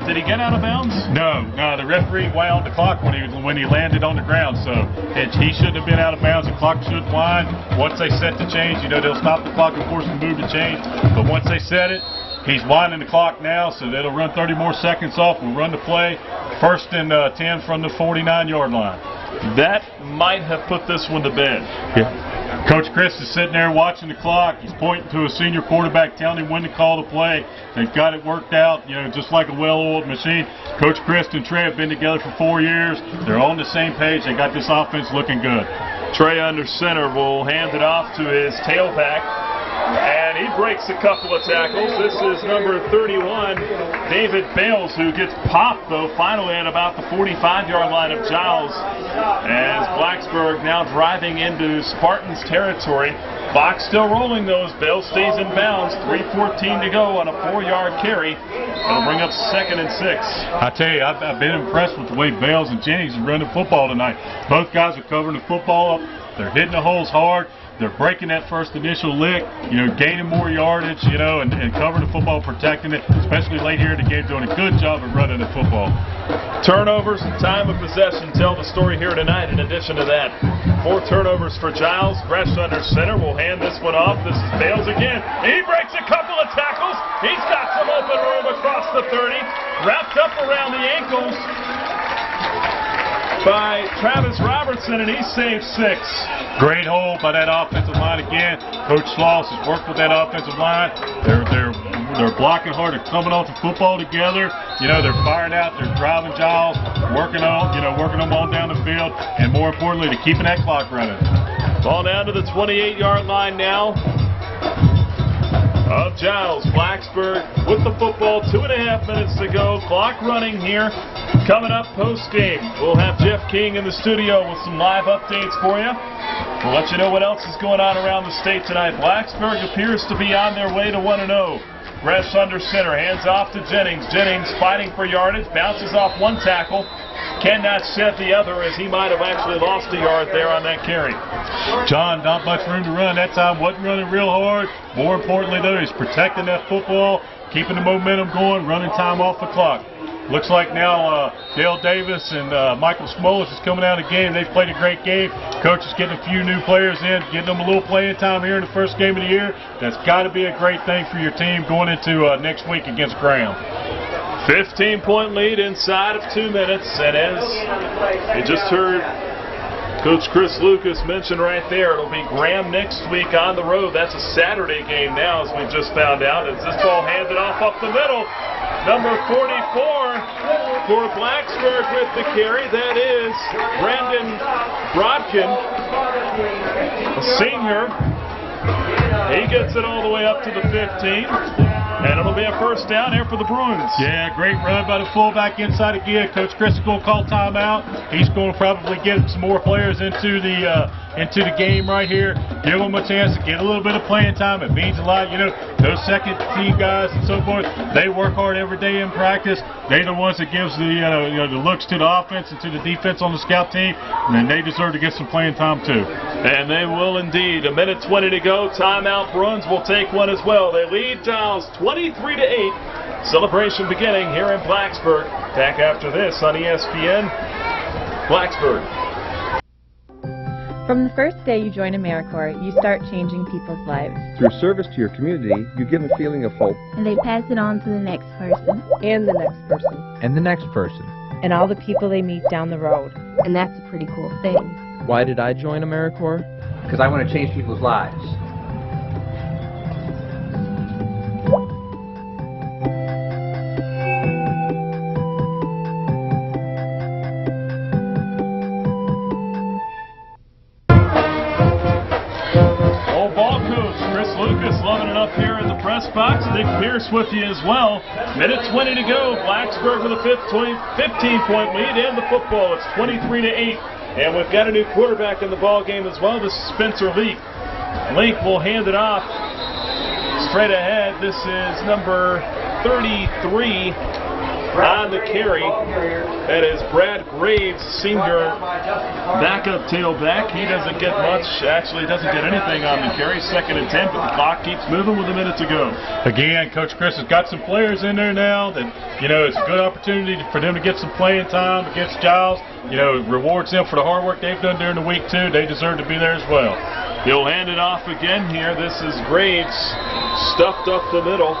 S2: Did he get out of bounds?
S3: No. The referee wound the clock when he landed on the ground, so he shouldn't have been out of bounds. The clock should wind. Once they set the change, they'll stop the clock, of course, and move the change. But once they set it, he's winding the clock now, so that'll run 30 more seconds off. We'll run the play. 1st and 10 from the 49-yard line.
S2: That might have put this one to bed.
S3: Yeah. Coach Chris is sitting there watching the clock. He's pointing to a senior quarterback, telling him when to call the play. They've got it worked out, just like a well-oiled machine. Coach Chris and Trey have been together for 4 years. They're on the same page. They got this offense looking good.
S2: Trey under center will hand it off to his tailback, and he breaks a couple of tackles. This is number 31, David Bales, who gets popped, though, finally at about the 45-yard line of Giles, as Blacksburg now driving into Spartans territory. Clock still rolling, though, as Bales stays in bounds. 3:14 to go on a 4-yard carry. It'll bring up 2nd and 6.
S3: I tell you, I've been impressed with the way Bales and Jennings have run the football tonight. Both guys are covering the football up. They're hitting the holes hard. They're breaking that first initial lick, gaining more yardage, and covering the football, protecting it, especially late here in the game, doing a good job of running the football.
S2: Turnovers and time of possession tell the story here tonight. In addition to that, 4 turnovers for Giles. Fresh under center will hand this one off. This is Bales again. He breaks a couple of tackles. He's got some open room across the 30. Wrapped up around the ankles by Travis Robertson, and he saves 6.
S3: Great hold by that offensive line again. Coach Sloss has worked with that offensive line. They're blocking hard. They're coming off the football together. They're firing out. They're driving Giles, working them on down the field, and more importantly, they're keeping that clock running.
S2: Ball down to the 28-yard line now of Giles. Blacksburg with the football. 2.5 minutes to go. Clock running here. Coming up post-game, we'll have Jeff King in the studio with some live updates for you. We'll let you know what else is going on around the state tonight. Blacksburg appears to be on their way to 1-0. Resch under center, hands off to Jennings. Jennings fighting for yardage, bounces off one tackle. Cannot shed the other, as he might have actually lost a yard there on that carry.
S3: John, not much room to run that time. Wasn't running real hard. More importantly, though, he's protecting that football, keeping the momentum going, running time off the clock. Looks like now Dale Davis and Michael Smolis is coming out of the game. They've played a great game. Coach is getting a few new players in, getting them a little playing time here in the first game of the year. That's got to be a great thing for your team going into next week against Graham.
S2: 15-point lead inside of 2 minutes, and as you just heard Coach Chris Lucas mention right there, it'll be Graham next week on the road. That's a Saturday game now, as we just found out. As this ball handed off up the middle, number 44 for Blacksburg with the carry. That is Brandon Brodkin, a senior. He gets it all the way up to the 15. And it'll be a first down here for the Bruins.
S3: Yeah, great run by the fullback inside again. Coach Chris is going to call timeout. He's going to probably get some more players into the game right here. Give them a chance to get a little bit of playing time. It means a lot. Those second team guys and so forth, they work hard every day in practice. They're the ones that gives the looks to the offense and to the defense on the scout team, and they deserve to get some playing time too.
S2: And they will indeed. 1:20 to go. Timeout. Bruins will take one as well. They lead Giles 23-8. Celebration beginning here in Blacksburg. Back after this on ESPN Blacksburg.
S12: From the first day you join AmeriCorps, you start changing people's lives.
S13: Through service to your community, you give a feeling of hope.
S14: And they pass it on to the next person.
S15: And the next person.
S5: And the next person.
S15: And all the people they meet down the road.
S14: And that's a pretty cool thing.
S13: Why did I join AmeriCorps?
S5: Because I want to change people's lives.
S2: Box. Nick Pierce with you as well. 1:20 to go. Blacksburg with a 15-point lead in the football. It's 23-8. And we've got a new quarterback in the ball game as well. This is Spencer Link. Link will hand it off straight ahead. This is number 33, on the carry. That is Brad Graves, senior backup tailback. He doesn't get much, actually doesn't get anything on the carry. 2nd and 10, but the clock keeps moving with a minute to go.
S3: Again, Coach Chris has got some players in there now that, it's a good opportunity for them to get some playing time against Giles. Rewards them for the hard work they've done during the week, too. They deserve to be there as well.
S2: He'll hand it off again here. This is Graves, stuffed up the middle.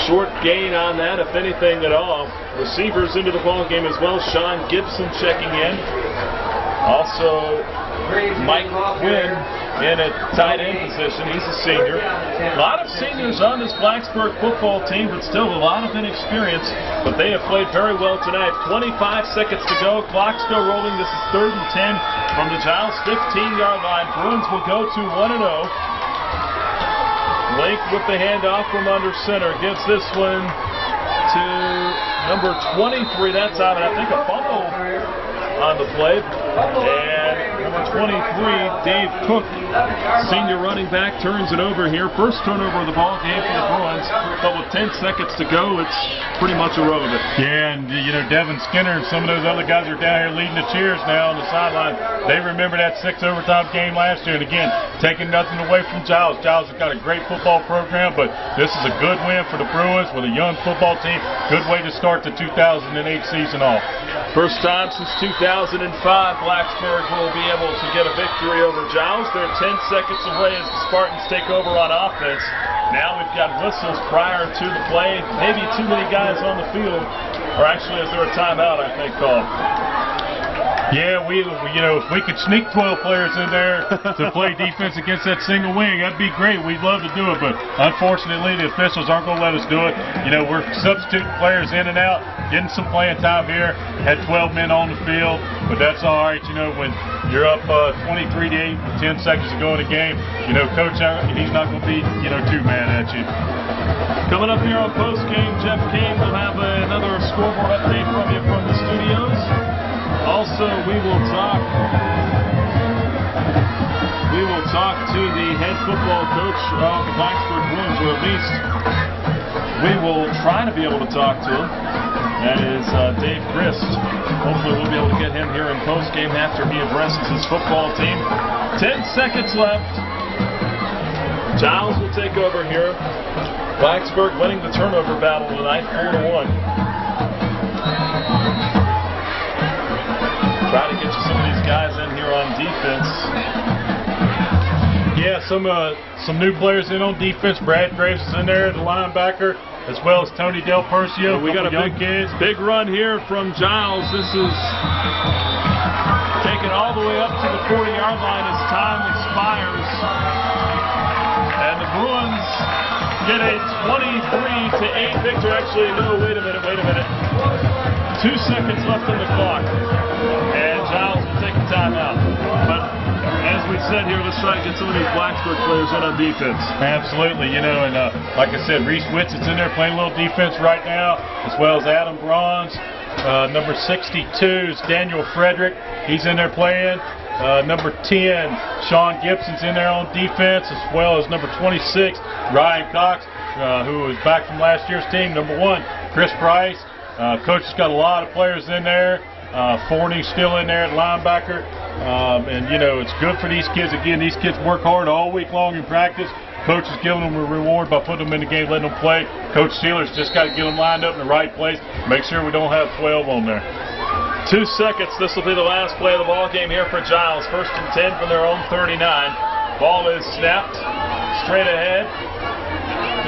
S2: Short gain on that, if anything at all. Receivers into the ball game as well. Sean Gibson checking in. Also, Mike Quinn in at tight end position. He's a senior. A lot of seniors on this Blacksburg football team, but still a lot of inexperience. But they have played very well tonight. 25 seconds to go. Clock still rolling. This is 3rd and 10 from the Giles 15-yard line. Bruins will go to 1-0. Lake with the handoff from under center. Gives this one to number 23. That's out, and I think a fumble on the play. And number 23, Dave Cook, senior running back, turns it over here. First turnover of the ball game for the Bruins, but with 10 seconds to go, it's pretty much irrelevant.
S3: Yeah, and Devin Skinner and some of those other guys are down here leading the cheers now on the sideline. They remember that 6 overtime game last year, and again, taking nothing away from Giles. Giles has got a great football program, but this is a good win for the Bruins with a young football team. Good way to start the 2008 season off.
S2: First time since 2005, Blacksburg will be able to get a victory over Giles. They're 10 seconds away as the Spartans take over on offense. Now we've got whistles prior to the play. Maybe too many guys on the field. Or actually, is there a timeout, I think, called?
S3: Yeah, if we could sneak 12 players in there to play defense against that single wing, that'd be great. We'd love to do it, but unfortunately, the officials aren't going to let us do it. We're substituting players in and out, getting some playing time here. Had 12 men on the field, but that's all right. When you're up 23-8 with 10 seconds to go in the game, Coach, he's not going to be, too mad at you.
S2: Coming up here on postgame, Jeff Kane will have another scoreboard update from you from the studios. Also, we will talk to the head football coach of the Blacksburg Bruins, or at least we will try to be able to talk to him. That is Dave Grist. Hopefully we'll be able to get him here in postgame after he addresses his football team. 10 seconds left. Giles will take over here. Blacksburg winning the turnover battle tonight, 4-1. Try to get you some of these guys in here on defense.
S3: Yeah, some new players in on defense. Brad Graves is in there, the linebacker, as well as Tony Del Percio.
S2: We got a big run here from Giles. This is taken all the way up to the 40-yard line as time expires. And the Bruins get a 23-8 victory. Actually, no, wait a minute. 2 seconds left on the clock. And Giles will take a timeout. But as we said here, let's try to get some of these Blacksburg players in on defense.
S3: Absolutely, and like I said, Reese Witz is in there playing a little defense right now, as well as Adam Bronze. Number 62 is Daniel Frederick. He's in there playing. Number 10, Sean Gibson's in there on defense, as well as number 26, Ryan Cox, who was back from last year's team. Number 1, Chris Price. Coach has got a lot of players in there. Forney's still in there at linebacker. And, it's good for these kids. Again, these kids work hard all week long in practice. Coach is giving them a reward by putting them in the game, letting them play. Coach Steeler's just got to get them lined up in the right place. Make sure we don't have 12 on there.
S2: 2 seconds. This will be the last play of the ball game here for Giles. 1st and 10 from their own 39. Ball is snapped straight ahead.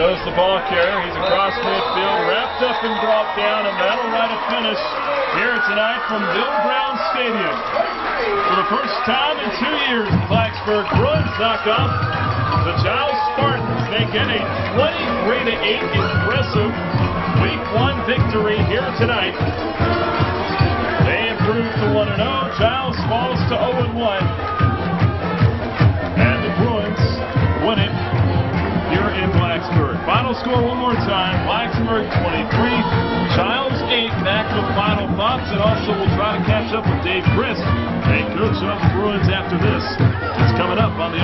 S2: Goes the ball carrier. He's across midfield, wrapped up and brought down, and that'll write a finish here tonight from Bill Brown Stadium. For the first time in 2 years, the Blacksburg Bruins knock off the Giles Spartans. They get a 23-8 impressive Week 1 victory here tonight. They improve to 1-0. Giles falls to 0-1. And the Bruins win it here in Blacksburg. Final score one more time. Blacksburg 23, Giles 8. Back with final thoughts, and also we'll try to catch up with Dave Grist, head coach of the Bruins, after this. It's coming up on the